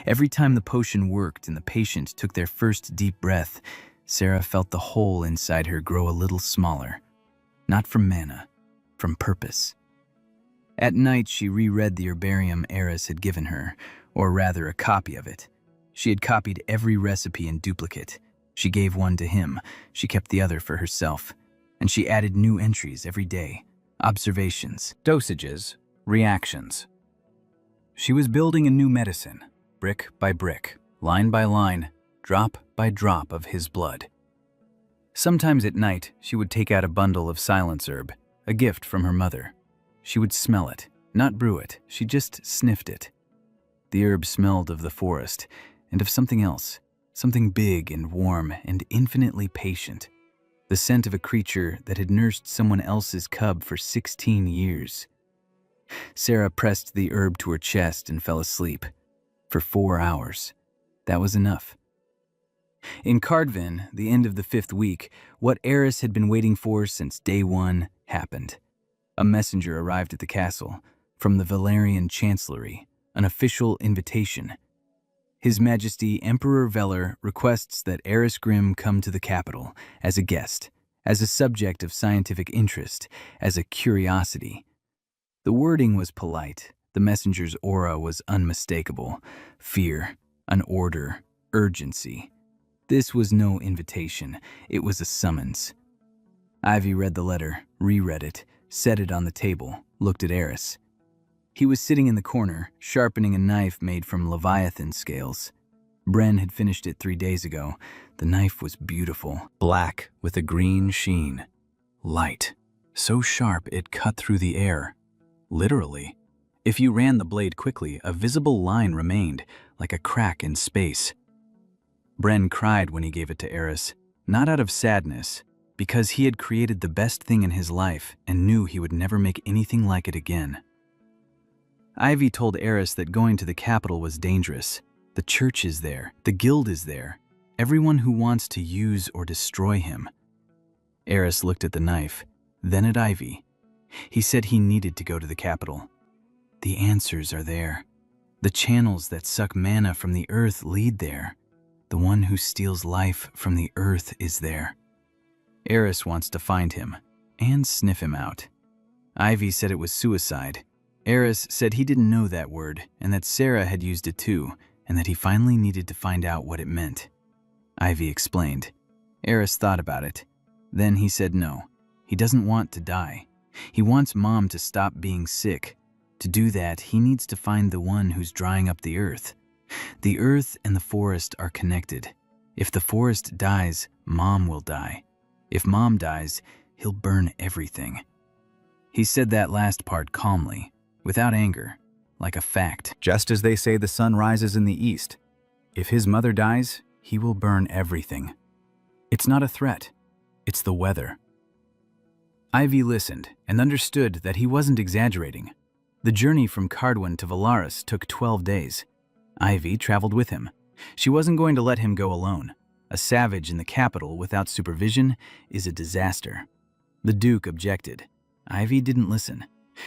Every time the potion worked and the patient took their first deep breath, Sarah felt the hole inside her grow a little smaller. Not from mana, from purpose. At night, she reread the herbarium Eris had given her, or rather a copy of it. She had copied every recipe in duplicate. She gave one to him, she kept the other for herself, and she added new entries every day, observations, dosages, reactions. She was building a new medicine, brick by brick, line by line, drop by drop of his blood. Sometimes at night, she would take out a bundle of silence herb, a gift from her mother. She would smell it, not brew it, she just sniffed it. The herb smelled of the forest, and of something else, something big and warm and infinitely patient. The scent of a creature that had nursed someone else's cub for 16 years. Sarah pressed the herb to her chest and fell asleep. For 4 hours. That was enough. In Cardvin, the end of the 5th week, what Eris had been waiting for since day 1 happened. A messenger arrived at the castle, from the Valerian Chancellery, an official invitation. His Majesty Emperor Veller requests that Eris Grimm come to the capital as a guest, as a subject of scientific interest, as a curiosity. The wording was polite. The messenger's aura was unmistakable. Fear, an order, urgency. This was no invitation. It was a summons. Ivy read the letter, reread it, set it on the table, looked at Eris. He was sitting in the corner, sharpening a knife made from Leviathan scales. Bren had finished it 3 days ago. The knife was beautiful, black with a green sheen. Light, so sharp it cut through the air. Literally. If you ran the blade quickly, a visible line remained, like a crack in space. Bren cried when he gave it to Eris, not out of sadness, because he had created the best thing in his life and knew he would never make anything like it again. Ivy told Eris that going to the capital was dangerous. The church is there, the guild is there, everyone who wants to use or destroy him. Eris looked at the knife, then at Ivy. He said he needed to go to the capital. The answers are there. The channels that suck mana from the earth lead there. The one who steals life from the earth is there. Eris wants to find him and sniff him out. Ivy said it was suicide. Eris said he didn't know that word and that Sarah had used it too, and that he finally needed to find out what it meant. Ivy explained. Eris thought about it. Then he said no. He doesn't want to die. He wants Mom to stop being sick. To do that, he needs to find the one who's drying up the earth. The earth and the forest are connected. If the forest dies, Mom will die. If Mom dies, he'll burn everything. He said that last part calmly, without anger, like a fact. Just as they say the sun rises in the east. If his mother dies, he will burn everything. It's not a threat. It's the weather. Ivy listened and understood that he wasn't exaggerating. The journey from Cardwin to Valaris took 12 days. Ivy traveled with him. She wasn't going to let him go alone. A savage in the capital without supervision is a disaster. The Duke objected. Ivy didn't listen.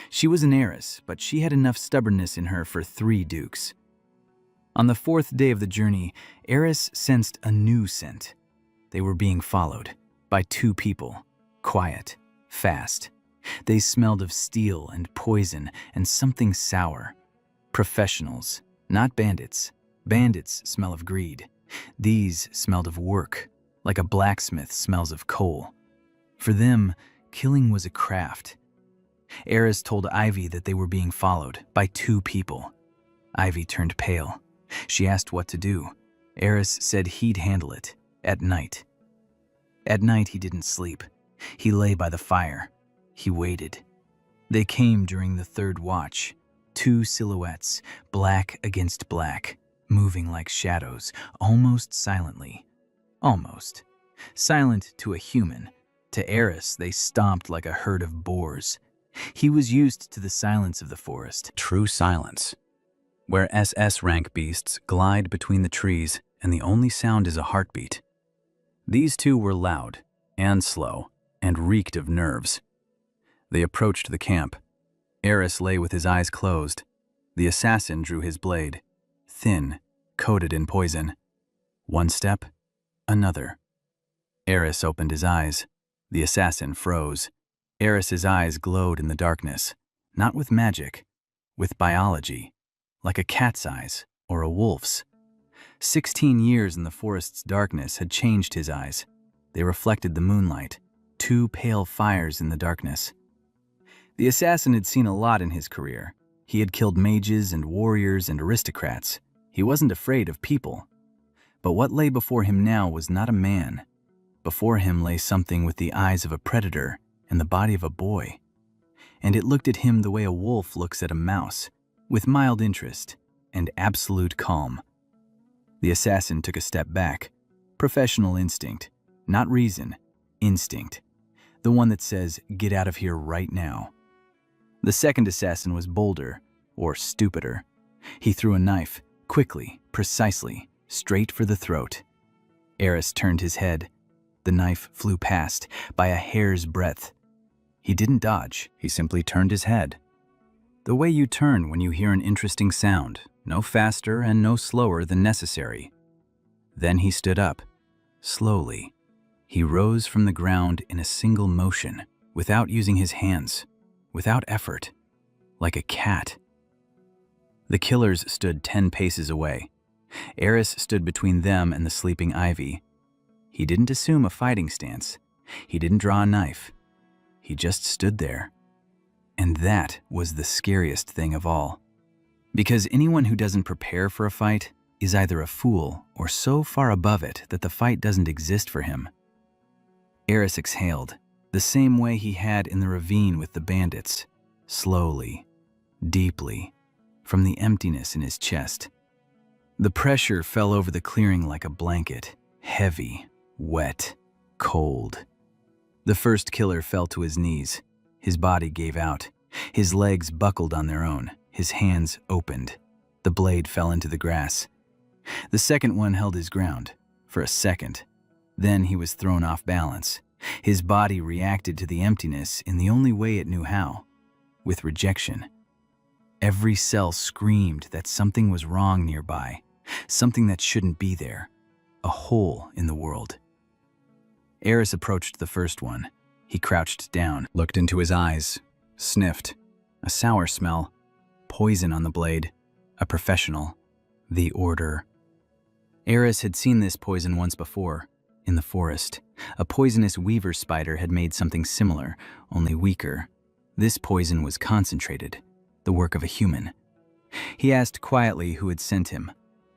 She was an heiress, but she had enough stubbornness in her for 3 dukes. On the 4th day of the journey, Eris sensed a new scent. They were being followed by 2 people, quiet, fast. They smelled of steel and poison and something sour. Professionals, not bandits. Bandits smell of greed. These smelled of work, like a blacksmith smells of coal. For them, killing was a craft. Eris told Ivy that they were being followed by 2 people. Ivy turned pale. She asked what to do. Eris said he'd handle it, at night. At night he didn't sleep. He lay by the fire. He waited. They came during the 3rd watch. 2 silhouettes, black against black, moving like shadows, almost silently. Almost. Silent to a human. To Eris, they stomped like a herd of boars. He was used to the silence of the forest. True silence, where SS rank beasts glide between the trees and the only sound is a heartbeat. These 2 were loud and slow and reeked of nerves. They approached the camp. Eris lay with his eyes closed. The assassin drew his blade, thin, coated in poison. 1 step, another. Eris opened his eyes. The assassin froze. Eris's eyes glowed in the darkness, not with magic, with biology, like a cat's eyes or a wolf's. 16 years in the forest's darkness had changed his eyes. They reflected the moonlight, 2 pale fires in the darkness. The assassin had seen a lot in his career. He had killed mages and warriors and aristocrats. He wasn't afraid of people. But what lay before him now was not a man. Before him lay something with the eyes of a predator and the body of a boy. And it looked at him the way a wolf looks at a mouse, with mild interest and absolute calm. The assassin took a step back. Professional instinct, not reason, instinct. The one that says, get out of here right now. The second assassin was bolder, or stupider. He threw a knife, quickly, precisely, straight for the throat. Eris turned his head. The knife flew past, by a hair's breadth. He didn't dodge, he simply turned his head. The way you turn when you hear an interesting sound, no faster and no slower than necessary. Then he stood up, slowly. He rose from the ground in a single motion, without using his hands, without effort, like a cat. The killers stood 10 paces away. Eris stood between them and the sleeping Ivy. He didn't assume a fighting stance. He didn't draw a knife. He just stood there. And that was the scariest thing of all. Because anyone who doesn't prepare for a fight is either a fool or so far above it that the fight doesn't exist for him. Eris exhaled, the same way he had in the ravine with the bandits, slowly, deeply, from the emptiness in his chest. The pressure fell over the clearing like a blanket, heavy, wet, cold. The first killer fell to his knees. His body gave out. His legs buckled on their own. His hands opened. The blade fell into the grass. The second one held his ground, for a second. Then he was thrown off balance. His body reacted to the emptiness in the only way it knew how, with rejection. Every cell screamed that something was wrong nearby, something that shouldn't be there, a hole in the world. Eris approached the first one. He crouched down, looked into his eyes, sniffed. A sour smell, poison on the blade. A professional. The Order. Eris had seen this poison once before, in the forest. A poisonous weaver spider had made something similar, only weaker. This poison was concentrated, the work of a human. He asked quietly who had sent him.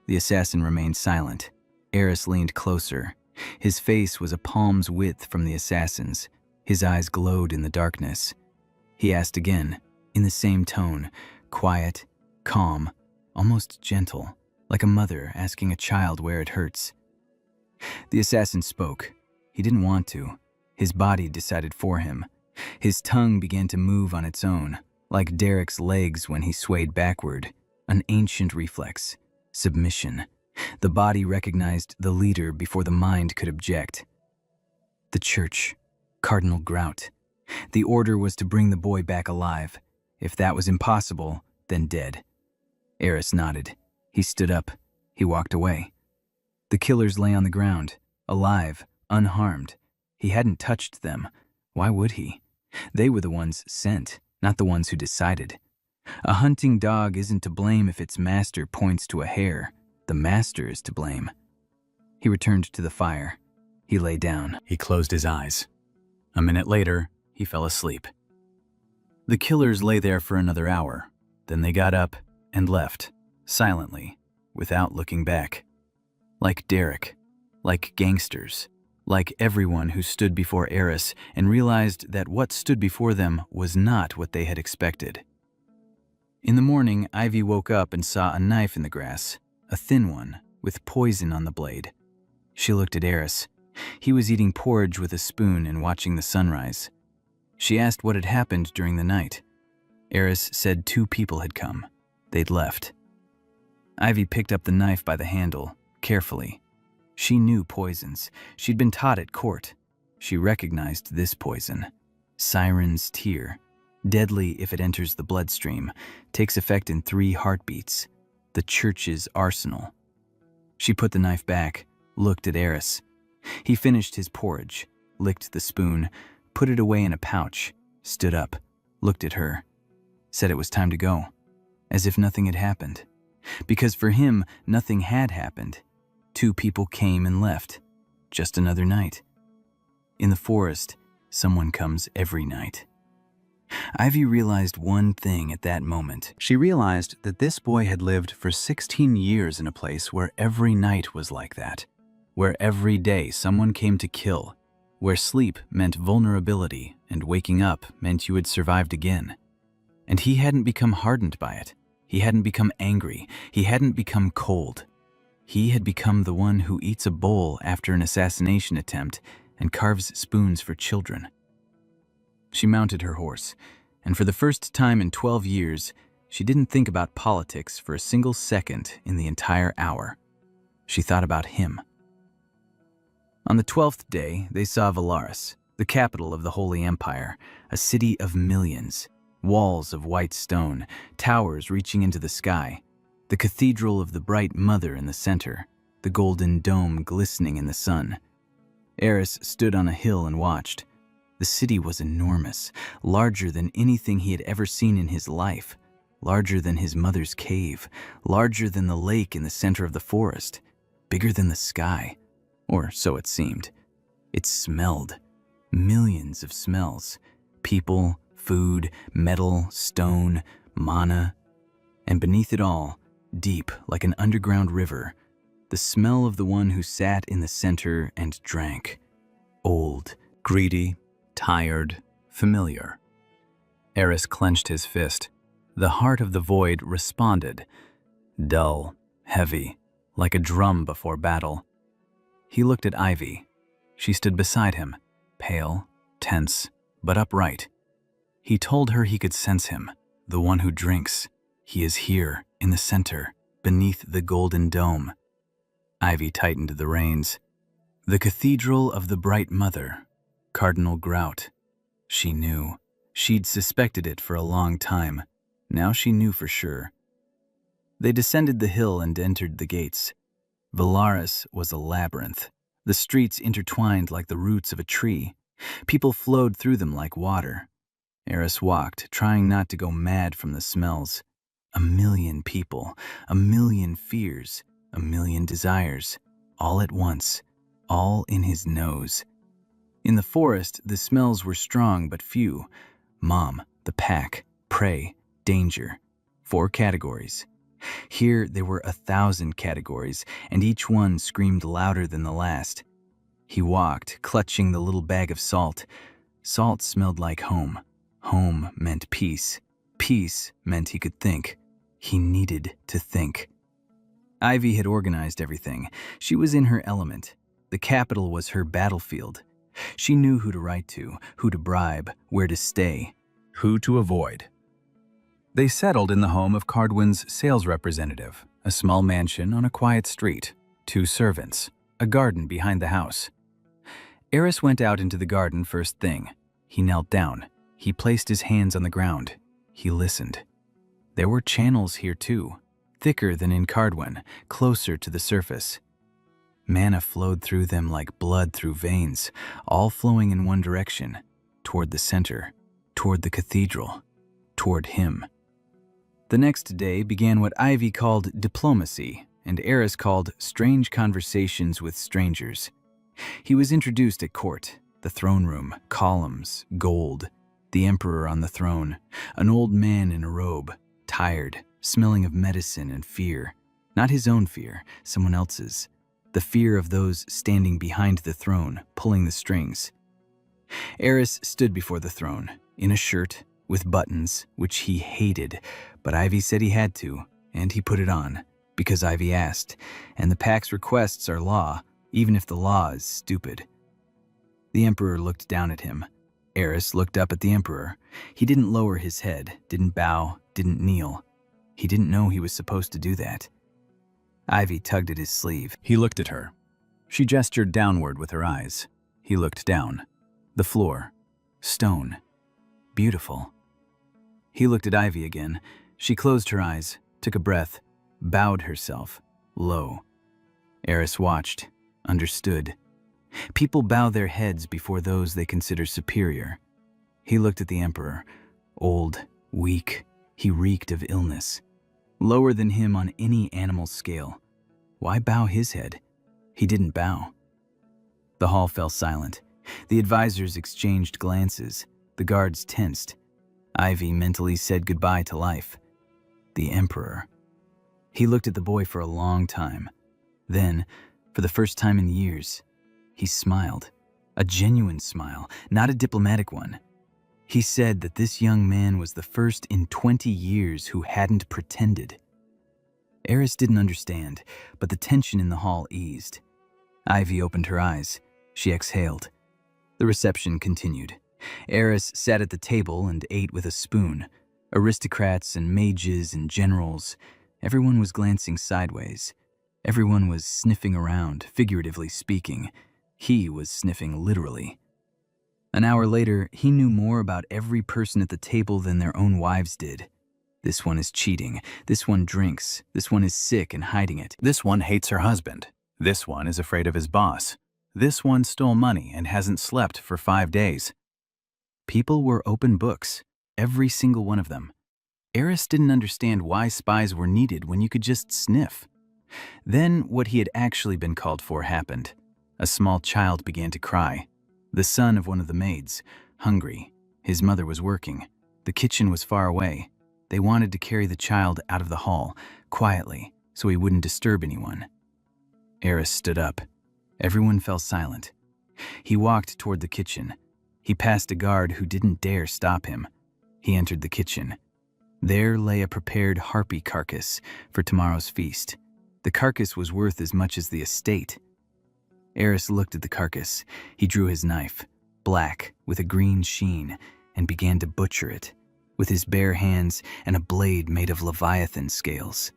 The assassin remained silent. Eris leaned closer. His face was a palm's width from the assassin's. His eyes glowed in the darkness. He asked again, in the same tone, quiet, calm, almost gentle, like a mother asking a child where it hurts. The assassin spoke. He didn't want to. His body decided for him. His tongue began to move on its own, like Derek's legs when he swayed backward. An ancient reflex. Submission. The body recognized the leader before the mind could object. The church. Cardinal Grout. The order was to bring the boy back alive. If that was impossible, then dead. Eris nodded. He stood up. He walked away. The killers lay on the ground, alive, unharmed. He hadn't touched them. Why would he? They were the ones sent, not the ones who decided. A hunting dog isn't to blame if its master points to a hare. The master is to blame. He returned to the fire. He lay down. He closed his eyes. A minute later, he fell asleep. The killers lay there for another hour. Then they got up and left, silently, without looking back. Like Derek, like gangsters, like everyone who stood before Eris and realized that what stood before them was not what they had expected. In the morning, Ivy woke up and saw a knife in the grass, a thin one, with poison on the blade. She looked at Eris. He was eating porridge with a spoon and watching the sunrise. She asked what had happened during the night. Eris said 2 people had come. They'd left. Ivy picked up the knife by the handle, carefully. She knew poisons. She'd been taught at court. She recognized this poison. Siren's tear. Deadly if it enters the bloodstream. Takes effect in 3 heartbeats. The church's arsenal. She put the knife back, looked at Eris. He finished his porridge, licked the spoon, put it away in a pouch, stood up, looked at her, said it was time to go, as if nothing had happened. Because for him, nothing had happened. 2 people came and left. Just another night. In the forest, someone comes every night. Ivy realized one thing at that moment. She realized that this boy had lived for 16 years in a place where every night was like that, where every day someone came to kill, where sleep meant vulnerability and waking up meant you had survived again. And he hadn't become hardened by it. He hadn't become angry. He hadn't become cold. He had become the one who eats a bowl after an assassination attempt and carves spoons for children. She mounted her horse, and for the first time in 12 years, she didn't think about politics for a single second in the entire hour. She thought about him. On the 12th day, they saw Valaris, the capital of the Holy Empire, a city of millions, walls of white stone, towers reaching into the sky, the cathedral of the bright mother in the center, the golden dome glistening in the sun. Eris stood on a hill and watched. The city was enormous, larger than anything he had ever seen in his life, larger than his mother's cave, larger than the lake in the center of the forest, bigger than the sky, or so it seemed. It smelled. Millions of smells. People, food, metal, stone, mana. And beneath it all, deep like an underground river, the smell of the one who sat in the center and drank. Old, greedy, tired, familiar. Eris clenched his fist. The heart of the void responded. Dull, heavy, like a drum before battle. He looked at Ivy. She stood beside him, pale, tense, but upright. He told her he could sense him, the one who drinks. He is here, in the center, beneath the golden dome. Ivy tightened the reins. The cathedral of the bright mother, Cardinal Grout. She knew. She'd suspected it for a long time. Now she knew for sure. They descended the hill and entered the gates. Valaris was a labyrinth. The streets intertwined like the roots of a tree. People flowed through them like water. Eris walked, trying not to go mad from the smells. A million people, a million fears, a million desires, all at once, all in his nose. In the forest, the smells were strong but few. Mom, the pack, prey, danger. 4 categories. Here there were 1,000 categories, and each one screamed louder than the last. He walked, clutching the little bag of salt. Salt smelled like home. Home meant peace. Peace meant he could think. He needed to think. Ivy had organized everything. She was in her element. The capital was her battlefield. She knew who to write to, who to bribe, where to stay, who to avoid. They settled in the home of Cardwin's sales representative, a small mansion on a quiet street, 2 servants, a garden behind the house. Eris went out into the garden first thing. He knelt down. He placed his hands on the ground. He listened. There were channels here too, thicker than in Cardwin, closer to the surface. Mana flowed through them like blood through veins, all flowing in one direction, toward the center, toward the cathedral, toward him. The next day began what Ivy called diplomacy, and Eris called strange conversations with strangers. He was introduced at court, the throne room, columns, gold, the emperor on the throne, an old man in a robe, tired, smelling of medicine and fear. Not his own fear, someone else's. The fear of those standing behind the throne, pulling the strings. Eris stood before the throne, in a shirt, with buttons, which he hated, but Ivy said he had to, and he put it on, because Ivy asked, and the pack's requests are law, even if the law is stupid. The emperor looked down at him. Eris looked up at the emperor. He didn't lower his head, didn't bow, didn't kneel. He didn't know he was supposed to do that. Ivy tugged at his sleeve. He looked at her. She gestured downward with her eyes. He looked down. The floor. Stone. Beautiful. He looked at Ivy again. She closed her eyes, took a breath, bowed herself, low. Eris watched, understood. People bow their heads before those they consider superior. He looked at the emperor. Old, weak, he reeked of illness. Lower than him on any animal scale. Why bow his head? He didn't bow. The hall fell silent. The advisors exchanged glances. The guards tensed. Ivy mentally said goodbye to life. The emperor. He looked at the boy for a long time. Then, for the first time in years, he smiled. A genuine smile, not a diplomatic one. He said that this young man was the first in 20 years who hadn't pretended. Eris didn't understand, but the tension in the hall eased. Ivy opened her eyes. She exhaled. The reception continued. Eris sat at the table and ate with a spoon. Aristocrats and mages and generals. Everyone was glancing sideways. Everyone was sniffing around, figuratively speaking. He was sniffing literally. An hour later, he knew more about every person at the table than their own wives did. This one is cheating. This one drinks. This one is sick and hiding it. This one hates her husband. This one is afraid of his boss. This one stole money and hasn't slept for 5 days. People were open books, every single one of them. Eris didn't understand why spies were needed when you could just sniff. Then what he had actually been called for happened. A small child began to cry. The son of one of the maids, hungry. His mother was working. The kitchen was far away. They wanted to carry the child out of the hall, quietly, so he wouldn't disturb anyone. Eris stood up. Everyone fell silent. He walked toward the kitchen. He passed a guard who didn't dare stop him. He entered the kitchen. There lay a prepared harpy carcass for tomorrow's feast. The carcass was worth as much as the estate. Eris looked at the carcass. He drew his knife, black, with a green sheen, and began to butcher it, with his bare hands and a blade made of leviathan scales.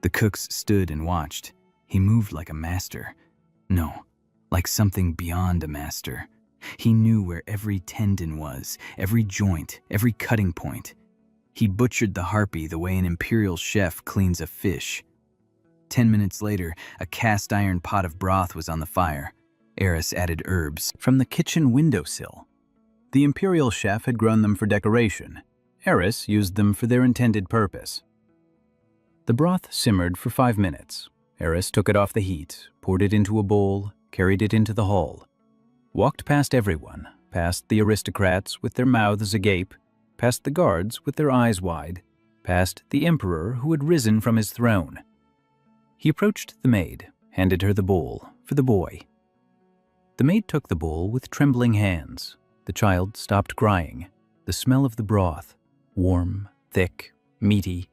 The cooks stood and watched. He moved like a master. No, like something beyond a master. He knew where every tendon was, every joint, every cutting point. He butchered the harpy the way an imperial chef cleans a fish. 10 minutes later, a cast-iron pot of broth was on the fire. Eris added herbs from the kitchen windowsill. The imperial chef had grown them for decoration. Eris used them for their intended purpose. The broth simmered for 5 minutes. Eris took it off the heat, poured it into a bowl, carried it into the hall, walked past everyone, past the aristocrats with their mouths agape, past the guards with their eyes wide, past the emperor who had risen from his throne. He approached the maid, handed her the bowl for the boy. The maid took the bowl with trembling hands. The child stopped crying. The smell of the broth, warm, thick, meaty.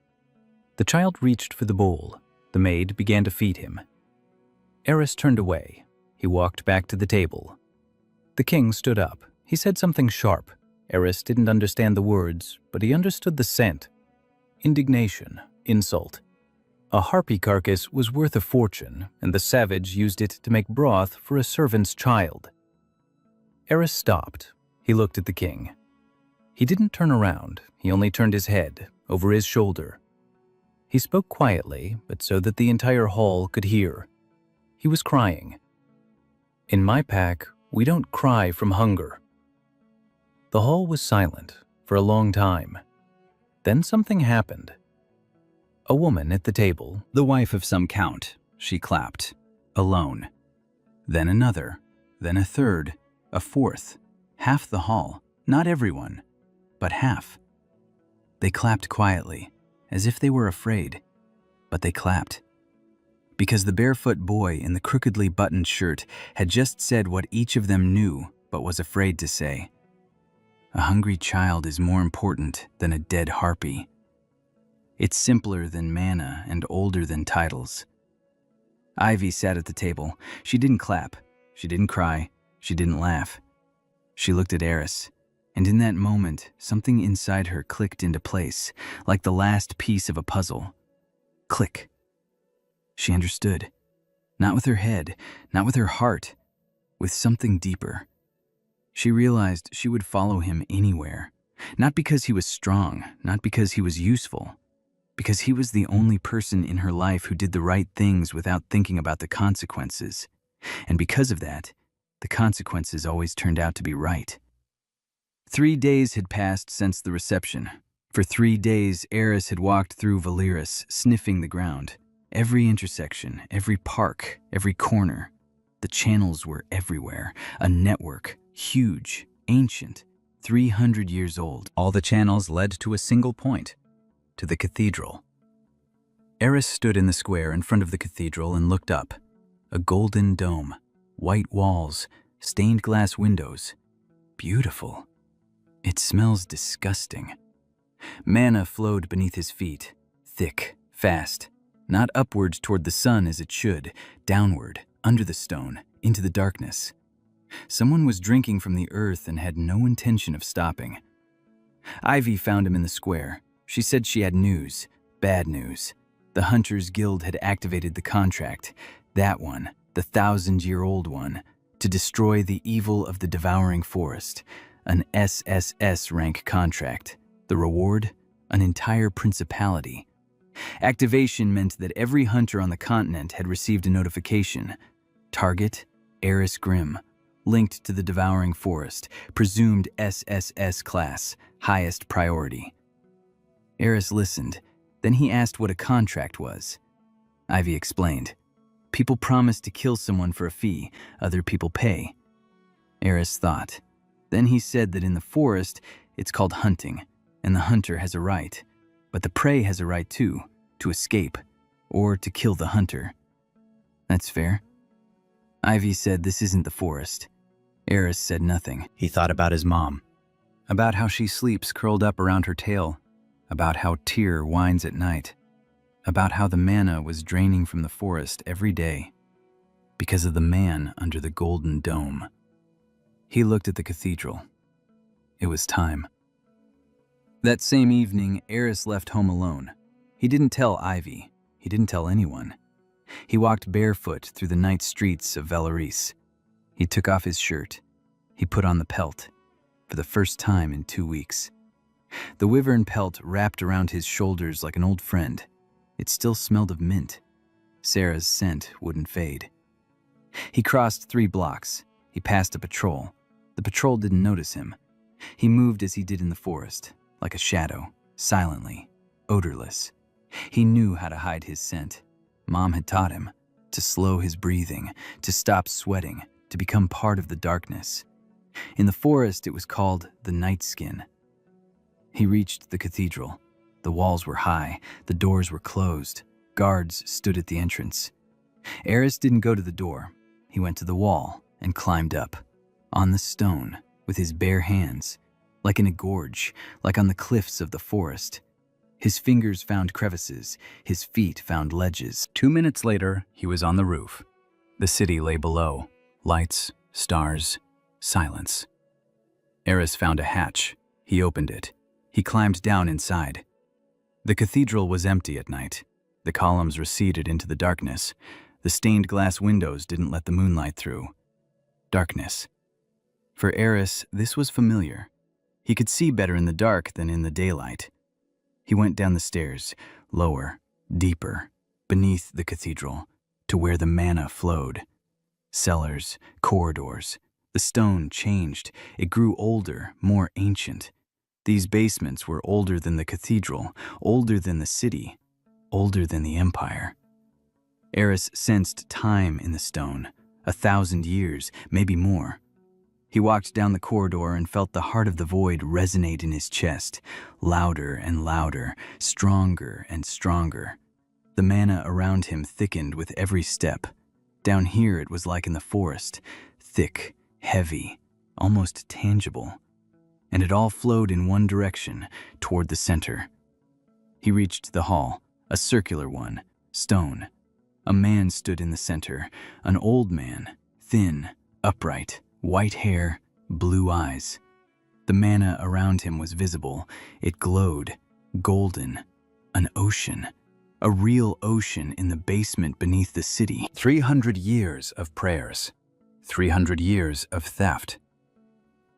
The child reached for the bowl. The maid began to feed him. Eris turned away. He walked back to the table. The king stood up. He said something sharp. Eris didn't understand the words, but he understood the scent. Indignation, insult. A harpy carcass was worth a fortune, and the savage used it to make broth for a servant's child. Eris stopped. He looked at the king. He didn't turn around. He only turned his head, over his shoulder. He spoke quietly, but so that the entire hall could hear. He was crying. "In my pack, we don't cry from hunger." The hall was silent for a long time. Then something happened. A woman at the table, The wife of some count, she clapped, alone. Then another, then a third, a fourth, half the hall, not everyone, but half. They clapped quietly, as if they were afraid, but they clapped. Because the barefoot boy in the crookedly buttoned shirt had just said what each of them knew but was afraid to say. A hungry child is more important than a dead harpy. It's simpler than mana and older than titles. Ivy sat at the table. She didn't clap. She didn't cry. She didn't laugh. She looked at Eris, and in that moment, something inside her clicked into place, like the last piece of a puzzle. Click. She understood. Not with her head, not with her heart, with something deeper. She realized she would follow him anywhere, not because he was strong, not because he was useful, because he was the only person in her life who did the right things without thinking about the consequences. And because of that, the consequences always turned out to be right. 3 days had passed since the reception. For 3 days, Eris had walked through Valiris, sniffing the ground. Every intersection, every park, every corner. The channels were everywhere. A network, huge, ancient, 300 years old. All the channels led to a single point, to the cathedral. Eris stood in the square in front of the cathedral and looked up. A golden dome, white walls, stained glass windows. Beautiful. It smells disgusting. Mana flowed beneath his feet, thick, fast, not upward toward the sun as it should, downward, under the stone, into the darkness. Someone was drinking from the earth and had no intention of stopping. Ivy found him in the square. She said she had news, bad news. The Hunters Guild had activated the contract, that one, the 1,000-year-old one, to destroy the evil of the devouring forest, an SSS rank contract. The reward? An entire principality. Activation meant that every hunter on the continent had received a notification. Target, Eris Grimm, linked to the devouring forest, presumed SSS class, highest priority. Eris listened. Then he asked what a contract was. Ivy explained. People promise to kill someone for a fee, other people pay. Eris thought. Then he said that in the forest, it's called hunting, and the hunter has a right. But the prey has a right too, to escape, or to kill the hunter. That's fair. Ivy said this isn't the forest. Eris said nothing. He thought about his mom, about how she sleeps curled up around her tail, about how Tyr whines at night, about how the mana was draining from the forest every day, because of the man under the golden dome. He looked at the cathedral. It was time. That same evening, Eris left home alone. He didn't tell Ivy. He didn't tell anyone. He walked barefoot through the night streets of Velaris. He took off his shirt. He put on the pelt, for the first time in 2 weeks. The wyvern pelt wrapped around his shoulders like an old friend. It still smelled of mint. Sarah's scent wouldn't fade. He crossed 3 blocks. He passed a patrol. The patrol didn't notice him. He moved as he did in the forest, like a shadow, silently, odorless. He knew how to hide his scent. Mom had taught him to slow his breathing, to stop sweating, to become part of the darkness. In the forest, it was called the night skin. He reached the cathedral. The walls were high, the doors were closed. Guards stood at the entrance. Eris didn't go to the door. He went to the wall and climbed up. On the stone, with his bare hands, like in a gorge, like on the cliffs of the forest. His fingers found crevices, his feet found ledges. 2 minutes later, he was on the roof. The city lay below. Lights, stars, silence. Eris found a hatch. He opened it. He climbed down inside. The cathedral was empty at night. The columns receded into the darkness. The stained glass windows didn't let the moonlight through. Darkness. For Eris, this was familiar. He could see better in the dark than in the daylight. He went down the stairs, lower, deeper, beneath the cathedral, to where the manna flowed. Cellars, corridors. The stone changed. It grew older, more ancient. These basements were older than the cathedral, older than the city, older than the empire. Eris sensed time in the stone, 1,000 years, maybe more. He walked down the corridor and felt the heart of the void resonate in his chest, louder and louder, stronger and stronger. The manna around him thickened with every step. Down here it was like in the forest, thick, heavy, almost tangible. And it all flowed in one direction, toward the center. He reached the hall, a circular one, stone. A man stood in the center, an old man, thin, upright, white hair, blue eyes. The manna around him was visible. It glowed, golden, an ocean, a real ocean in the basement beneath the city. 300 years of prayers, 300 years of theft.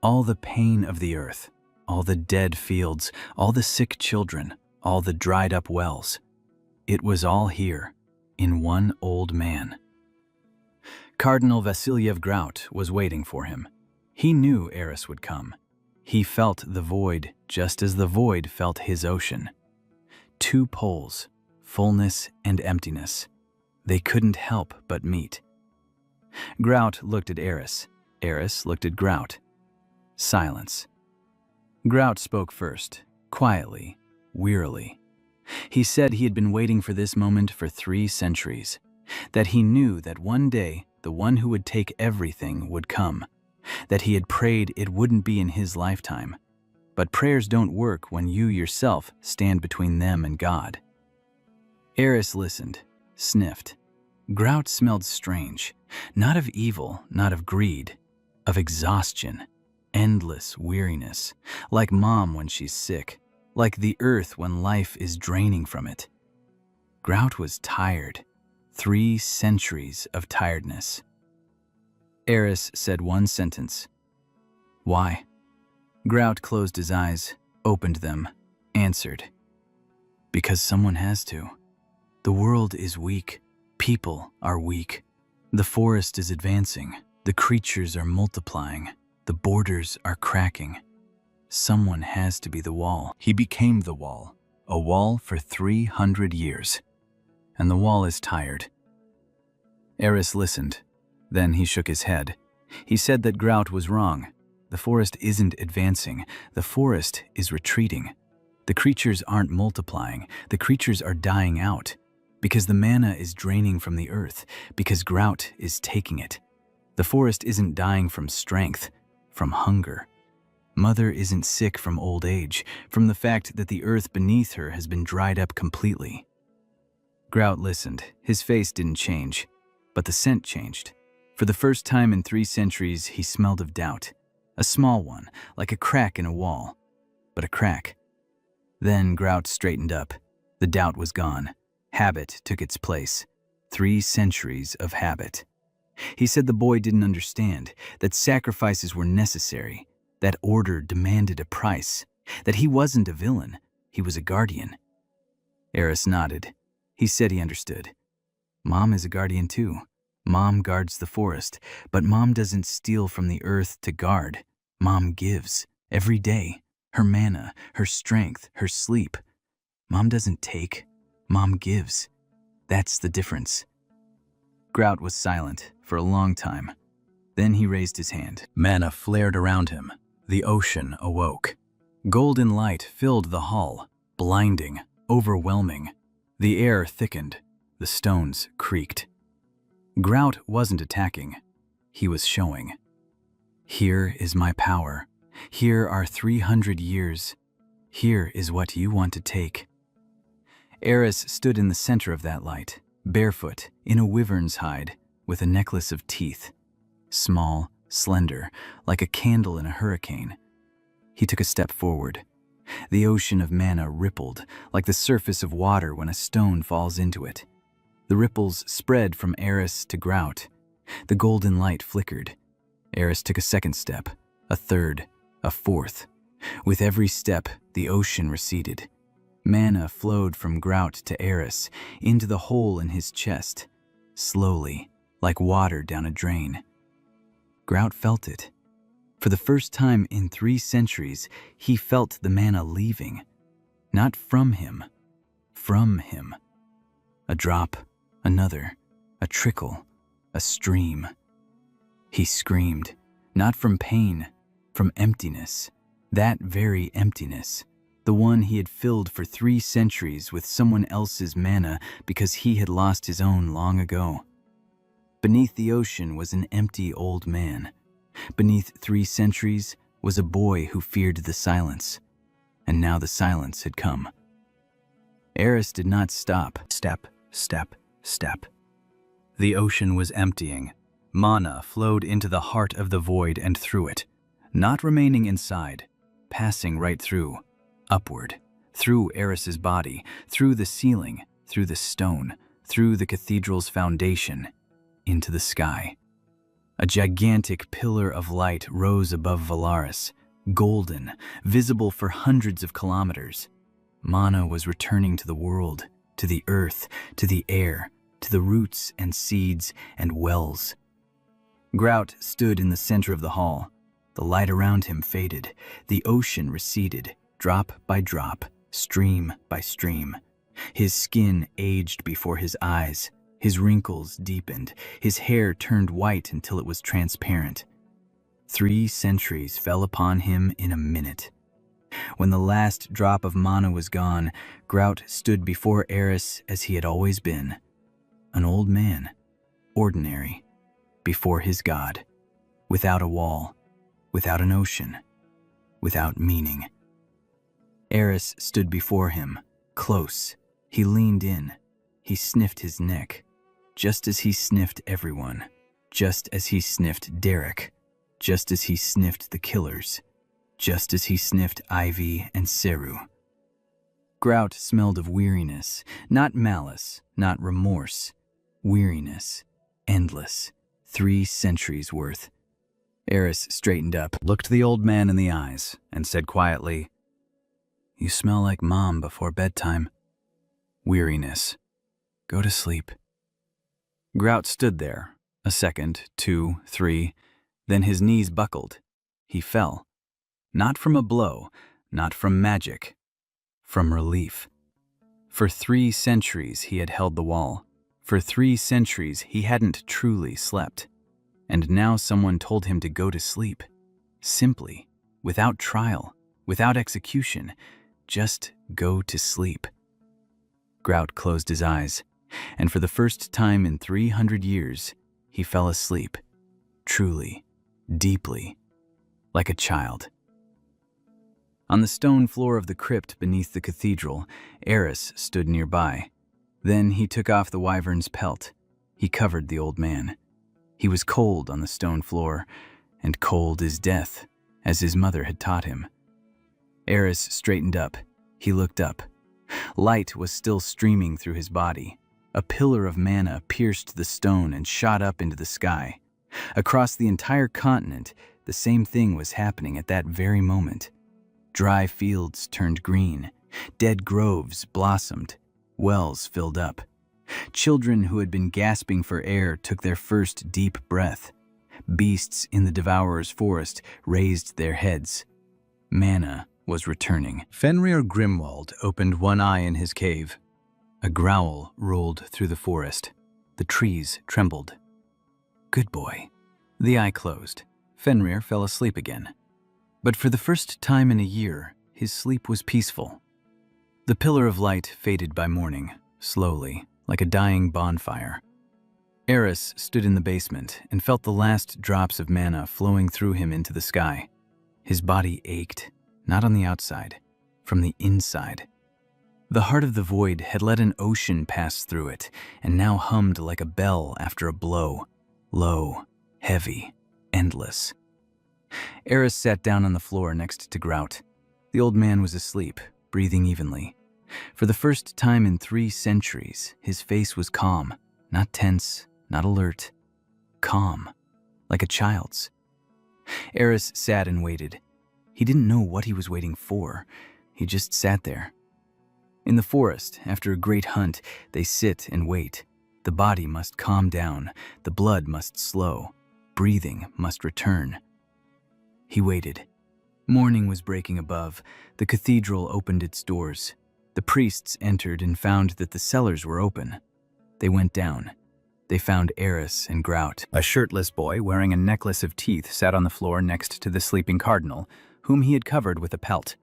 All the pain of the earth, all the dead fields, all the sick children, all the dried up wells. It was all here, in one old man. Cardinal Vasilyev Grout was waiting for him. He knew Eris would come. He felt the void just as the void felt his ocean. Two poles, fullness and emptiness. They couldn't help but meet. Grout looked at Eris. Eris looked at Grout. Silence. Grout spoke first, quietly, wearily. He said he had been waiting for this moment for 3 centuries, that he knew that one day the one who would take everything would come, that he had prayed it wouldn't be in his lifetime. But prayers don't work when you yourself stand between them and God. Eris listened, sniffed. Grout smelled strange, not of evil, not of greed, of exhaustion, endless weariness, like mom when she's sick, like the earth when life is draining from it. Grout was tired. 3 centuries of tiredness. Eris said one sentence. Why? Grout closed his eyes, opened them, answered. Because someone has to. The world is weak. People are weak. The forest is advancing. The creatures are multiplying. The borders are cracking. Someone has to be the wall. He became the wall. A wall for 300 years. And the wall is tired. Eris listened. Then he shook his head. He said that Grout was wrong. The forest isn't advancing. The forest is retreating. The creatures aren't multiplying. The creatures are dying out. Because the manna is draining from the earth. Because Grout is taking it. The forest isn't dying from strength, from hunger. Mother isn't sick from old age, from the fact that the earth beneath her has been dried up completely. Grout listened. His face didn't change, but the scent changed. For the first time in 3 centuries, he smelled of doubt. A small one, like a crack in a wall, but a crack. Then Grout straightened up. The doubt was gone. Habit took its place. 3 centuries of habit. He said the boy didn't understand, that sacrifices were necessary, that order demanded a price, that he wasn't a villain, he was a guardian. Eris nodded. He said he understood. Mom is a guardian too. Mom guards the forest, but Mom doesn't steal from the earth to guard. Mom gives, every day, her manna, her strength, her sleep. Mom doesn't take. Mom gives. That's the difference. Grout was silent for a long time. Then he raised his hand. Mana flared around him. The ocean awoke. Golden light filled the hall, blinding, overwhelming. The air thickened. The stones creaked. Grout wasn't attacking. He was showing. Here is my power. Here are 300 years. Here is what you want to take. Eris stood in the center of that light, barefoot, in a wyvern's hide, with a necklace of teeth. Small, slender, like a candle in a hurricane. He took a step forward. The ocean of mana rippled, like the surface of water when a stone falls into it. The ripples spread from Eris to Grout. The golden light flickered. Eris took a second step, a third, a fourth. With every step, the ocean receded. Mana flowed from Grout to Eris, into the hole in his chest, slowly, like water down a drain. Grout felt it. For the first time in 3 centuries, he felt the mana leaving. Not from him. A drop, another, a trickle, a stream. He screamed, not from pain, from emptiness. That very emptiness. The one he had filled for 3 centuries with someone else's mana because he had lost his own long ago. Beneath the ocean was an empty old man. Beneath 3 centuries was a boy who feared the silence. And now the silence had come. Eris did not stop. Step, step, step. The ocean was emptying. Mana flowed into the heart of the void and through it, not remaining inside, passing right through, upward, through Eris's body, through the ceiling, through the stone, through the cathedral's foundation, into the sky. A gigantic pillar of light rose above Valaris, golden, visible for hundreds of kilometers. Mana was returning to the world, to the earth, to the air, to the roots and seeds and wells. Grout stood in the center of the hall. The light around him faded. The ocean receded, drop by drop, stream by stream. His skin aged before his eyes. His wrinkles deepened. His hair turned white until it was transparent. 3 centuries fell upon him in a minute. When the last drop of mana was gone, Grout stood before Eris as he had always been. An old man, ordinary, before his god, without a wall, without an ocean, without meaning. Eris stood before him, close. He leaned in. He sniffed his neck, just as he sniffed everyone, just as he sniffed Derek, just as he sniffed the killers, just as he sniffed Ivy and Seru. Grout smelled of weariness, not malice, not remorse. Weariness, endless, 3 centuries worth. Eris straightened up, looked the old man in the eyes, and said quietly, "You smell like Mom before bedtime. Weariness. Go to sleep." Grout stood there, a second, 2, 3, then his knees buckled. He fell. Not from a blow, not from magic, from relief. For 3 centuries he had held the wall. For 3 centuries he hadn't truly slept. And now someone told him to go to sleep. Simply, without trial, without execution, just go to sleep. Grout closed his eyes, and for the first time in 300 years, he fell asleep, truly, deeply, like a child. On the stone floor of the crypt beneath the cathedral, Eris stood nearby. Then he took off the wyvern's pelt. He covered the old man. He was cold on the stone floor, and cold is death, as his mother had taught him. Eris straightened up. He looked up. Light was still streaming through his body. A pillar of mana pierced the stone and shot up into the sky. Across the entire continent, the same thing was happening at that very moment. Dry fields turned green. Dead groves blossomed. Wells filled up. Children who had been gasping for air took their first deep breath. Beasts in the Devourer's forest raised their heads. Mana was returning. Fenrir Grimwald opened one eye in his cave. A growl rolled through the forest. The trees trembled. Good boy. The eye closed. Fenrir fell asleep again. But for the first time in a year, his sleep was peaceful. The pillar of light faded by morning, slowly, like a dying bonfire. Eris stood in the basement and felt the last drops of mana flowing through him into the sky. His body ached, not on the outside, from the inside. The heart of the void had let an ocean pass through it and now hummed like a bell after a blow, low, heavy, endless. Eris sat down on the floor next to Grout. The old man was asleep, breathing evenly. For the first time in 3 centuries, his face was calm, not tense, not alert. Calm, like a child's. Eris sat and waited. He didn't know what he was waiting for. He just sat there. In the forest, after a great hunt, they sit and wait. The body must calm down, the blood must slow, breathing must return. He waited. Morning was breaking above. The cathedral opened its doors. The priests entered and found that the cellars were open. They went down. They found Eris and Grout. A shirtless boy wearing a necklace of teeth sat on the floor next to the sleeping cardinal, whom he had covered with a pelt.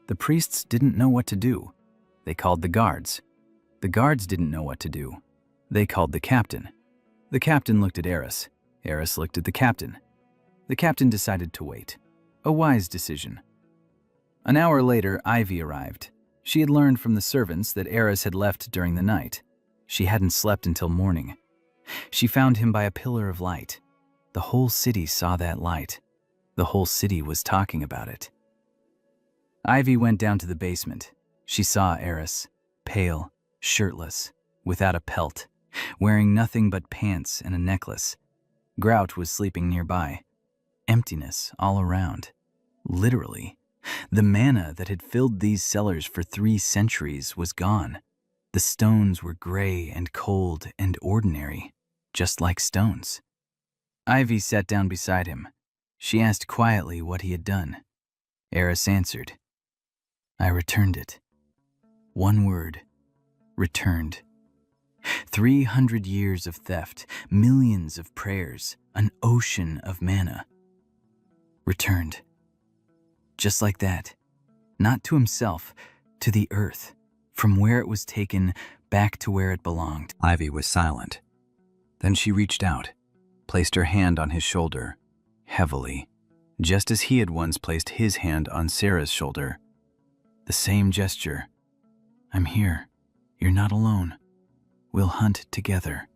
The priests didn't know what to do. They called the guards. The guards didn't know what to do. They called the captain. The captain looked at Eris. Eris looked at the captain. The captain decided to wait. A wise decision. An hour later, Ivy arrived. She had learned from the servants that Eris had left during the night. She hadn't slept until morning. She found him by a pillar of light. The whole city saw that light. The whole city was talking about it. Ivy went down to the basement. She saw Eris, pale, shirtless, without a pelt, wearing nothing but pants and a necklace. Grout was sleeping nearby. Emptiness all around. Literally. The mana that had filled these cellars for 3 centuries was gone. The stones were gray and cold and ordinary, just like stones. Ivy sat down beside him. She asked quietly what he had done. Eris answered. I returned it. One word. Returned. 300 years of theft, millions of prayers, an ocean of mana. Returned. Just like that. Not to himself, to the earth, from where it was taken back to where it belonged. Ivy was silent. Then she reached out, placed her hand on his shoulder, heavily, just as he had once placed his hand on Sarah's shoulder. The same gesture. I'm here. You're not alone. We'll hunt together.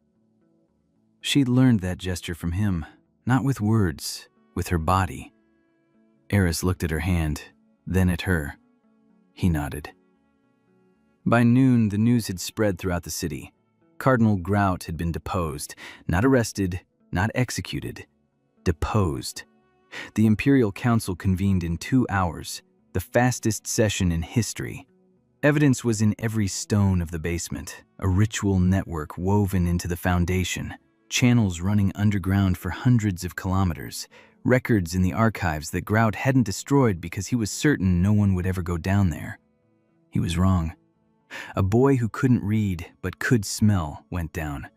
She'd learned that gesture from him, not with words, with her body. Eris looked at her hand, then at her. He nodded. By noon, the news had spread throughout the city. Cardinal Grout had been deposed, not arrested, not executed. Deposed. The Imperial Council convened in 2 hours, the fastest session in history. Evidence was in every stone of the basement, a ritual network woven into the foundation, channels running underground for hundreds of kilometers, records in the archives that Grout hadn't destroyed because he was certain no one would ever go down there. He was wrong. A boy who couldn't read but could smell went down.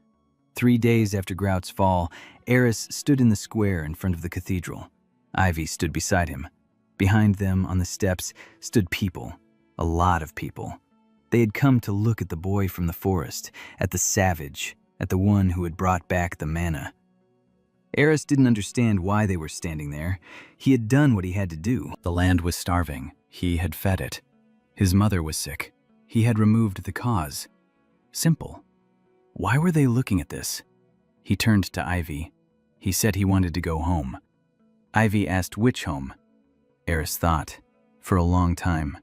3 days after Grout's fall, Eris stood in the square in front of the cathedral. Ivy stood beside him. Behind them, on the steps, stood people. A lot of people. They had come to look at the boy from the forest, at the savage, at the one who had brought back the mana. Eris didn't understand why they were standing there. He had done what he had to do. The land was starving. He had fed it. His mother was sick. He had removed the cause. Simple. Why were they looking at this? He turned to Ivy. He said he wanted to go home. Ivy asked which home. Eris thought, for a long time.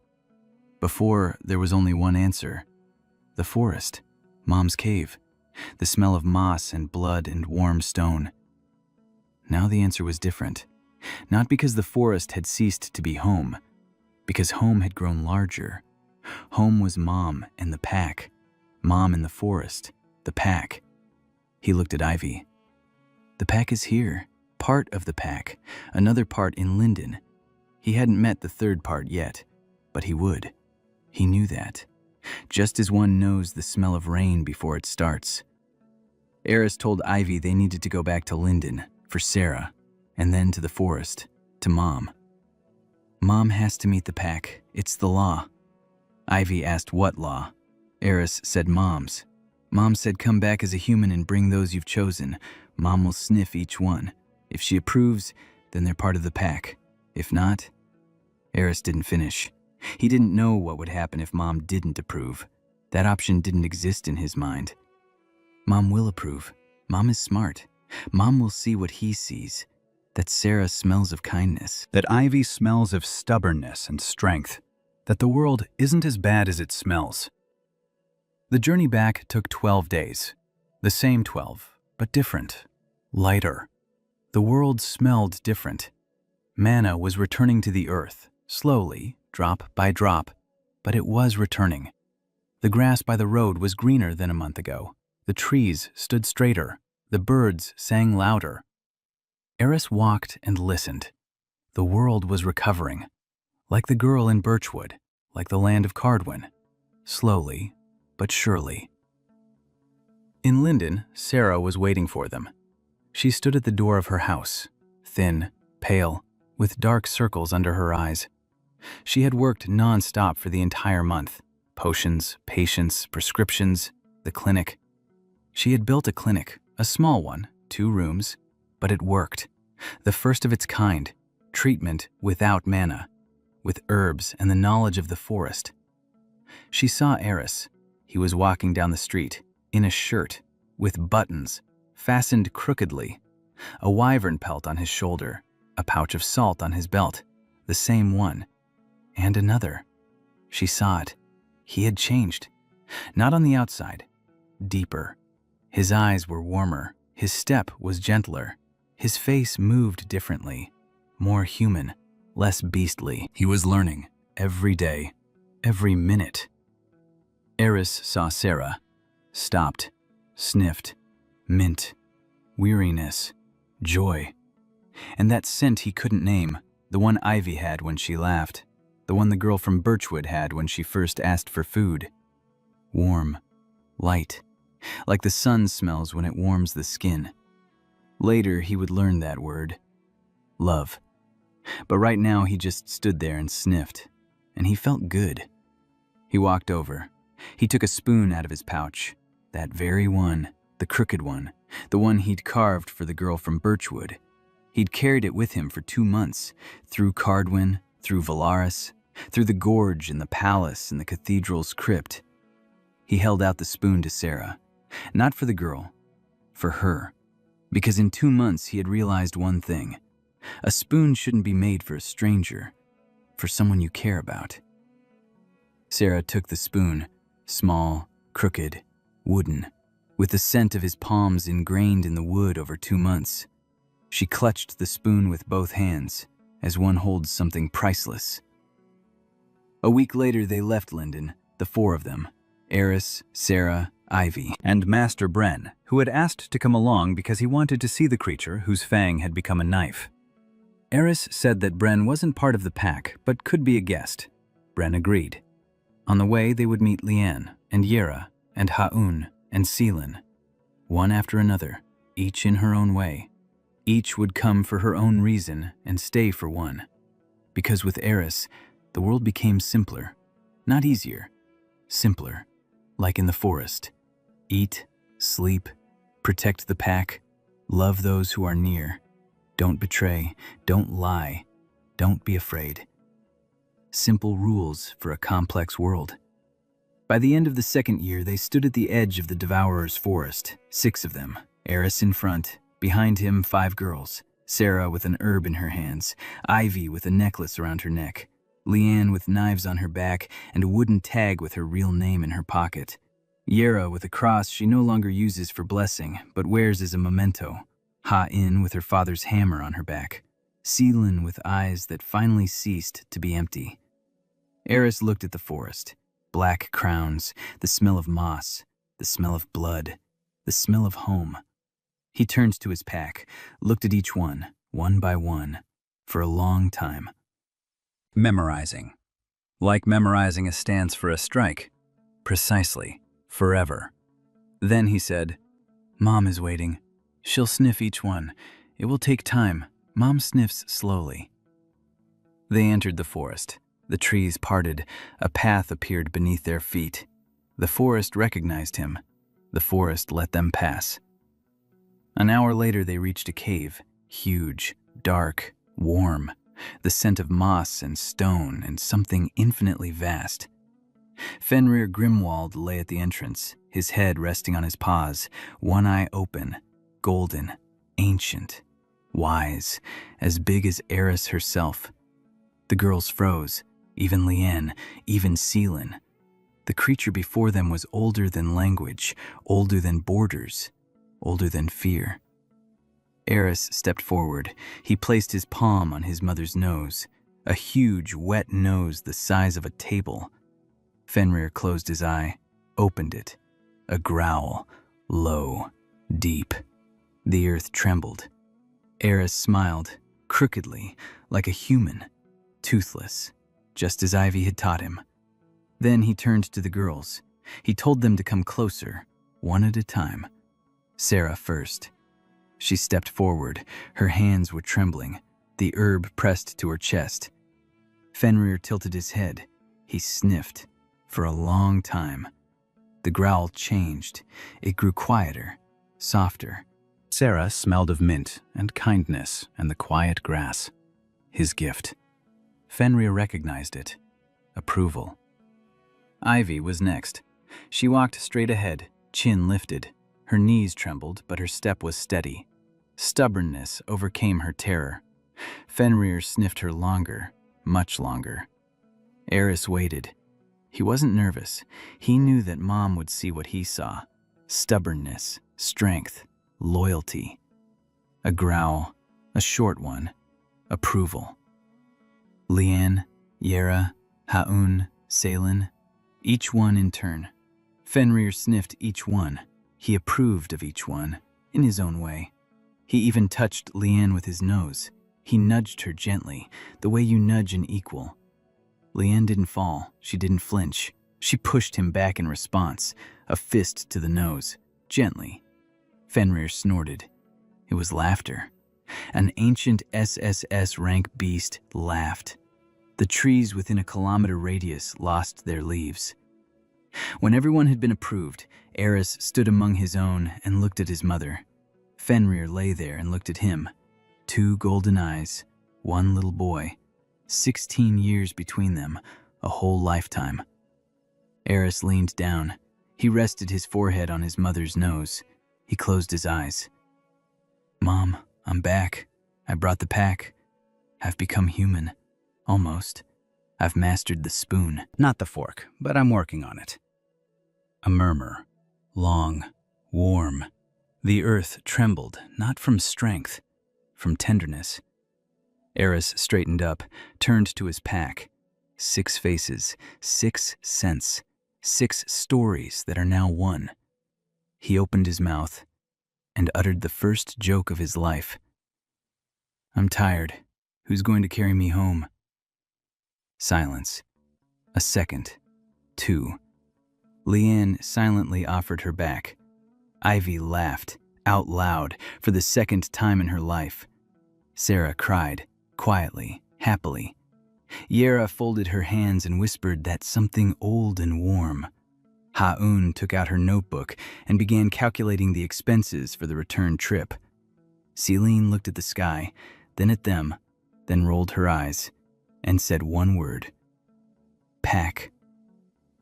Before, there was only one answer. The forest. Mom's cave. The smell of moss and blood and warm stone. Now the answer was different. Not because the forest had ceased to be home. Because home had grown larger. Home was Mom and the pack. Mom in the forest. The pack. He looked at Ivy. The pack is here. Part of the pack. Another part in Linden. He hadn't met the third part yet, but he would. He knew that. just as one knows the smell of rain before it starts. Eris told Ivy they needed to go back to Linden for Sarah, and then to the forest, to Mom. Mom has to meet the pack. It's the law. Ivy asked what law. Eris said Mom's. Mom said come back as a human and bring those you've chosen. Mom will sniff each one. If she approves, then they're part of the pack. If not, Eris didn't finish. He didn't know what would happen if Mom didn't approve. That option didn't exist in his mind. Mom will approve. Mom is smart. Mom will see what he sees. That Sarah smells of kindness. That Ivy smells of stubbornness and strength. That the world isn't as bad as it smells. The journey back took 12 days. The same 12, but different. Lighter. The world smelled different. Manna was returning to the earth, slowly, drop by drop, but it was returning. The grass by the road was greener than a month ago. The trees stood straighter. The birds sang louder. Eris walked and listened. The world was recovering. Like the girl in Birchwood, like the land of Cardwin. Slowly, but surely. In Linden, Sarah was waiting for them. She stood at the door of her house, thin, pale, with dark circles under her eyes. She had worked non-stop for the entire month. Potions, patients, prescriptions, the clinic. She had built a clinic, a small one, 2 rooms, but it worked. The first of its kind, treatment without mana, with herbs and the knowledge of the forest. She saw Eris. He was walking down the street, in a shirt, with buttons, fastened crookedly, a wyvern pelt on his shoulder, a pouch of salt on his belt, the same one, and another. She saw it. He had changed. Not on the outside, deeper. His eyes were warmer, his step was gentler, his face moved differently, more human, less beastly. He was learning, every day, every minute. Eris saw Sarah, stopped, sniffed, mint, weariness, joy. And that scent he couldn't name, the one Ivy had when she laughed, the one the girl from Birchwood had when she first asked for food. Warm, light, like the sun smells when it warms the skin. Later, he would learn that word, love. But right now, he just stood there and sniffed, and he felt good. He walked over. He took a spoon out of his pouch, that very one, the crooked one, the one he'd carved for the girl from Birchwood. He'd carried it with him for 2 months, through Cardwin, through Valaris, through the gorge and the palace and the cathedral's crypt. He held out the spoon to Sarah, not for the girl, for her, because in 2 months he had realized one thing. A spoon shouldn't be made for a stranger, for someone you care about. Sarah took the spoon, small, crooked, wooden, with the scent of his palms ingrained in the wood over 2 months. She clutched the spoon with both hands, as one holds something priceless. A week later, they left Linden, the 4 of them, Eris, Sarah, Ivy, and Master Bren, who had asked to come along because he wanted to see the creature whose fang had become a knife. Eris said that Bren wasn't part of the pack, but could be a guest. Bren agreed. On the way, they would meet Leanne, and Yera, and Haun, and Seelan, one after another, each in her own way. Each would come for her own reason and stay for one. Because with Eris, the world became simpler. Not easier, simpler, like in the forest. Eat, sleep, protect the pack, love those who are near. Don't betray, don't lie, don't be afraid. Simple rules for a complex world. By the end of the 2nd year, they stood at the edge of the Devourer's forest, 6 of them, Eris in front, behind him 5 girls, Sarah with an herb in her hands, Ivy with a necklace around her neck, Leanne with knives on her back and a wooden tag with her real name in her pocket, Yera with a cross she no longer uses for blessing, but wears as a memento, Ha-In with her father's hammer on her back, Seelan with eyes that finally ceased to be empty. Eris looked at the forest. Black crowns, the smell of moss, the smell of blood, the smell of home. He turned to his pack, looked at each one by one, for a long time. Memorizing. Like memorizing a stance for a strike. Precisely. Forever. Then he said, "Mom is waiting. She'll sniff each one. It will take time. Mom sniffs slowly." They entered the forest. The trees parted. A path appeared beneath their feet. The forest recognized him. The forest let them pass. An hour later they reached a cave, huge, dark, warm, the scent of moss and stone and something infinitely vast. Fenrir Grimwald lay at the entrance, his head resting on his paws, one eye open, golden, ancient, wise, as big as Eris herself. The girls froze, even Liane, even Seelin. The creature before them was older than language, older than borders, older than fear. Eris stepped forward. He placed his palm on his mother's nose, a huge, wet nose the size of a table. Fenrir closed his eye, opened it. A growl, low, deep. The earth trembled. Eris smiled, crookedly, like a human, toothless, just as Ivy had taught him. Then he turned to the girls. He told them to come closer, one at a time. Sarah first. She stepped forward. Her hands were trembling, the herb pressed to her chest. Fenrir tilted his head. He sniffed. For a long time. The growl changed. It grew quieter, softer. Sarah smelled of mint and kindness and the quiet grass. His gift. Fenrir recognized it. Approval. Ivy was next. She walked straight ahead, chin lifted. Her knees trembled, but her step was steady. Stubbornness overcame her terror. Fenrir sniffed her longer, much longer. Eris waited. He wasn't nervous. He knew that Mom would see what he saw. Stubbornness, strength, loyalty. A growl, a short one. Approval. Liane, Yera, Haun, Salin, each one in turn. Fenrir sniffed each one. He approved of each one, in his own way. He even touched Liane with his nose. He nudged her gently, the way you nudge an equal. Liane didn't fall. She didn't flinch. She pushed him back in response, a fist to the nose, gently. Fenrir snorted. It was laughter. An ancient SSS rank beast laughed. The trees within a kilometer radius lost their leaves. When everyone had been approved, Eris stood among his own and looked at his mother. Fenrir lay there and looked at him. 2 golden eyes, 1 little boy. 16 years between them, a whole lifetime. Eris leaned down. He rested his forehead on his mother's nose. He closed his eyes. "Mom, I'm back. I brought the pack. I've become human. Almost. I've mastered the spoon. Not the fork, but I'm working on it." A murmur. Long. Warm. The earth trembled, not from strength, from tenderness. Eris straightened up, turned to his pack. 6 faces, 6 scents, 6 stories that are now one. He opened his mouth and uttered the first joke of his life. "I'm tired. Who's going to carry me home?" Silence. A second. 2. Liane silently offered her back. Ivy laughed, out loud, for the second time in her life. Sarah cried, quietly, happily. Yera folded her hands and whispered that something old and warm. Haun took out her notebook and began calculating the expenses for the return trip. Celine looked at the sky, then at them, then rolled her eyes, and said one word. "Pack."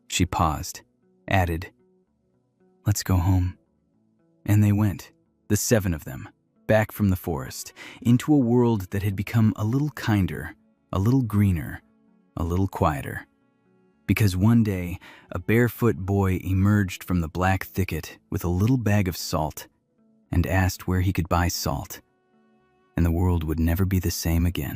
She paused, added, "Let's go home." And they went, the 7 of them, back from the forest, into a world that had become a little kinder, a little greener, a little quieter. Because one day, a barefoot boy emerged from the black thicket with a little bag of salt and asked where he could buy salt, and the world would never be the same again.